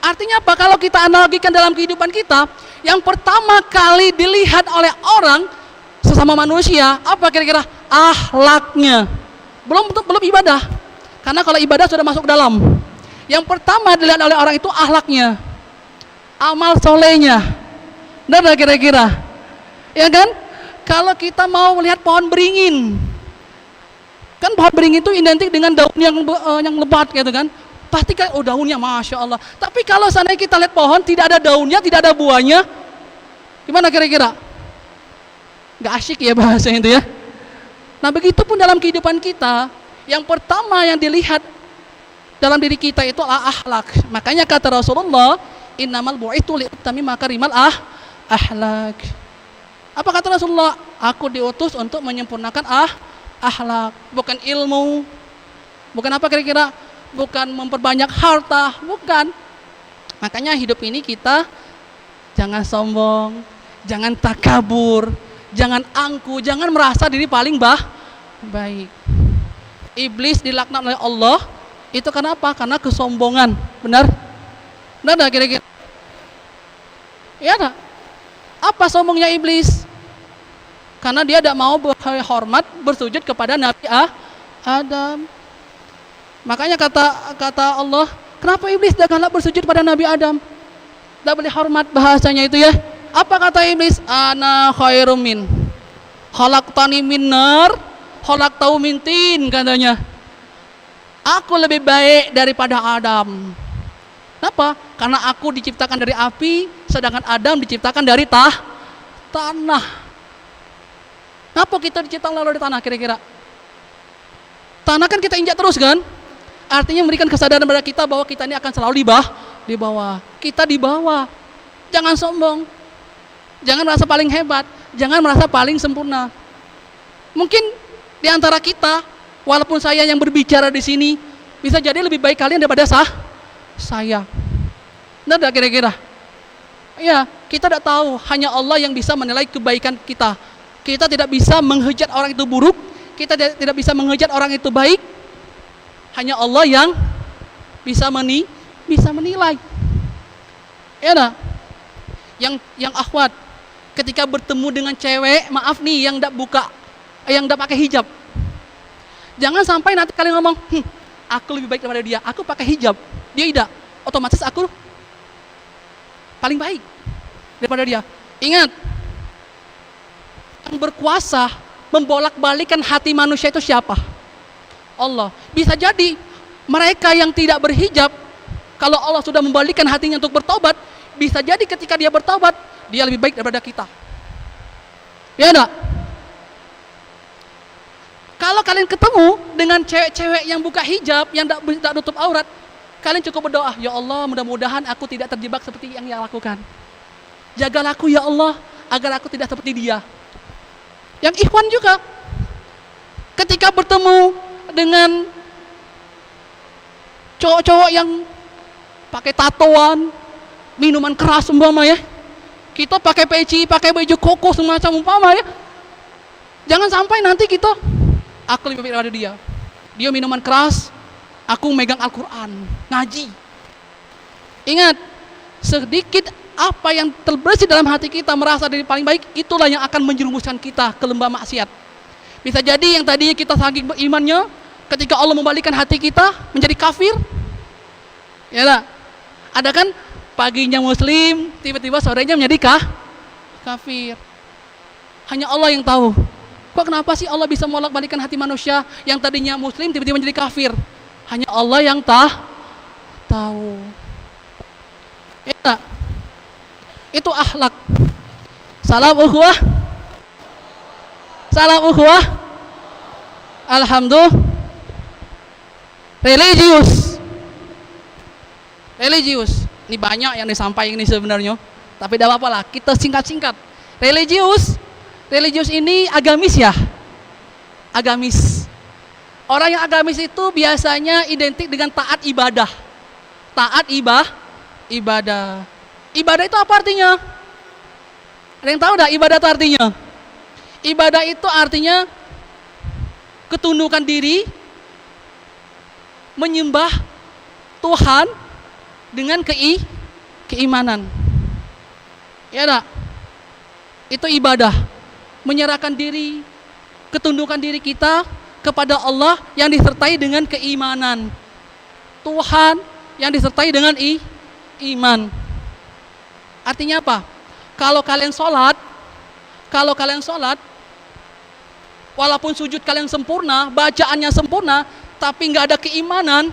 Artinya apa? Kalau kita analogikan dalam kehidupan kita, yang pertama kali dilihat oleh orang sesama manusia, apa kira-kira? Akhlaknya. Belum ibadah. Karena kalau ibadah sudah masuk ke dalam. Yang pertama dilihat oleh orang itu akhlaknya. Amal solehnya. Benar kira-kira? Ya kan? Kalau kita mau melihat pohon beringin, kan pohon beringin itu identik dengan daun yang lebat gitu kan? Pasti kan, oh daunnya Masya Allah. Tapi kalau seandainya kita lihat pohon tidak ada daunnya, tidak ada buahnya, gimana kira-kira? Gak asyik ya bahasanya itu ya. Nah begitupun dalam kehidupan kita, yang pertama yang dilihat dalam diri kita itu adalah akhlak. Makanya kata Rasulullah, innamal bu'ithu li'utami makarimal akhlak. Apa kata Rasulullah? Aku diutus untuk menyempurnakan akhlak, bukan ilmu. Bukan apa kira-kira? Bukan memperbanyak harta, bukan. Makanya hidup ini kita jangan sombong, jangan takabur, jangan angku, jangan merasa diri paling baik. Iblis dilaknat oleh Allah itu karena apa? Karena kesombongan. Benar? Benar enggak kira-kira? Ya enggak? Apa sombongnya iblis? Karena dia tidak mau berhormat bersujud kepada Nabi Adam. Makanya kata Allah, kenapa iblis tidak galak bersujud pada Nabi Adam? Tidak boleh hormat bahasanya itu ya. Apa kata iblis? Ana khairum min khalaqtani min nar khalaqtahu min tin, katanya. Aku lebih baik daripada Adam. Kenapa? Karena aku diciptakan dari api, sedangkan Adam diciptakan dari tanah. Kenapa kita diciptakan lalu dari tanah kira-kira? Tanah kan kita injak terus kan? Artinya memberikan kesadaran pada kita bahwa kita ini akan selalu di bawah. Kita di bawah. Jangan sombong. Jangan merasa paling hebat. Jangan merasa paling sempurna. Mungkin di antara kita, walaupun saya yang berbicara di sini, bisa jadi lebih baik kalian daripada saya. Benar enggak kira-kira? Ya, kita tidak tahu. Hanya Allah yang bisa menilai kebaikan kita. Kita tidak bisa menghujat orang itu buruk. Kita tidak bisa menghujat orang itu baik. Hanya Allah yang bisa menilai. Ya nah? Yang akhwat ketika bertemu dengan cewek, maaf nih, yang enggak pakai hijab. Jangan sampai nanti kalian ngomong, aku lebih baik daripada dia, aku pakai hijab, dia tidak. Otomatis aku paling baik daripada dia. Ingat, yang berkuasa membolak-balikan hati manusia itu siapa? Allah. Bisa jadi mereka yang tidak berhijab, kalau Allah sudah membalikkan hatinya untuk bertobat, bisa jadi ketika dia bertobat, dia lebih baik daripada kita. Ya enggak? Kalau kalian ketemu dengan cewek-cewek yang buka hijab, yang tidak tutup aurat, Kalian cukup berdoa, ya Allah mudah-mudahan aku tidak terjebak seperti yang dia lakukan. Jagalah aku ya Allah agar aku tidak seperti dia. Yang ikhwan juga ketika bertemu dengan cowok-cowok yang pakai tatoan, minuman keras umpama ya, kita pakai peci, pakai baju koko semacam umpama ya, jangan sampai nanti kita, aku lebih baik daripada dia minuman keras, aku megang Al-Quran, ngaji. Ingat, sedikit apa yang terbersih dalam hati kita merasa diri paling baik, itulah yang akan menjerumuskan kita ke lembah maksiat. Bisa jadi yang tadinya kita saking berimannya, ketika Allah membalikkan hati kita menjadi kafir, ya lah. Ada kan paginya muslim, tiba-tiba sorenya menjadi kafir. Hanya Allah yang tahu. Kok kenapa sih Allah bisa membolak-balikkan hati manusia yang tadinya muslim tiba-tiba menjadi kafir? Hanya Allah yang tahu. Ya, itu akhlak. Salam ukhuwah. Salam ukhuwah. Alhamdulillah. Religius. Ini banyak yang disampaikan ini sebenarnya, tapi tidak apa-apa lah, kita singkat-singkat. Religius ini agamis ya. Agamis. Orang yang agamis itu biasanya identik dengan taat ibadah. Ibadah. Ibadah itu apa artinya? Ada yang tahu enggak ibadah itu artinya? Ibadah itu artinya ketundukan diri, menyembah Tuhan dengan keimanan. Ya enggak? Itu ibadah. Menyerahkan diri, ketundukan diri kita kepada Allah yang disertai dengan keimanan. Tuhan yang disertai dengan iman. Artinya apa? Kalau kalian sholat, walaupun sujud kalian sempurna, bacaannya sempurna, tapi nggak ada keimanan,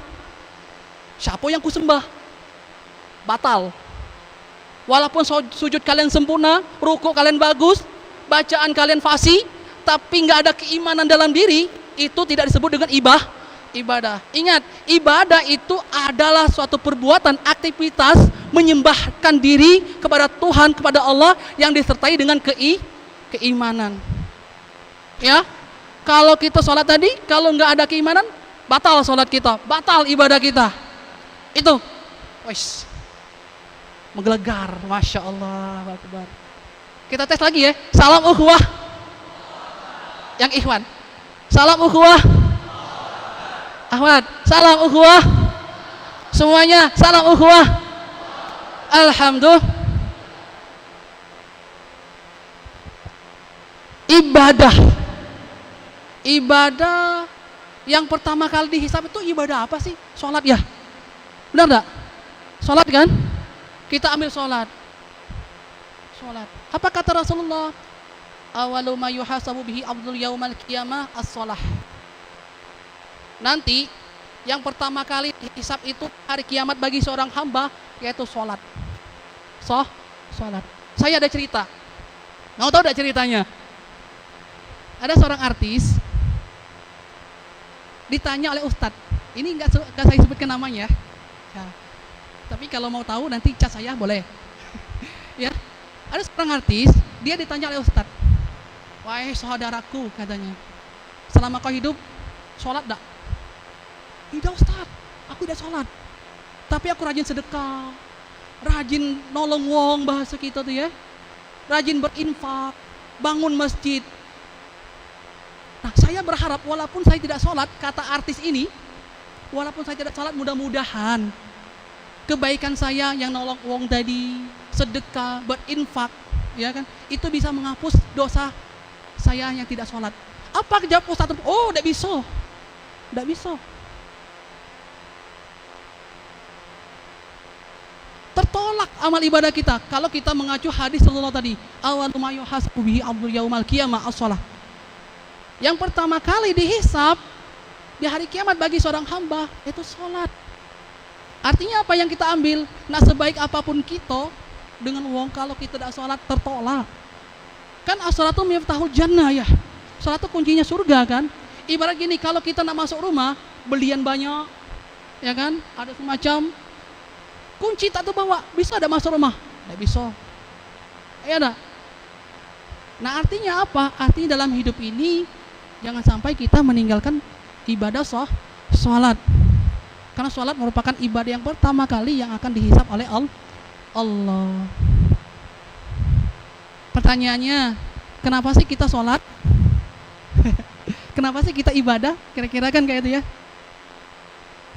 siapa yang kusembah? Batal. Walaupun sujud kalian sempurna, ruku kalian bagus, bacaan kalian fasih, tapi nggak ada keimanan dalam diri, itu tidak disebut dengan ibadah. Ingat, ibadah itu adalah suatu perbuatan, aktivitas menyembahkan diri kepada Tuhan, kepada Allah yang disertai dengan keimanan. Ya, kalau kita sholat tadi, kalau nggak ada keimanan, batal sholat kita, batal ibadah kita. Itu, wes, menggelegar, masya Allah, Akbar. Kita tes lagi ya. Salam ukhuwah. Yang ikhwan. Salam ukhuwah. Ahmad, salam ukhuwah. Semuanya, salam ukhuwah. Alhamdulillah. Ibadah yang pertama kali dihisab itu ibadah apa sih? Sholat ya? Benar enggak? Sholat kan? Kita ambil sholat. Apa kata Rasulullah? Awalu ma yuhasabu bihi abdul yaumal qiyamah as-sholah. Nanti yang pertama kali dihisab itu hari kiamat bagi seorang hamba yaitu sholat. Sholat. Saya ada cerita. Mau tahu enggak ceritanya? Ada seorang artis ditanya oleh ustadz. Ini enggak saya sebutkan namanya ya. Tapi kalau mau tahu nanti chat saya boleh. Ya. Ada seorang artis, dia ditanya oleh ustadz. Wahai saudaraku, katanya, selama kau hidup sholat enggak? Tidak ustadz, aku tidak sholat. Tapi aku rajin sedekah, rajin nolong wong bahasa kita tuh ya, rajin berinfak, bangun masjid. Nah, saya berharap walaupun saya tidak sholat, kata artis ini, walaupun saya tidak sholat, mudah-mudahan kebaikan saya yang nolong wong tadi, sedekah, berinfak, ya kan, itu bisa menghapus dosa saya yang tidak sholat. Apa jawab ustadz? Oh, tidak bisa. Tertolak amal ibadah kita kalau kita mengacu hadis Rasulullah tadi. Awalu ma yuhasabu bihi abdul yaumal qiyamah as-shalah. Yang pertama kali dihisab di hari kiamat bagi seorang hamba itu sholat. Artinya apa yang kita ambil? Nah, sebaik apapun kita dengan uang, kalau kita tidak sholat tertolak. Kan as-sholatu miftahul jannah ya. Sholat itu kuncinya surga kan. Ibarat gini, kalau kita nak masuk rumah, belian banyak, ya kan? Ada semacam kunci tak terbawa, bisa ada masuk rumah? Tidak bisa. Ya ada. Nah artinya apa? Artinya dalam hidup ini jangan sampai kita meninggalkan ibadah sholat. Karena sholat merupakan ibadah yang pertama kali yang akan dihisab oleh Allah. Pertanyaannya, kenapa sih kita sholat? Kenapa sih kita ibadah? Kira-kira kan kayak itu ya.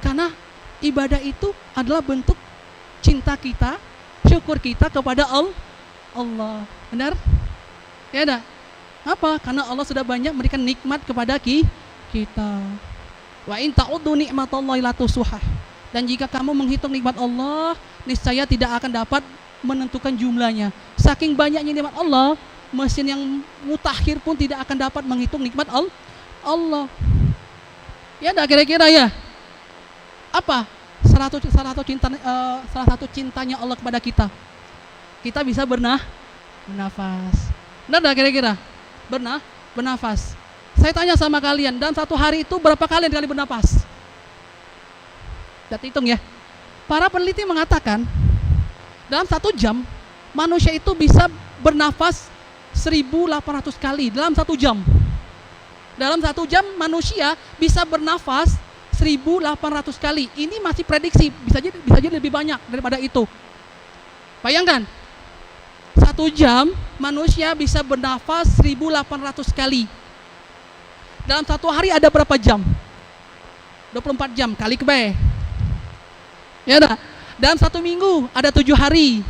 Karena ibadah itu adalah bentuk cinta kita, syukur kita kepada Allah. Benar? Ya ada. Apa? Karena Allah sudah banyak memberikan nikmat kepada kita. Wa in ta'uddu ni'matallahi la tusuhah. Dan jika kamu menghitung nikmat Allah, niscaya tidak akan dapat menentukan jumlahnya. Saking banyaknya nikmat Allah, mesin yang mutakhir pun tidak akan dapat menghitung nikmat Allah. Ya dah kira-kira ya. Apa? Salah satu cintanya Allah kepada kita. Kita bisa bernafas. Benar dah kira-kira? Bernafas. Saya tanya sama kalian, dalam satu hari itu berapa kali bernafas? Hitung ya. Para peneliti mengatakan dalam 1 jam manusia itu bisa bernafas 1.800 kali dalam 1 jam. Dalam 1 jam manusia bisa bernafas 1.800 kali. Ini masih prediksi, bisa jadi lebih banyak daripada itu. Bayangkan, 1 jam manusia bisa bernafas 1.800 kali. Dalam 1 hari ada berapa jam? 24 jam kali ke B. Ya dah. Dalam 1 minggu ada 7 hari.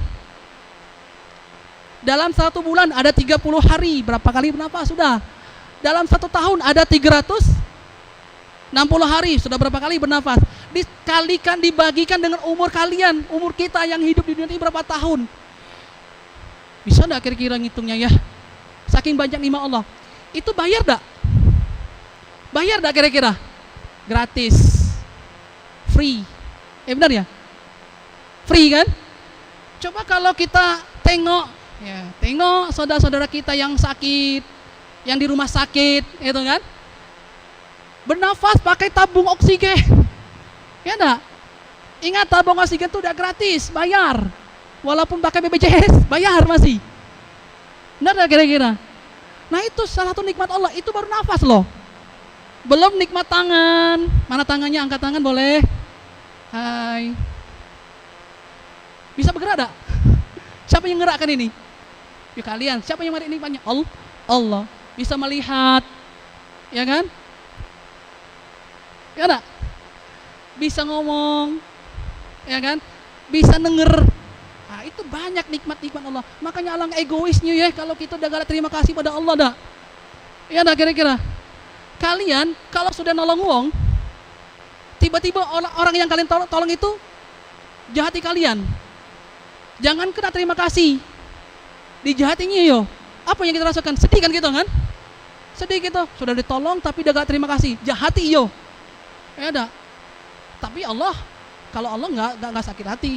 Dalam 1 bulan ada 30 hari. Berapa kali bernafas sudah? Dalam 1 tahun ada 360 hari. Sudah berapa kali bernafas? Dikalikan, dibagikan dengan umur kalian. Umur kita yang hidup di dunia ini berapa tahun? Bisa enggak kira-kira ngitungnya ya? Saking banyak nikmat Allah. Itu bayar enggak? Bayar enggak kira-kira? Gratis. Free. Benar ya? Free kan? Coba kalau kita tengok saudara-saudara kita yang sakit, yang di rumah sakit, itu kan? Bernafas pakai tabung oksigen. Ya enggak? Ingat, tabung oksigen itu udah gratis, bayar. Walaupun pakai BPJS, bayar masih. Benar enggak kira-kira? Nah itu salah satu nikmat Allah, itu baru nafas loh. Belum nikmat tangan. Mana tangannya? Angkat tangan boleh. Hai. Bisa bergerak tak? Siapa yang gerakkan ini? Ya kalian. Siapa yang melihat nikmatnya? Allah. Bisa melihat. Ya kan? Ya tak? Bisa ngomong. Ya kan? Bisa denger. Nah, itu banyak nikmat-nikmat Allah. Makanya alangkah egoisnya ya kalau kita udah gak ada terima kasih pada Allah dah. Ya dah kira-kira. Kalian kalau sudah nolong wong, tiba-tiba orang yang kalian tolong itu jahati kalian. Jangan kena terima kasih. Dijahatinya yo. Apa yang kita rasakan? Sedih kan gitu kan? Sedih gitu. Sudah ditolong tapi udah gak terima kasih. Jahati yo. Ya dah. Tapi Allah, kalau Allah nggak sakit hati.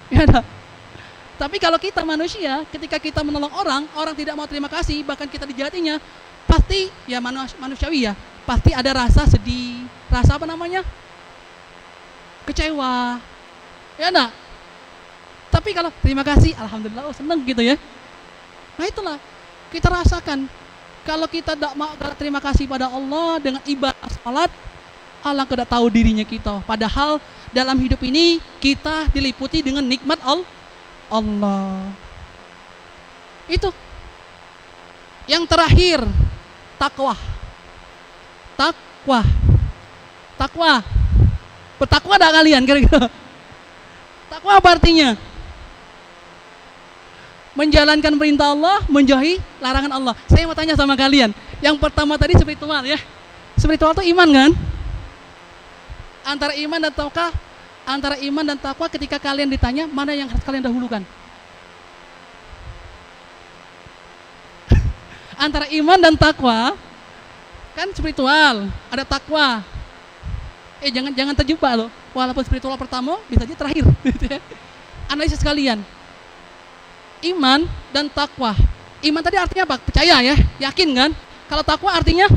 Ya dah. Tapi kalau kita manusia, ketika kita menolong orang tidak mau terima kasih, bahkan kita dijahatinya, pasti ya manusiawi ya, pasti ada rasa sedih, rasa apa namanya? Kecewa. Ya enggak? Tapi kalau terima kasih, alhamdulillah, seneng gitu ya. Nah itulah kita rasakan. Kalau kita tidak mau terima kasih pada Allah dengan ibadah salat, Allah tidak tahu dirinya kita. Padahal dalam hidup ini kita diliputi dengan nikmat Allah. Itu. Yang terakhir, takwa. Bertakwa enggak kalian kira-kira? Takwa apa artinya? Menjalankan perintah Allah, menjauhi larangan Allah. Saya mau tanya sama kalian. Yang pertama tadi spiritual ya. Spiritual itu iman kan? Antara iman dan takwa ketika kalian ditanya mana yang harus kalian dahulukan? Antara iman dan takwa kan spiritual, ada takwa. Jangan terjebak loh. Walaupun spiritual pertama bisa jadi terakhir gitu ya. Analisis kalian. Iman dan takwa. Iman tadi artinya apa? Percaya ya, yakin kan? Kalau takwa artinya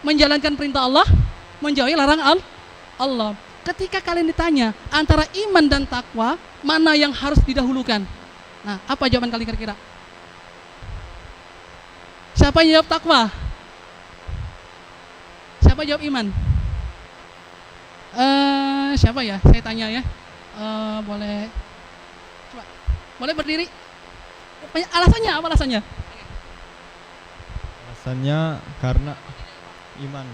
menjalankan perintah Allah, menjauhi larangan Allah. ketika kalian ditanya antara iman dan takwa, mana yang harus didahulukan? Nah, apa jawaban kalian kira-kira? Siapa yang jawab takwa? Siapa jawab iman? Siapa ya? Saya tanya ya. Boleh coba. Boleh berdiri? Alasannya apa alasannya? Alasannya karena iman.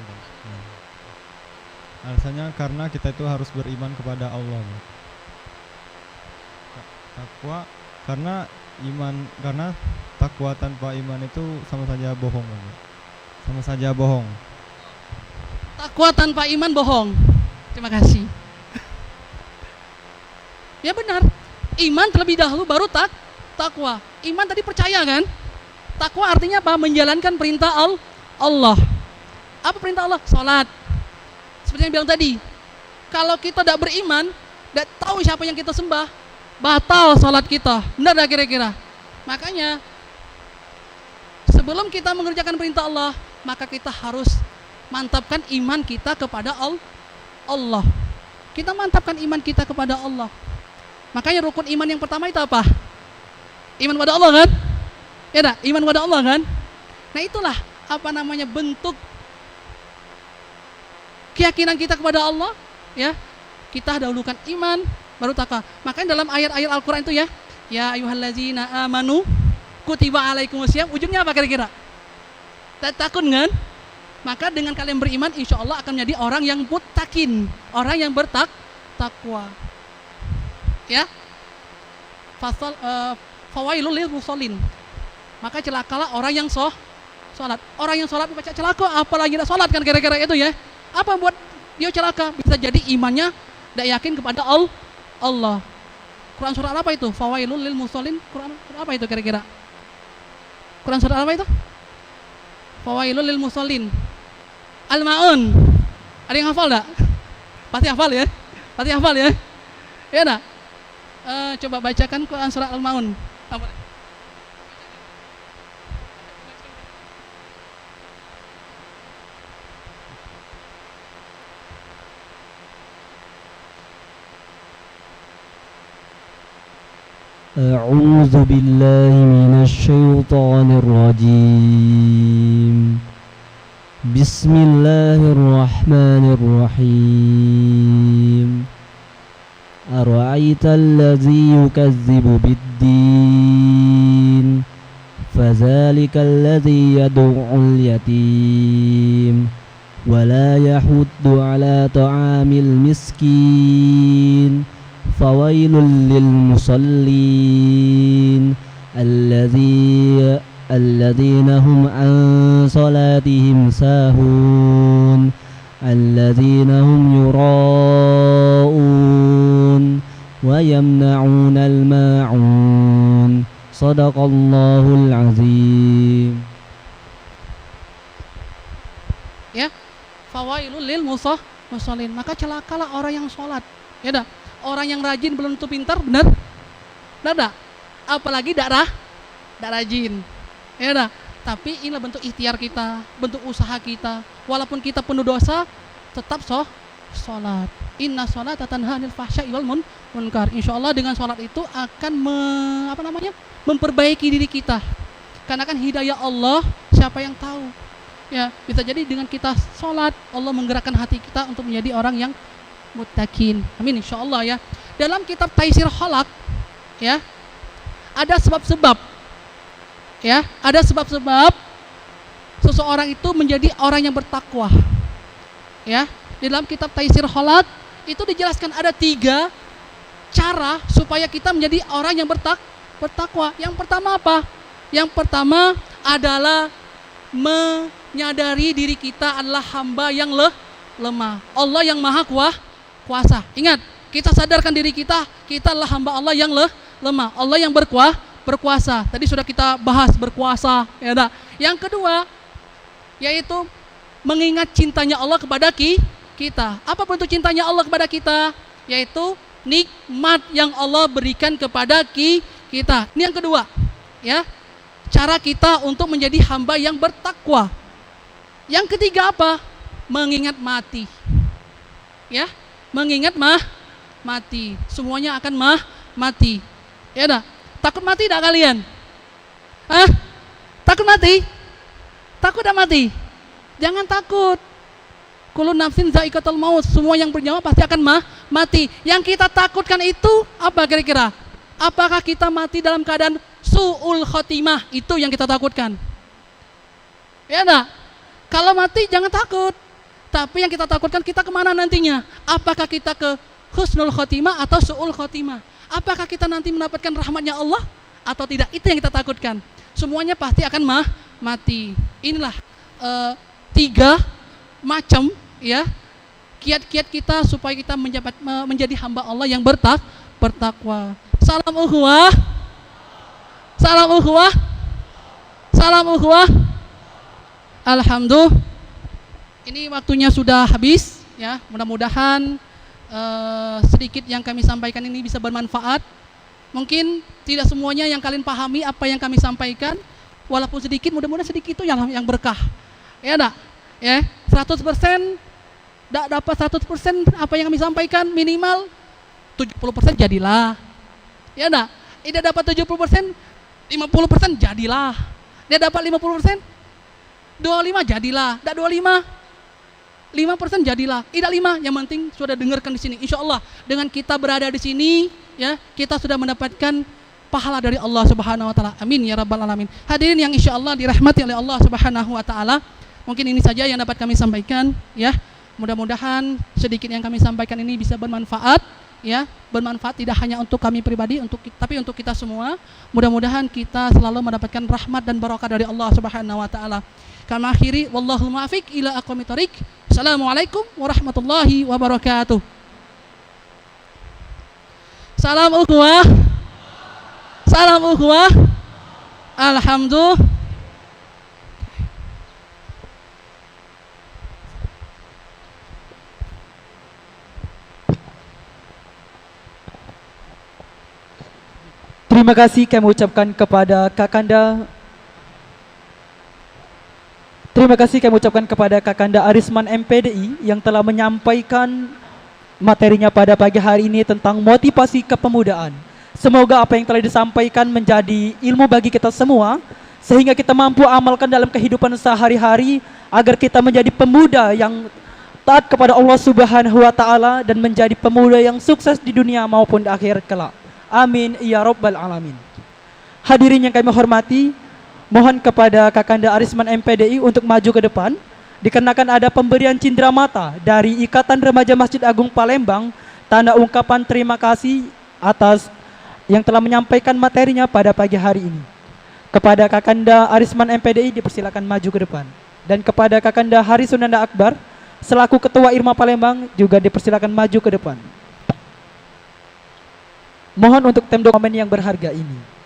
Alasannya karena kita itu harus beriman kepada Allah. Takwa karena takwa tanpa iman itu sama saja bohong. Sama saja bohong. Takwa tanpa iman bohong. Terima kasih. Ya benar. Iman terlebih dahulu baru takwa. Iman tadi percaya kan? Takwa artinya apa? Menjalankan perintah Allah. Apa perintah Allah? Salat. Seperti yang bilang tadi. Kalau kita tidak beriman, tidak tahu siapa yang kita sembah, batal salat kita. Benar tak kira-kira? Makanya sebelum kita mengerjakan perintah Allah, maka kita harus mantapkan iman kita kepada Allah. Kita mantapkan iman kita kepada Allah. Makanya rukun iman yang pertama itu apa? Iman kepada Allah kan? Ya dah, iman kepada Allah kan? Nah itulah apa namanya bentuk keyakinan kita kepada Allah, ya. Kita dahulukan iman baru takwa. Makanya dalam ayat-ayat Al-Qur'an itu ya ayyuhallazina amanu kutiba alaikumusiyam, ujungnya apa kira-kira? Takun kan? Maka dengan kalian beriman, insya Allah akan menjadi orang yang muttaqin, orang yang bertakwa. Ya, fawailul lil musallin. Maka celakalah orang yang sholat. Orang yang sholat baca celaka, apalagi tidak sholat kan kira-kira itu ya. Apa yang buat dia celaka? Bisa jadi imannya tidak yakin kepada Allah. Quran surah apa itu? Fawailul lil musallin. Quran apa itu kira-kira? Quran surah apa itu? Fawailul lil musallin. Al-Ma'un. Ada yang hafal enggak? Pasti hafal ya? Pasti hafal ya? Ya enggak? Coba bacakan Quran surah Al-Ma'un. Apa? أعوذ بالله من الشيطان الرجيم بسم الله الرحمن الرحيم أرأيت الذي يكذب بالدين فذلك الذي يدعو اليتيم ولا يحض على طعام المسكين فويل للمصلين الذين هم عن صلاتهم ساهون الذين هم يراءون ويمنعون الماعون صدق الله العظيم. Ya, fawailul lil musallin. Maka celakalah orang yang sholat. Ya dah. Orang yang rajin belum tentu pintar, benar? Benar? Apalagi tidak rajin. Ya dah. Tapi inilah bentuk ikhtiar kita, bentuk usaha kita. Walaupun kita penuh dosa, tetap sholat. Inna sholata tanha 'anil fahsya'i wal munkar. Insyaallah dengan sholat itu akan memperbaiki diri kita. Karena kan hidayah Allah, siapa yang tahu? Ya, bisa jadi dengan kita sholat, Allah menggerakkan hati kita untuk menjadi orang yang muttaqin. Amin insyaallah ya. Dalam kitab Taisir Khalaq ya, ada sebab-sebab. Ya, ada sebab-sebab seseorang itu menjadi orang yang bertakwa. Ya, di dalam kitab Taisir Khalaq itu dijelaskan ada 3 cara supaya kita menjadi orang yang bertakwa. Yang pertama apa? Yang pertama adalah menyadari diri kita adalah hamba yang lemah. Allah yang maha kuasa. Ingat, kita sadarkan diri kita adalah hamba Allah yang lemah. Allah yang berkuasa. Tadi sudah kita bahas berkuasa. Ya, dah. Yang kedua, yaitu mengingat cintanya Allah kepada kita. Apa bentuk cintanya Allah kepada kita? Yaitu nikmat yang Allah berikan kepada kita. Ini yang kedua. Ya, cara kita untuk menjadi hamba yang bertakwa. Yang ketiga apa? Mengingat mati. Ya, mengingat mati. Semuanya akan mati. Ya dah. Takut mati tidak kalian? Hah? Takut mati? Takut tidak mati? Jangan takut. Kullu nafsin za'iqatul maut. Semua yang bernyawa pasti akan mati. Yang kita takutkan itu apa kira-kira? Apakah kita mati dalam keadaan su'ul khotimah? Itu yang kita takutkan. Ya enggak? Kalau mati jangan takut. Tapi yang kita takutkan kita kemana nantinya? Apakah kita ke husnul khotimah atau su'ul khotimah? Apakah kita nanti mendapatkan rahmatnya Allah atau tidak? Itu yang kita takutkan. Semuanya pasti akan mati. Inilah 3 macam ya kiat-kiat kita supaya kita menjadi hamba Allah yang bertakwa. Salam ukhuwah. Salam ukhuwah. Salam ukhuwah. Alhamdulillah. Ini waktunya sudah habis ya. Mudah-mudahan sedikit yang kami sampaikan ini bisa bermanfaat. Mungkin tidak semuanya yang kalian pahami apa yang kami sampaikan. Walaupun sedikit, mudah-mudahan sedikit itu yang berkah. Ya enggak? Ya, 100% tidak dapat 100% apa yang kami sampaikan, minimal 70% jadilah. Ya enggak? Tidak dapat 70%, 50% jadilah. Dia dapat 50%, 25 jadilah. Tidak 25, 5% jadilah. Tidak 5, yang penting sudah dengarkan di sini. Insya Allah dengan kita berada di sini, ya kita sudah mendapatkan pahala dari Allah Subhanahu Wa Taala. Amin ya Rabbal Alamin. Hadirin yang insya Allah dirahmati oleh Allah Subhanahu Wa Taala. Mungkin ini saja yang dapat kami sampaikan ya. Mudah-mudahan sedikit yang kami sampaikan ini bisa bermanfaat ya. Bermanfaat tidak hanya untuk kami pribadi, tapi untuk kita semua. Mudah-mudahan kita selalu mendapatkan rahmat dan barokah dari Allah Subhanahu wa taala. Kama akhiri wallahu muwaffiq ila aqwamit thoriq. Assalamualaikum warahmatullahi wabarakatuh. Salam ukhuwah. Salam ukhuwah. Alhamdulillah. Terima kasih kami ucapkan kepada Kakanda. Terima kasih kami ucapkan kepada Kakanda Arisman MPDI yang telah menyampaikan materinya pada pagi hari ini tentang motivasi kepemudaan. Semoga apa yang telah disampaikan menjadi ilmu bagi kita semua sehingga kita mampu amalkan dalam kehidupan sehari-hari agar kita menjadi pemuda yang taat kepada Allah Subhanahu wa taala dan menjadi pemuda yang sukses di dunia maupun di akhirat kelak. Amin ya Rabbal Alamin. Hadirin yang kami hormati, mohon kepada Kakanda Arisman MPDI untuk maju ke depan dikarenakan ada pemberian cindera mata dari Ikatan Remaja Masjid Agung Palembang, tanda ungkapan terima kasih atas yang telah menyampaikan materinya pada pagi hari ini. Kepada Kakanda Arisman MPDI dipersilakan maju ke depan, dan kepada Kakanda Hari Sunanda Akbar selaku Ketua Irma Palembang juga dipersilakan maju ke depan. Mohon untuk tem dokumen yang berharga ini.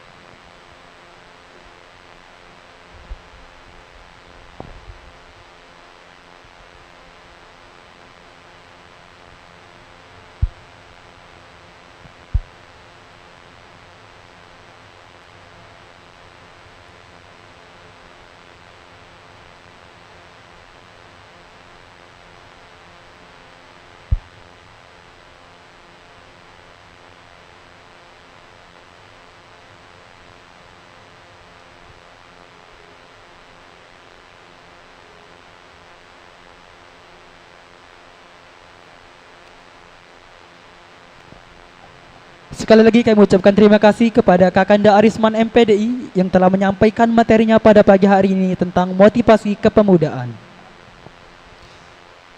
Sekali lagi kami ucapkan terima kasih kepada Kakanda Arisman MPDI yang telah menyampaikan materinya pada pagi hari ini tentang motivasi kepemudaan.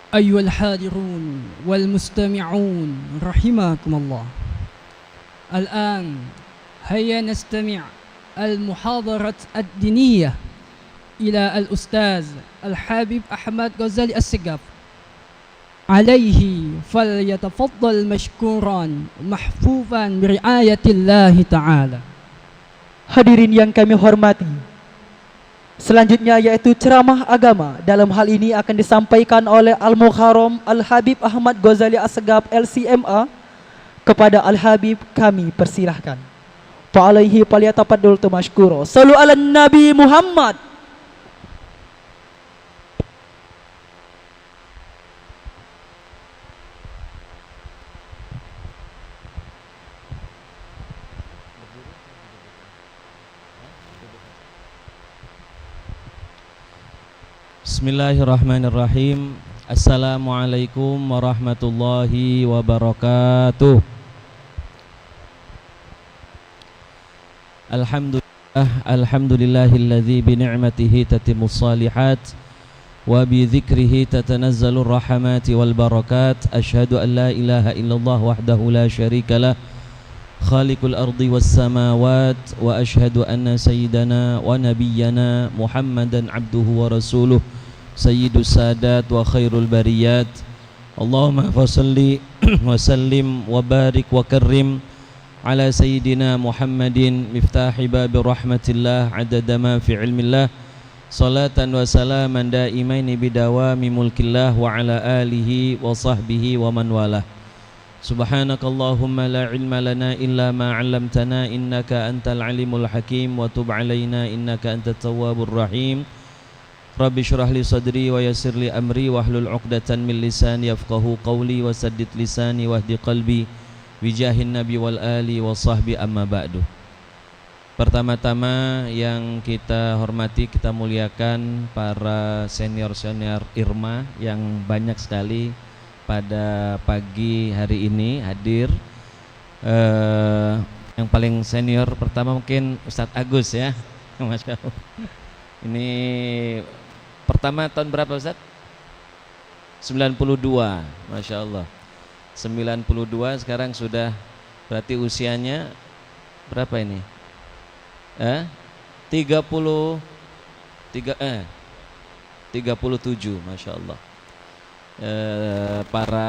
Ayyuhal hadirun wal mustami'un rahimakumullah. Al-an hayya nastami' al-muhadarat ad-diniyah ila al-ustaz Al-Habib Ahmad Ghazali As-Segaf. Alaihi falyatafaddal mashkuran mahfufan biriayatillahi ta'ala. Hadirin yang kami hormati, selanjutnya yaitu ceramah agama. Dalam hal ini akan disampaikan oleh Al-Muharram Al-Habib Ahmad Ghazali As-Segaf LCMA. Kepada Al-Habib kami persilahkan. Fa'alaihi falyatafaddal mashkura. Sallu ala Nabi Muhammad. Bismillahirrahmanirrahim. Assalamualaikum warahmatullahi wabarakatuh. Alhamdulillahilladzi bi ni'matihi tatimmus shalihat wa bi dzikrihi tatanazzalur rahmati wal barakat. Asyhadu an la ilaha illallah wahdahu la syarikalah khaliqul ardi was samawat wa asyhadu anna sayyidana wa nabiyyana Muhammadan abduhu wa rasuluh sayyidus sadat wa khairul bariyat. Allahumma fasalli wa sallim wa barik wa karrim ala sayyidina Muhammadin miftahi babi rahmatillah adada ma fi ilmillah salatan wa salaman daimaini bidawami mulkillah wa ala alihi wa sahbihi wa man walah. Subhanakallahumma la ilma lana illa ma 'allamtana innaka antal alimul hakim wa tub alaina innaka antat tawwabur rahim. Rabbi syrah li sadri wa yassir li amri wahlul 'uqdatan min lisani yafqahu qawli wa saddid lisani wahdi qalbi wijahin nabi wal ali wa sahbi amma ba'du. Pertama-tama yang kita hormati, kita muliakan para senior-senior IRMA yang banyak sekali pada pagi hari ini hadir. Yang paling senior pertama mungkin Ustadz Agus ya. Masya Allah. Ini pertama tahun berapa Ustadz? 92, Masya Allah. 92 sekarang sudah berarti usianya berapa ini? 37, Masya Allah. Para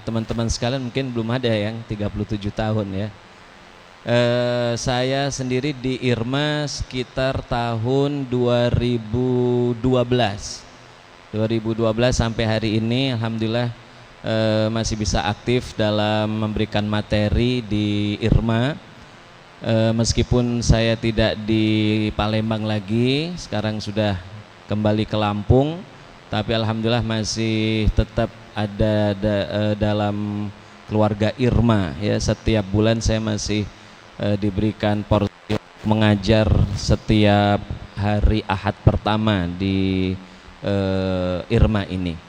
teman-teman sekalian mungkin belum ada yang 37 tahun ya. Saya sendiri di IRMA sekitar tahun 2012 sampai hari ini alhamdulillah masih bisa aktif dalam memberikan materi di IRMA. Meskipun saya tidak di Palembang lagi, sekarang sudah kembali ke Lampung, tapi alhamdulillah masih tetap ada dalam keluarga IRMA ya. Setiap bulan saya masih diberikan porsi mengajar setiap hari Ahad pertama di IRMA ini.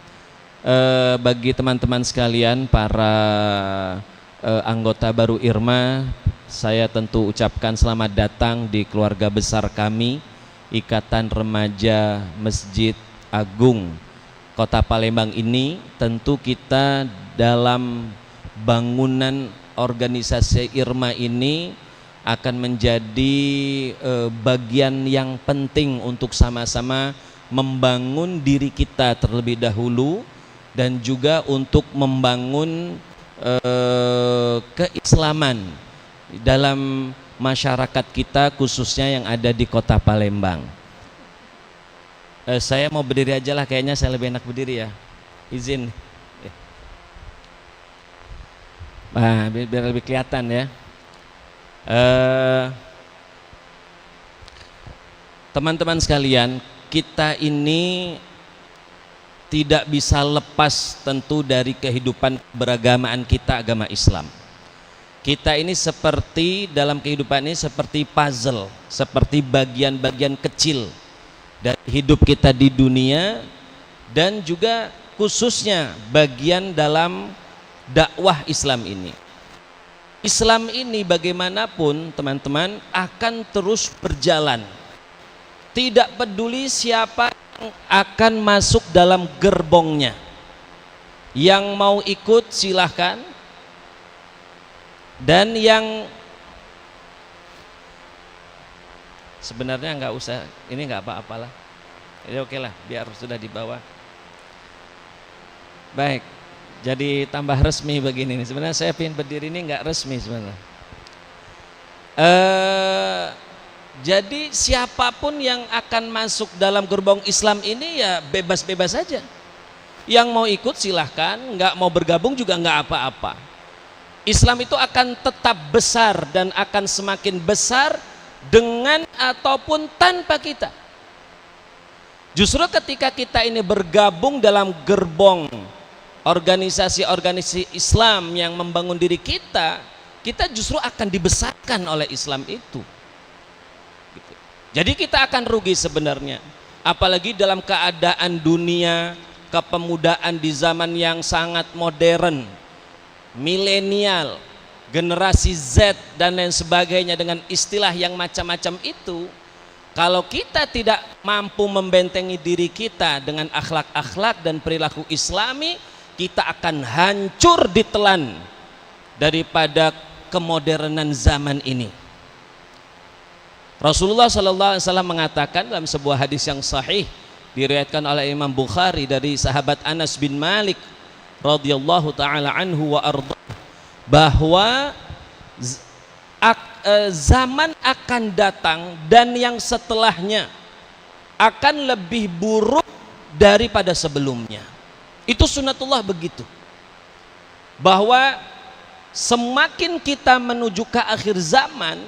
Bagi teman-teman sekalian para anggota baru IRMA, saya tentu ucapkan selamat datang di keluarga besar kami, Ikatan Remaja Masjid Agung Kota Palembang ini. Tentu kita dalam bangunan organisasi IRMA ini akan menjadi bagian yang penting untuk sama-sama membangun diri kita terlebih dahulu dan juga untuk membangun keislaman dalam masyarakat kita khususnya yang ada di Kota Palembang. Saya mau berdiri aja lah, kayaknya saya lebih enak berdiri ya. Izin. Nah, biar lebih kelihatan ya. Teman-teman sekalian, kita ini tidak bisa lepas tentu dari kehidupan beragamaan kita, agama Islam. Kita ini seperti dalam kehidupan ini seperti puzzle, seperti bagian-bagian kecil dari hidup kita di dunia dan juga khususnya bagian dalam dakwah Islam ini. Islam ini bagaimanapun teman-teman akan terus berjalan. Tidak peduli siapa yang akan masuk dalam gerbongnya. Yang mau ikut silahkan. Dan yang sebenarnya nggak usah, ini nggak apa-apalah. Jadi oke lah, biar sudah di bawah. Baik, jadi tambah resmi begini nih. Sebenarnya saya ingin berdiri ini nggak resmi sebenarnya. Jadi siapapun yang akan masuk dalam gerbong Islam ini ya bebas-bebas saja. Yang mau ikut silahkan, nggak mau bergabung juga nggak apa-apa. Islam itu akan tetap besar dan akan semakin besar dengan ataupun tanpa kita. Justru ketika kita ini bergabung dalam gerbong organisasi-organisasi Islam yang membangun diri kita, kita justru akan dibesarkan oleh Islam itu. Jadi kita akan rugi sebenarnya. apalagi dalam keadaan dunia kepemudaan di zaman yang sangat modern, milenial, generasi Z dan lain sebagainya, dengan istilah yang macam-macam itu, kalau kita tidak mampu membentengi diri kita dengan akhlak-akhlak dan perilaku islami, kita akan hancur ditelan daripada kemodernan zaman ini. Rasulullah SAW mengatakan dalam sebuah hadis yang sahih diriwayatkan oleh Imam Bukhari dari sahabat Anas bin Malik radhiyallahu taala anhu wa arda, bahwa zaman akan datang dan yang setelahnya akan lebih buruk daripada sebelumnya. Itu sunnatullah begitu, bahwa semakin kita menuju ke akhir zaman,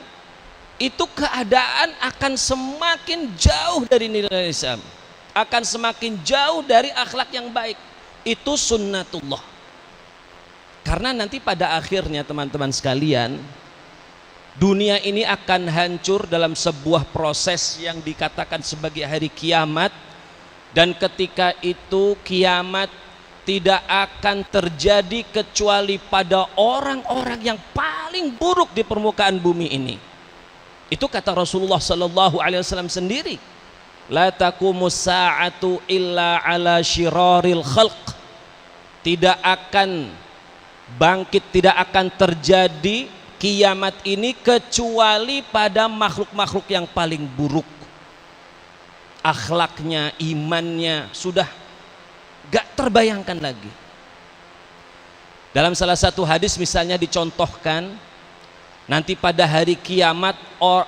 itu keadaan akan semakin jauh dari nilai Islam, akan semakin jauh dari akhlak yang baik. Itu sunnatullah. Karena nanti pada akhirnya teman-teman sekalian, dunia ini akan hancur dalam sebuah proses yang dikatakan sebagai hari kiamat, dan ketika itu kiamat tidak akan terjadi kecuali pada orang-orang yang paling buruk di permukaan bumi ini. Itu kata Rasulullah sallallahu alaihi wasallam sendiri, la taqumus sa'atu illa ala syiraril khalq. Tidak akan bangkit, tidak akan terjadi kiamat ini kecuali pada makhluk-makhluk yang paling buruk, akhlaknya, imannya sudah gak terbayangkan lagi. Dalam salah satu hadis misalnya dicontohkan, nanti pada hari kiamat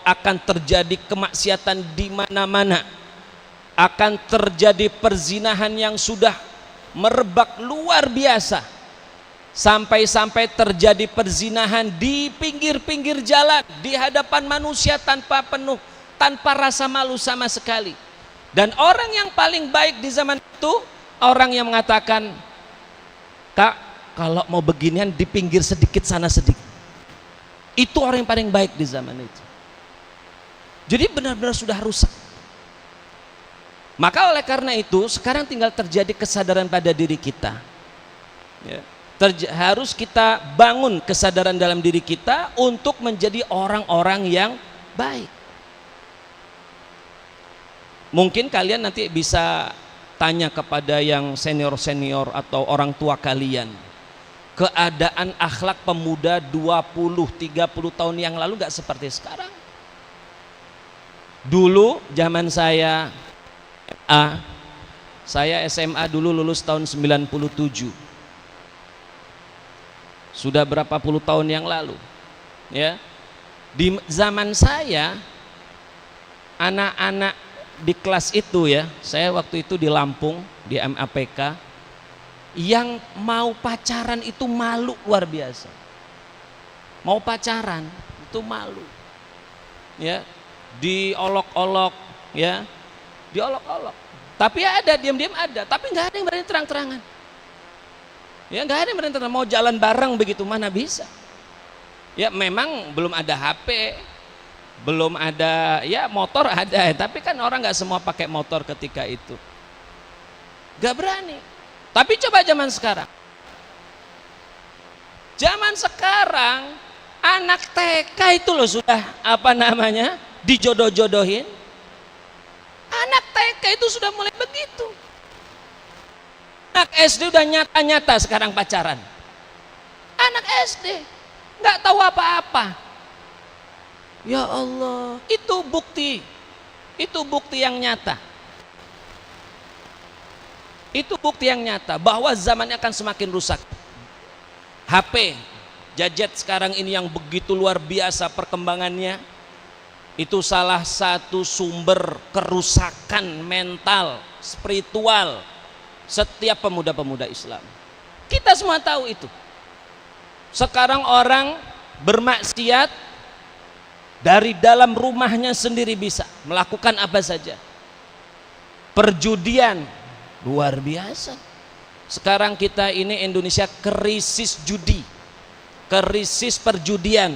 akan terjadi kemaksiatan di mana-mana, akan terjadi perzinahan yang sudah merebak luar biasa, sampai-sampai terjadi perzinahan di pinggir-pinggir jalan, di hadapan manusia tanpa rasa malu sama sekali. Dan orang yang paling baik di zaman itu orang yang mengatakan, Kak, kalau mau beginian di pinggir sedikit sana sedikit. Itu orang yang paling baik di zaman itu. Jadi benar-benar sudah rusak. Maka oleh karena itu sekarang tinggal terjadi kesadaran pada diri kita, ya. Harus kita bangun kesadaran dalam diri kita untuk menjadi orang-orang yang baik. Mungkin kalian nanti bisa tanya kepada yang senior-senior atau orang tua kalian, keadaan akhlak pemuda 20-30 tahun yang lalu gak seperti sekarang. Dulu zaman saya SMA dulu lulus tahun 97. Sudah berapa puluh tahun yang lalu, ya. Di zaman saya, anak-anak di kelas itu, ya, saya waktu itu di Lampung di MAPK, yang mau pacaran itu malu luar biasa. Mau pacaran itu malu, ya, diolok-olok, ya, diolok-olok. Tapi ada diam-diam ada, tapi nggak ada yang berani terang-terangan. Ya, nggak ada yang berani mau jalan bareng begitu, mana bisa. Ya memang belum ada HP, belum ada, ya motor ada, tapi kan orang nggak semua pakai motor ketika itu, nggak berani. Tapi coba zaman sekarang, anak TK itu loh sudah dijodoh-jodohin. Anak TK itu sudah mulai begitu. Anak SD udah nyata-nyata sekarang pacaran. Anak SD nggak tahu apa-apa. Ya Allah, itu bukti yang nyata. Itu bukti yang nyata bahwa zamannya akan semakin rusak. HP, gadget sekarang ini yang begitu luar biasa perkembangannya, itu salah satu sumber kerusakan mental, spiritual setiap pemuda-pemuda Islam. Kita semua tahu itu. Sekarang orang bermaksiat dari dalam rumahnya sendiri bisa melakukan apa saja. Perjudian luar biasa. Sekarang kita ini Indonesia krisis judi, krisis perjudian.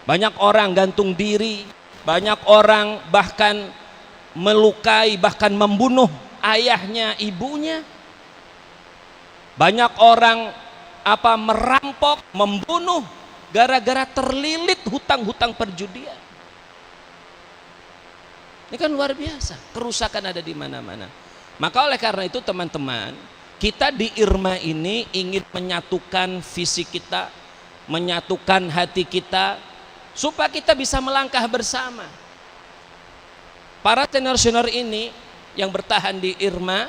Banyak orang gantung diri, banyak orang bahkan melukai bahkan membunuh ayahnya, ibunya. Banyak orang merampok, membunuh gara-gara terlilit hutang-hutang perjudian. Ini kan luar biasa, kerusakan ada di mana-mana. Maka oleh karena itu teman-teman, kita di IRMA ini ingin menyatukan visi kita, menyatukan hati kita, supaya kita bisa melangkah bersama. Para senior-senior ini yang bertahan di IRMA,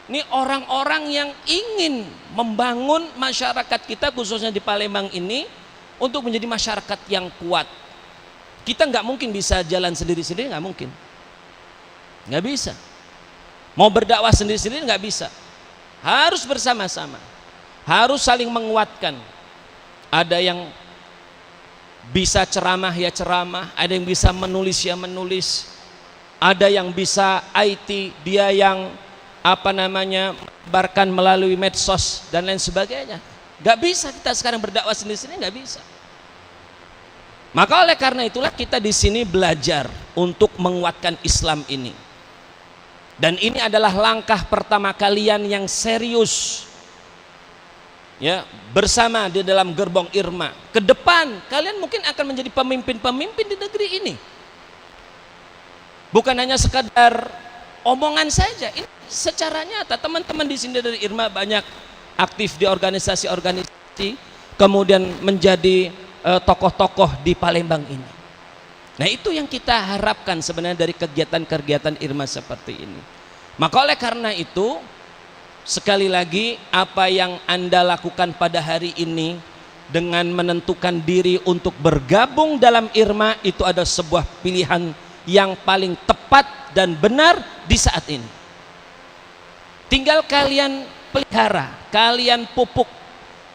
ini orang-orang yang ingin membangun masyarakat kita, khususnya di Palembang ini, untuk menjadi masyarakat yang kuat. Kita nggak mungkin bisa jalan sendiri-sendiri, nggak mungkin, nggak bisa. Mau berdakwah sendiri-sendiri nggak bisa, harus bersama-sama, harus saling menguatkan. Ada yang bisa ceramah ya ceramah, ada yang bisa menulis ya menulis, ada yang bisa IT, dia yang menyebarkan melalui medsos dan lain sebagainya. Gak bisa kita sekarang berdakwah sendiri-sendiri, gak bisa. Maka oleh karena itulah kita di sini belajar untuk menguatkan Islam ini. Dan ini adalah langkah pertama kalian yang serius, ya, bersama di dalam gerbong IRMA. Ke depan kalian mungkin akan menjadi pemimpin-pemimpin di negeri ini. Bukan hanya sekadar omongan saja, ini secara nyata. Teman-teman di sini dari IRMA banyak aktif di organisasi-organisasi, kemudian menjadi tokoh-tokoh di Palembang ini. Nah, itu yang kita harapkan sebenarnya dari kegiatan-kegiatan IRMA seperti ini. Maka oleh karena itu, sekali lagi, apa yang Anda lakukan pada hari ini dengan menentukan diri untuk bergabung dalam IRMA, itu ada sebuah pilihan yang paling tepat dan benar di saat ini. Tinggal kalian pelihara, kalian pupuk,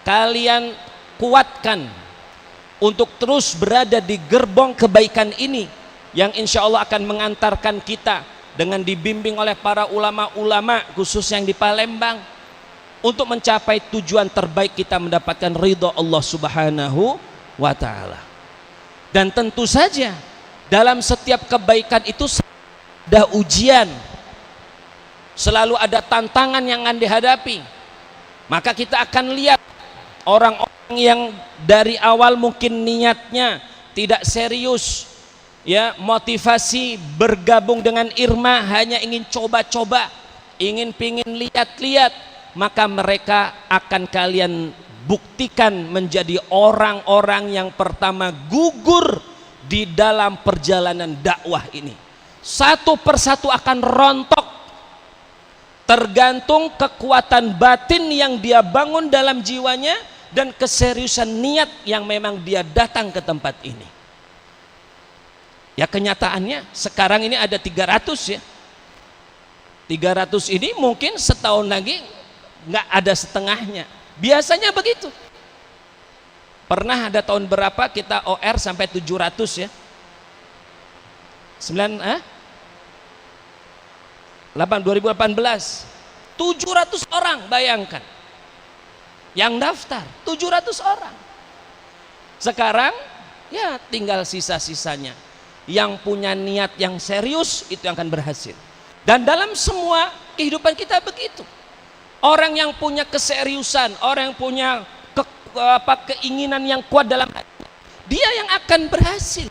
kalian kuatkan untuk terus berada di gerbong kebaikan ini, yang insya Allah akan mengantarkan kita dengan dibimbing oleh para ulama-ulama khususnya yang di Palembang untuk mencapai tujuan terbaik kita, mendapatkan ridho Allah Subhanahu wa Ta'ala. Dan tentu saja dalam setiap kebaikan itu ada ujian, selalu ada tantangan yang akan dihadapi. Maka kita akan lihat orang-orang yang dari awal mungkin niatnya tidak serius, ya, motivasi bergabung dengan IRMA hanya ingin coba-coba, pingin lihat-lihat, maka mereka akan kalian buktikan menjadi orang-orang yang pertama gugur di dalam perjalanan dakwah ini. Satu persatu akan rontok, tergantung kekuatan batin yang dia bangun dalam jiwanya dan keseriusan niat yang memang dia datang ke tempat ini. Ya, kenyataannya sekarang ini ada 300 ya. 300 ini mungkin setahun lagi nggak ada setengahnya. Biasanya begitu. Pernah ada tahun berapa kita OR sampai 700 ya. 2018 700 orang, bayangkan yang daftar 700 orang. Sekarang ya tinggal sisa-sisanya. Yang punya niat yang serius itu yang akan berhasil. Dan dalam semua kehidupan kita begitu. Orang yang punya keseriusan, orang yang punya keinginan yang kuat dalam hati, dia yang akan berhasil.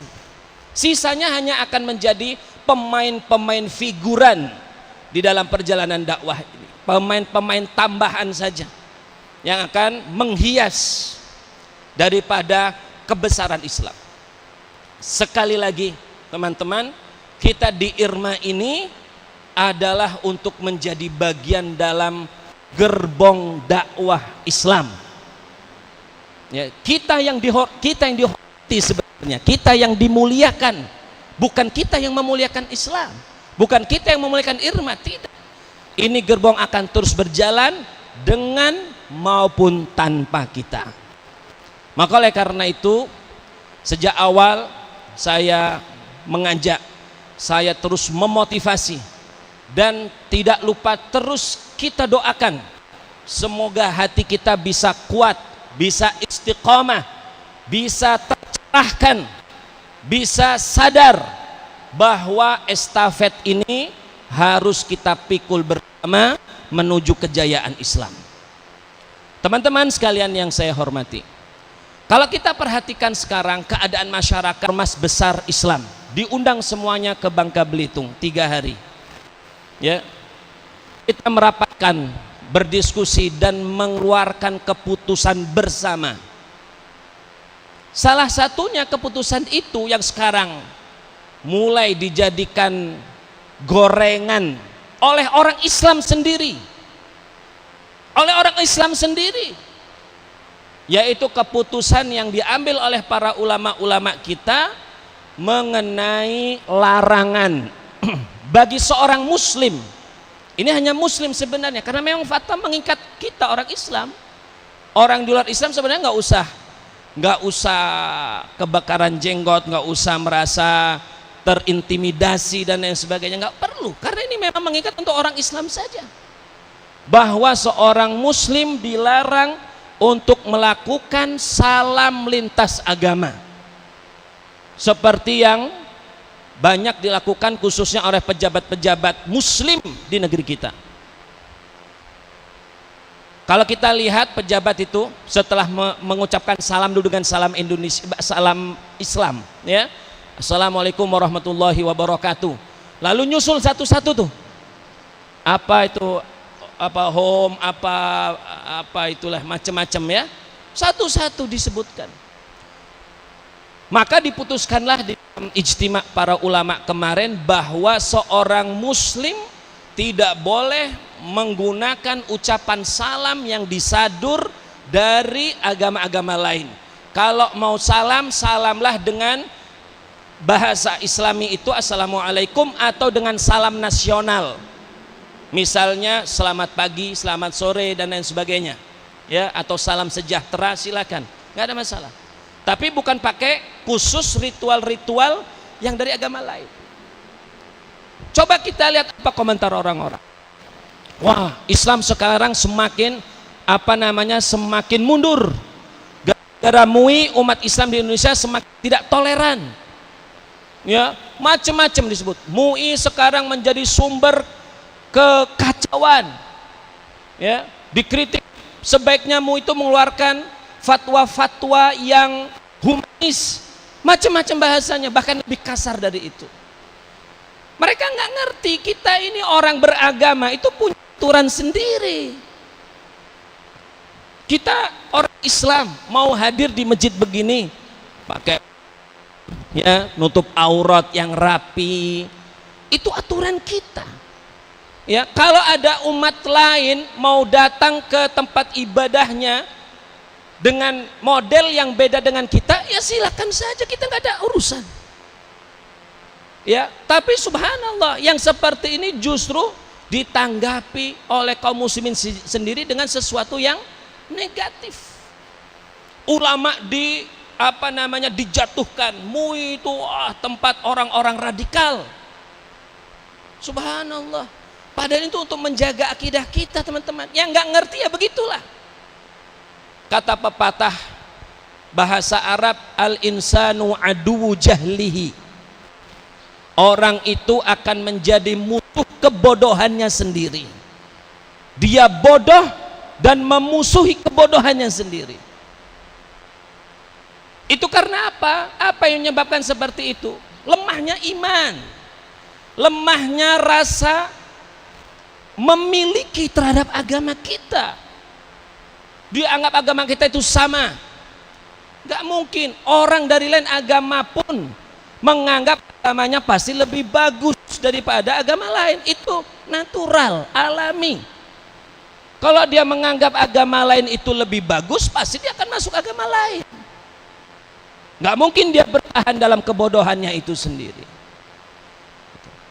Sisanya hanya akan menjadi pemain-pemain figuran di dalam perjalanan dakwah ini. Pemain-pemain tambahan saja yang akan menghias daripada kebesaran Islam. Sekali lagi teman-teman, kita di IRMA ini adalah untuk menjadi bagian dalam gerbong dakwah Islam. Ya, kita yang dihormati sebenarnya, kita yang dimuliakan, bukan kita yang memuliakan Islam, bukan kita yang memuliakan IRMA, tidak. Ini gerbong akan terus berjalan dengan maupun tanpa kita. Maka oleh karena itu, sejak awal saya mengajak, saya terus memotivasi, dan tidak lupa terus kita doakan semoga hati kita bisa kuat, bisa istiqamah, bisa tercerahkan, bisa sadar bahwa estafet ini harus kita pikul bersama menuju kejayaan Islam. Teman-teman sekalian yang saya hormati, kalau kita perhatikan sekarang keadaan masyarakat Ormas Besar Islam, diundang semuanya ke Bangka Belitung 3 hari. Ya, kita merapatkan, berdiskusi dan mengeluarkan keputusan bersama. Salah satunya keputusan itu yang sekarang mulai dijadikan gorengan oleh orang Islam sendiri. Oleh orang Islam sendiri. Yaitu keputusan yang diambil oleh para ulama-ulama kita mengenai larangan bagi seorang muslim. Ini hanya muslim sebenarnya, karena memang fatwa mengikat kita orang Islam. Orang di luar Islam sebenarnya nggak usah kebakaran jenggot, nggak usah merasa terintimidasi dan lain sebagainya, nggak perlu, karena ini memang mengikat untuk orang Islam saja. Bahwa seorang muslim dilarang untuk melakukan salam lintas agama, seperti yang banyak dilakukan khususnya oleh pejabat-pejabat muslim di negeri kita. Kalau kita lihat pejabat itu setelah mengucapkan salam dulu dengan salam Indonesia, salam Islam, ya, Assalamualaikum warahmatullahi wabarakatuh, lalu nyusul satu-satu tuh, apa itu, apa home, apa itulah macam-macam, ya, satu-satu disebutkan. Maka diputuskanlah di ijtima para ulama kemarin bahwa seorang muslim tidak boleh menggunakan ucapan salam yang disadur dari agama-agama lain. Kalau mau salam, salamlah dengan bahasa Islami itu Assalamualaikum, atau dengan salam nasional. Misalnya selamat pagi, selamat sore dan lain sebagainya. Ya, atau salam sejahtera, silakan. Nggak ada masalah. Tapi bukan pakai khusus ritual-ritual yang dari agama lain. Coba kita lihat apa komentar orang-orang. Wah, Islam sekarang semakin semakin mundur. Gara-gara MUI, umat Islam di Indonesia semakin tidak toleran. Ya, macam-macam disebut. MUI sekarang menjadi sumber kekacauan. Ya, dikritik, sebaiknya MUI itu mengeluarkan fatwa-fatwa yang humanis, macam-macam bahasanya, bahkan lebih kasar dari itu. Mereka nggak ngerti kita ini orang beragama itu punya aturan sendiri. Kita orang Islam mau hadir di masjid begini pakai ya nutup aurat yang rapi, itu aturan kita. Ya, kalau ada umat lain mau datang ke tempat ibadahnya dengan model yang beda dengan kita, ya silakan saja, kita nggak ada urusan. Ya, tapi subhanallah, yang seperti ini justru ditanggapi oleh kaum muslimin sendiri dengan sesuatu yang negatif. Ulama dijatuhkan, MUI itu tempat orang-orang radikal. Subhanallah. Padahal itu untuk menjaga akidah kita, teman-teman. Yang nggak ngerti ya begitulah. Kata pepatah bahasa Arab, al-insanu aduwu jahlihi. Orang itu akan menjadi musuh kebodohannya sendiri. Dia bodoh dan memusuhi kebodohannya sendiri. Itu karena apa? Apa yang menyebabkan seperti itu? Lemahnya iman, lemahnya rasa memiliki terhadap agama kita. Dianggap agama kita itu sama. Gak mungkin orang dari lain agama pun menganggap agamanya pasti lebih bagus daripada agama lain. Itu natural, alami. Kalau dia menganggap agama lain itu lebih bagus, pasti dia akan masuk agama lain. Gak mungkin dia bertahan dalam kebodohannya itu sendiri.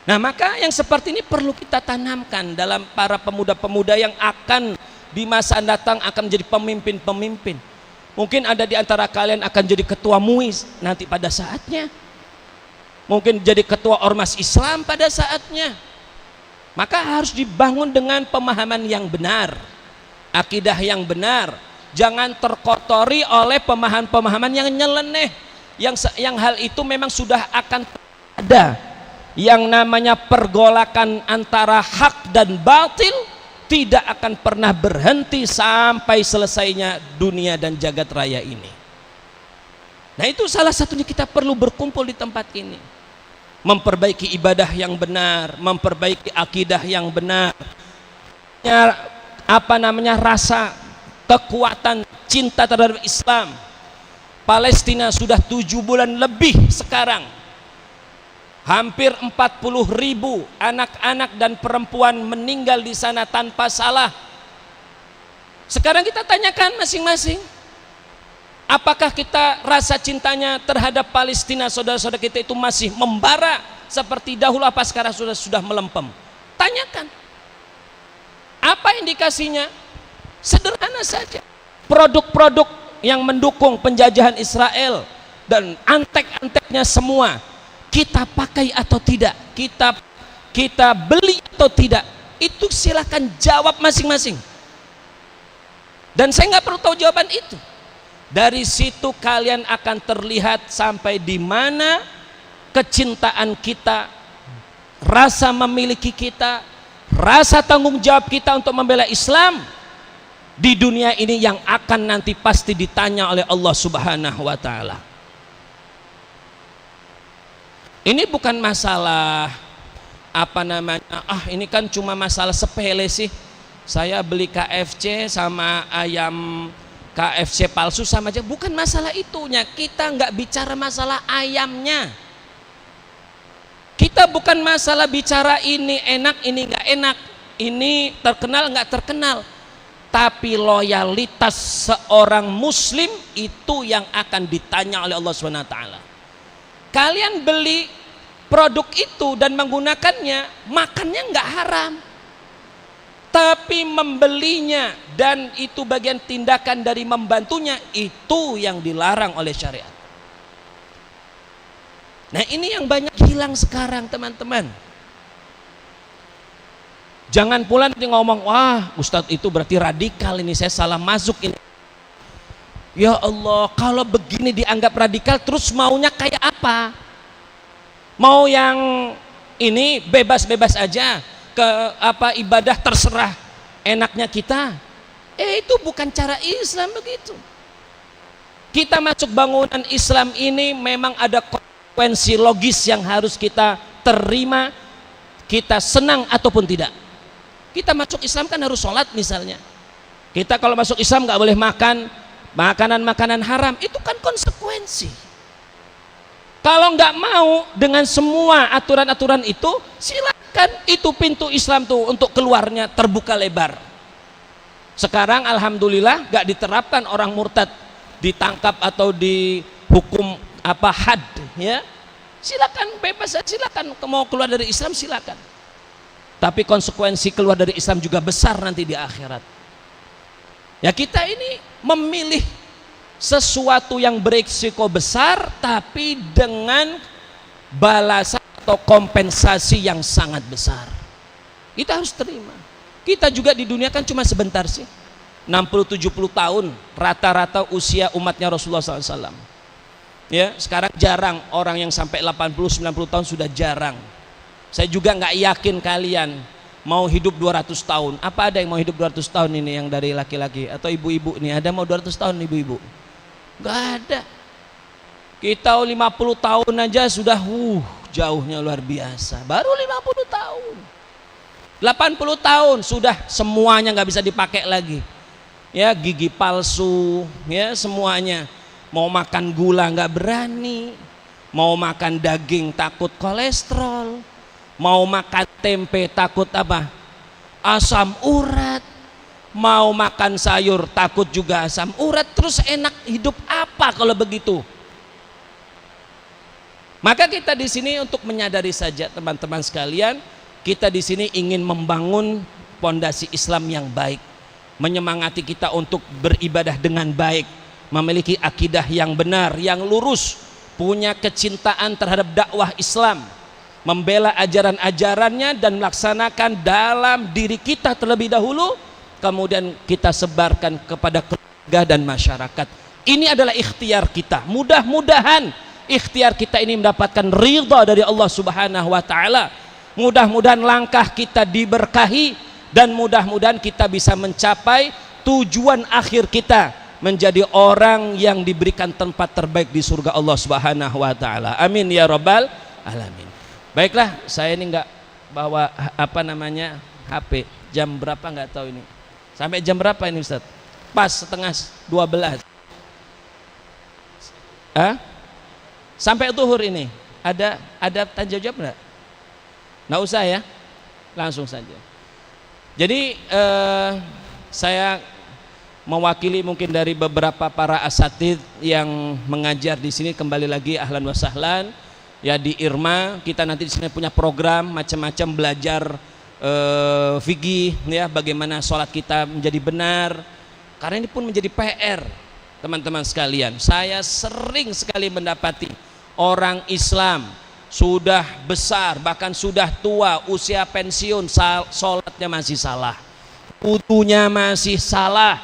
Nah, maka yang seperti ini perlu kita tanamkan dalam para pemuda-pemuda yang akan di masa datang akan menjadi pemimpin-pemimpin. Mungkin ada di antara kalian akan jadi ketua MUI nanti pada saatnya. Mungkin jadi ketua ormas Islam pada saatnya. Maka harus dibangun dengan pemahaman yang benar, akidah yang benar. Jangan terkotori oleh pemahaman-pemahaman yang nyeleneh, yang hal itu memang sudah akan ada yang namanya pergolakan antara hak dan batil tidak akan pernah berhenti sampai selesainya dunia dan jagat raya ini. Nah, itu salah satunya kita perlu berkumpul di tempat ini, memperbaiki ibadah yang benar, memperbaiki akidah yang benar, rasa kekuatan cinta terhadap Islam. Palestina sudah 7 bulan lebih sekarang, hampir 40.000 anak-anak dan perempuan meninggal di sana tanpa salah. Sekarang kita tanyakan masing-masing, apakah kita rasa cintanya terhadap Palestina, saudara-saudara kita itu masih membara seperti dahulu, apa sekarang sudah melempem? Tanyakan. Apa indikasinya? Sederhana saja. Produk-produk yang mendukung penjajahan Israel dan antek-anteknya semua, kita pakai atau tidak, kita beli atau tidak, itu silakan jawab masing-masing. Dan saya nggak perlu tahu jawaban itu. Dari situ kalian akan terlihat sampai di mana kecintaan kita, rasa memiliki kita, rasa tanggung jawab kita untuk membela Islam di dunia ini yang akan nanti pasti ditanya oleh Allah Subhanahu wa Ta'ala. Ini bukan masalah ini kan cuma masalah sepele sih. Saya beli KFC sama ayam KFC palsu sama aja. Bukan masalah itunya. Kita nggak bicara masalah ayamnya. Kita bukan masalah bicara ini enak, ini nggak enak, ini terkenal nggak terkenal. Tapi loyalitas seorang muslim itu yang akan ditanya oleh Allah SWT. Kalian beli produk itu dan menggunakannya, makannya nggak haram, tapi membelinya dan itu bagian tindakan dari membantunya, itu yang dilarang oleh syariat. Nah, ini yang banyak hilang sekarang, teman-teman. Jangan pula nanti ngomong, wah Ustadz itu berarti radikal, ini saya salah masuk ini. Ya Allah, kalau begini dianggap radikal, terus maunya kayak apa? Mau yang ini bebas-bebas aja, ke ibadah terserah enaknya kita? Itu bukan cara Islam begitu. Kita masuk bangunan Islam ini memang ada konsekuensi logis yang harus kita terima, kita senang ataupun tidak. Kita masuk Islam kan harus sholat misalnya. Kita kalau masuk Islam nggak boleh makan makanan-makanan haram, itu kan konsekuensi. Kalau nggak mau dengan semua aturan-aturan itu, silakan, itu pintu Islam tuh untuk keluarnya terbuka lebar. Sekarang alhamdulillah nggak diterapkan orang murtad ditangkap atau dihukum had, ya. Silakan bebas, silakan mau keluar dari Islam silakan. Tapi konsekuensi keluar dari Islam juga besar nanti di akhirat. Ya, kita ini memilih sesuatu yang berisiko besar tapi dengan balasan atau kompensasi yang sangat besar. Kita harus terima. Kita juga di dunia kan cuma sebentar sih. 60-70 tahun rata-rata usia umatnya Rasulullah SAW. Ya, sekarang jarang orang yang sampai 80-90 tahun, sudah jarang. Saya juga nggak yakin kalian mau hidup 200 tahun. Apa ada yang mau hidup 200 tahun ini yang dari laki-laki atau ibu-ibu nih? Ada mau 200 tahun ibu-ibu? Nggak ada. Kita 50 tahun aja sudah jauhnya luar biasa. Baru 50 tahun. 80 tahun sudah semuanya nggak bisa dipakai lagi. Ya, gigi palsu, ya semuanya. Mau makan gula nggak berani. Mau makan daging takut kolesterol. Mau makan tempe takut asam urat. Mau makan sayur takut juga asam urat. Terus enak hidup apa kalau begitu? Maka kita di sini untuk menyadari saja teman-teman sekalian, kita di sini ingin membangun pondasi Islam yang baik, menyemangati kita untuk beribadah dengan baik, memiliki akidah yang benar, yang lurus, punya kecintaan terhadap dakwah Islam, membela ajaran-ajarannya dan melaksanakan dalam diri kita terlebih dahulu, kemudian kita sebarkan kepada keluarga dan masyarakat. Ini adalah ikhtiar kita. Mudah-mudahan ikhtiar kita ini mendapatkan ridha dari Allah Subhanahu wa taala. Mudah-mudahan langkah kita diberkahi dan mudah-mudahan kita bisa mencapai tujuan akhir kita, menjadi orang yang diberikan tempat terbaik di surga Allah Subhanahu wa taala. Amin ya rabbal alamin. Baiklah, saya ini enggak bawa HP. Jam berapa enggak tahu ini. Sampai jam berapa ini Ustaz? Pas setengah 12. Sampai zuhur ini. Ada tanya jawab enggak? Enggak usah ya. Langsung saja. Jadi saya mewakili mungkin dari beberapa para asatidz yang mengajar di sini, kembali lagi ahlan wa sahlan ya di Irma. Kita nanti di sini punya program macam-macam, belajar fikih ya, bagaimana sholat kita menjadi benar, karena ini pun menjadi PR teman-teman sekalian. Saya sering sekali mendapati orang Islam sudah besar, bahkan sudah tua, usia pensiun, sholatnya masih salah, wudunya masih salah.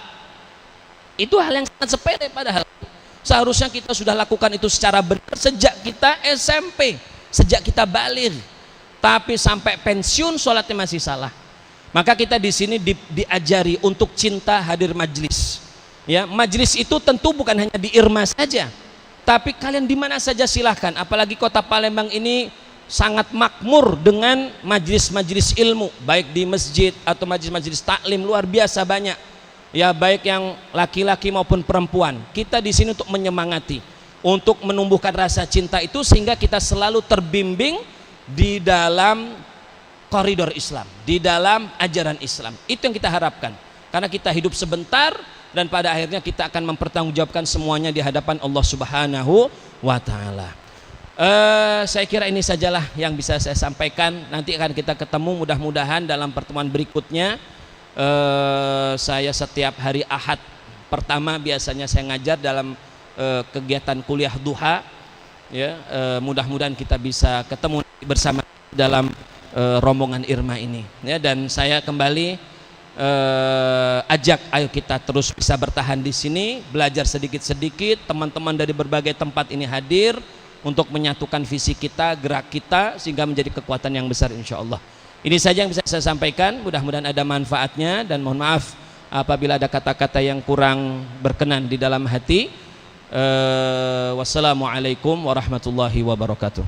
Itu hal yang sangat sepele, padahal seharusnya kita sudah lakukan itu secara benar sejak kita SMP, sejak kita baligh. Tapi sampai pensiun sholatnya masih salah. Maka kita di sini diajari untuk cinta hadir majlis. Ya, majlis itu tentu bukan hanya di Irma saja, tapi kalian di mana saja silahkan. Apalagi kota Palembang ini sangat makmur dengan majlis-majlis ilmu, baik di masjid atau majlis-majlis taklim, luar biasa banyak. Ya, baik yang laki-laki maupun perempuan. Kita di sini untuk menyemangati, untuk menumbuhkan rasa cinta itu sehingga kita selalu terbimbing di dalam koridor Islam, di dalam ajaran Islam. Itu yang kita harapkan. Karena kita hidup sebentar dan pada akhirnya kita akan mempertanggungjawabkan semuanya di hadapan Allah Subhanahu wa taala. Saya kira ini sajalah yang bisa saya sampaikan. Nanti akan kita ketemu mudah-mudahan dalam pertemuan berikutnya. Saya setiap hari Ahad pertama biasanya saya ngajar dalam kegiatan kuliah duha ya. Mudah-mudahan kita bisa ketemu bersama dalam rombongan Irma ini ya. Dan saya kembali ajak, ayo kita terus bisa bertahan di sini, belajar sedikit-sedikit. Teman-teman dari berbagai tempat ini hadir untuk menyatukan visi kita, gerak kita, sehingga menjadi kekuatan yang besar insya Allah. Ini saja yang bisa saya sampaikan, mudah-mudahan ada manfaatnya, dan mohon maaf apabila ada kata-kata yang kurang berkenan di dalam hati. Wassalamualaikum warahmatullahi wabarakatuh.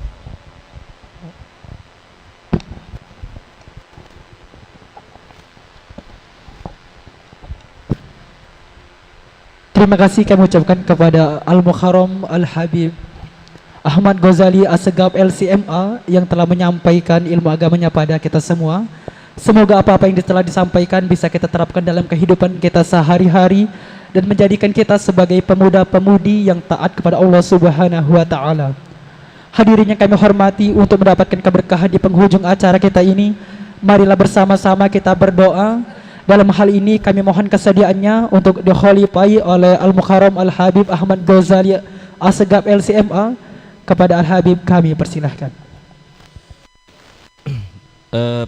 Terima kasih kami ucapkan kepada Al-Mukarram Al-Habib Ahmad Ghazali Assegaf LCMA yang telah menyampaikan ilmu agamanya pada kita semua. Semoga apa-apa yang telah disampaikan bisa kita terapkan dalam kehidupan kita sehari-hari dan menjadikan kita sebagai pemuda-pemudi yang taat kepada Allah Subhanahu wa taala. Hadirin yang kami hormati, untuk mendapatkan keberkahan di penghujung acara kita ini, marilah bersama-sama kita berdoa. Dalam hal ini kami mohon kesediaannya untuk dikhalifai oleh Al-Mukarram Al-Habib Ahmad Ghazali Assegaf LCMA. Kepada Al-Habib kami persilahkan.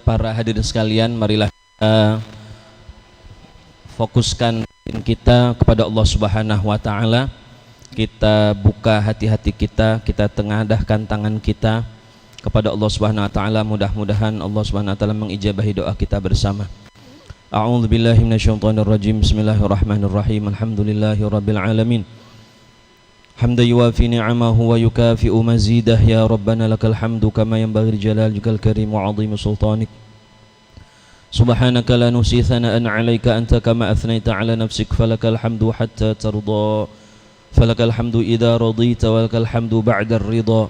Para hadirin sekalian, marilah kita fokuskan kita kepada Allah Subhanahu wa taala. Kita buka hati-hati kita, kita tengadahkan tangan kita kepada Allah Subhanahu wa taala. Mudah-mudahan Allah Subhanahu wa taala mengijabahi doa kita bersama. A'udzu billahi minasyaitonir rajim. Bismillahirrahmanirrahim. Alhamdulillahirabbil alamin. Hamdan yuwafi ni'amahu wa yukafi'u mazidah. Ya Rabbana lakal hamdu kama yanbaghi lijalalika al-karim wa 'azimi sultanik. Subhanaka la nuhsi thana'an 'alaika anta kama athnaita 'ala nafsik, falakal hamdu hatta tarda, falakal hamdu idza radita, walakal hamdu ba'da ar-ridha.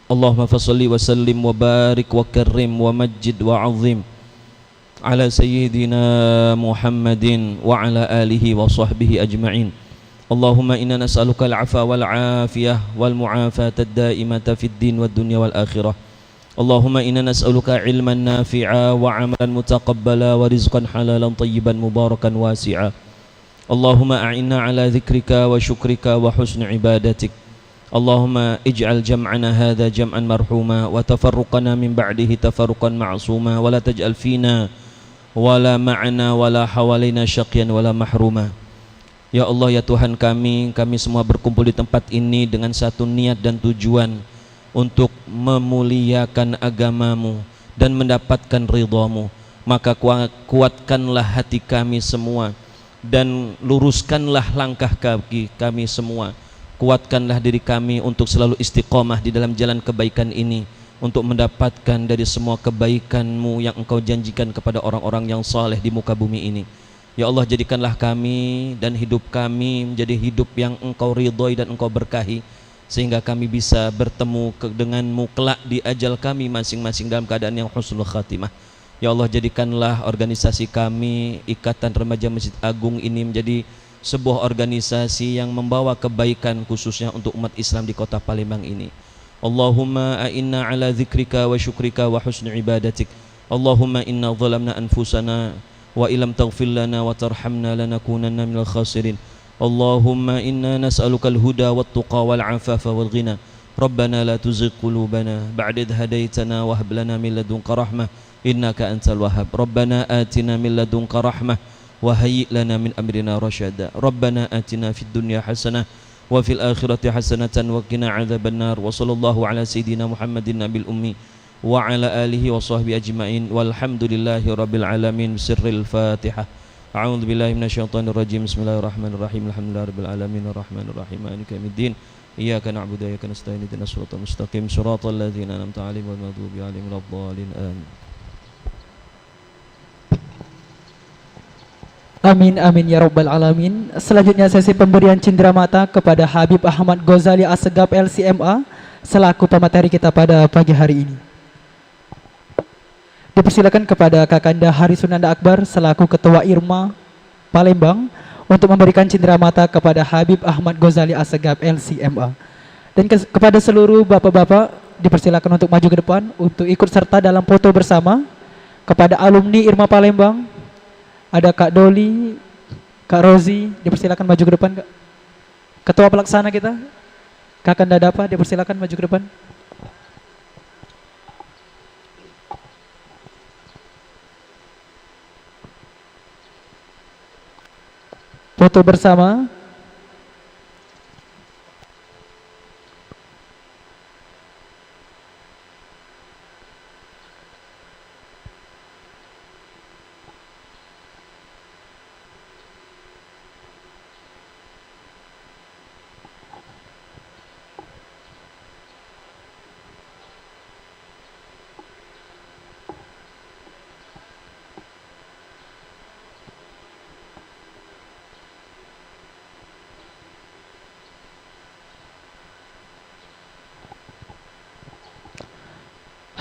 Allahumma fassalli wa sallim wa barik wa karrim wa majjid wa 'azzim ala sayyidina Muhammadin wa ala alihi wa sahbihi ajma'in. Allahumma inna nas'aluka al-'afwa wal-'afiyah wal-mu'afata ad-da'imata fid din wad dunya wal akhirah. Allahumma inna nas'aluka 'ilman nafi'a wa 'amalan mutaqabbala wa rizqan halalan tayyiban mubarakan wasi'a. Allahumma a'inna 'ala dzikrika wa syukrika wa husni ibadatik. Allahumma ij'al jam'ana hadha jam'an marhuma wa tafarruqana min ba'dihi tafarruqan ma'suma wa la taj'al fina wala ma'ana wala hawalina syaqyan wala mahruma. Ya Allah, ya Tuhan kami semua berkumpul di tempat ini dengan satu niat dan tujuan untuk memuliakan agamamu dan mendapatkan ridhamu. Maka kuatkanlah hati kami semua dan luruskanlah langkah kaki kami semua. Kuatkanlah diri kami untuk selalu istiqomah di dalam jalan kebaikan ini, untuk mendapatkan dari semua kebaikan-Mu yang Engkau janjikan kepada orang-orang yang saleh di muka bumi ini. Ya Allah, jadikanlah kami dan hidup kami menjadi hidup yang Engkau ridhoi dan Engkau berkahi, sehingga kami bisa bertemu denganmu kelak di ajal kami masing-masing dalam keadaan yang husnul khatimah. Ya Allah, jadikanlah organisasi kami, Ikatan Remaja Masjid Agung ini menjadi sebuah organisasi yang membawa kebaikan khususnya untuk umat Islam di kota Palembang ini. Allahumma a'inna ala dzikrika wa syukrika wa husni ibadatik. Allahumma inna zalamna anfusana wa ilam taghfir lana wa tarhamna lanakunanna minal khasirin. Allahumma inna nas'aluka al-huda wat-tuqa wal-'afafa wal-ghina. Rabbana la tuzigh qulubana ba'da idh hadaytana wa hab lana min ladunka rahmah innaka antal wahhab. Rabbana atina min ladunka rahmah wa hayyi' lana min amrina rasyada. Rabbana atina fid dunya hasanah wa fil akhirati hasanatan wa qina adzabannar. Wa sallallahu ala sayidina Muhammadin nabil ummi wa ala alihi wa sahbihi ajma'in walhamdulillahi rabbil alamin. Sirril Fatihah. A'udzu billahi minasyaitonir rajim. Bismillahirrahmanirrahim. Alhamdulillahi rabbil alamin arrahmanir rahim maliki yaumiddin. Iyyaka na'budu wa iyyaka nasta'in ihdinas siratal mustaqim siratal ladzina an'amta 'alaihim ghairil maghdubi 'alaihim waladdallin. Amin amin ya rabbal alamin. Selanjutnya sesi pemberian cenderamata kepada Habib Ahmad Ghazali Assegaf LCMA selaku pemateri kita pada pagi hari ini. Dipersilakan kepada Kakanda Hari Sunanda Akbar selaku Ketua IRMA Palembang untuk memberikan cenderamata kepada Habib Ahmad Ghazali Assegaf LCMA. Dan kepada seluruh bapak-bapak dipersilakan untuk maju ke depan untuk ikut serta dalam foto bersama. Kepada alumni IRMA Palembang, ada Kak Doli, Kak Rozi, dipersilakan maju ke depan, Kak. Ketua pelaksana kita, Kakanda Dapa, dipersilakan maju ke depan. Foto bersama.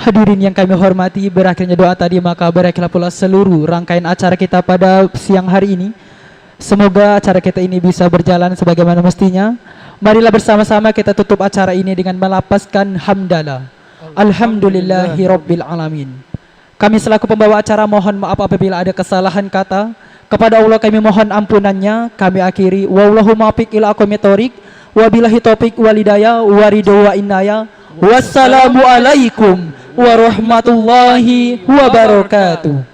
Hadirin yang kami hormati, berakhirnya doa tadi, maka berakhirlah pula seluruh rangkaian acara kita pada siang hari ini. Semoga acara kita ini bisa berjalan sebagaimana mestinya. Marilah bersama-sama kita tutup acara ini dengan melapaskan hamdalah. Alhamdulillahi rabbil alamin. Kami selaku pembawa acara mohon maaf apabila ada kesalahan kata. Kepada Allah kami mohon ampunannya. Kami akhiri wallahu muwaffiq ila aqwamit thoriq. Wabillahi taufiq walhidayah waridho wa inaya. Wassalamualaikum warahmatullahi wabarakatuh.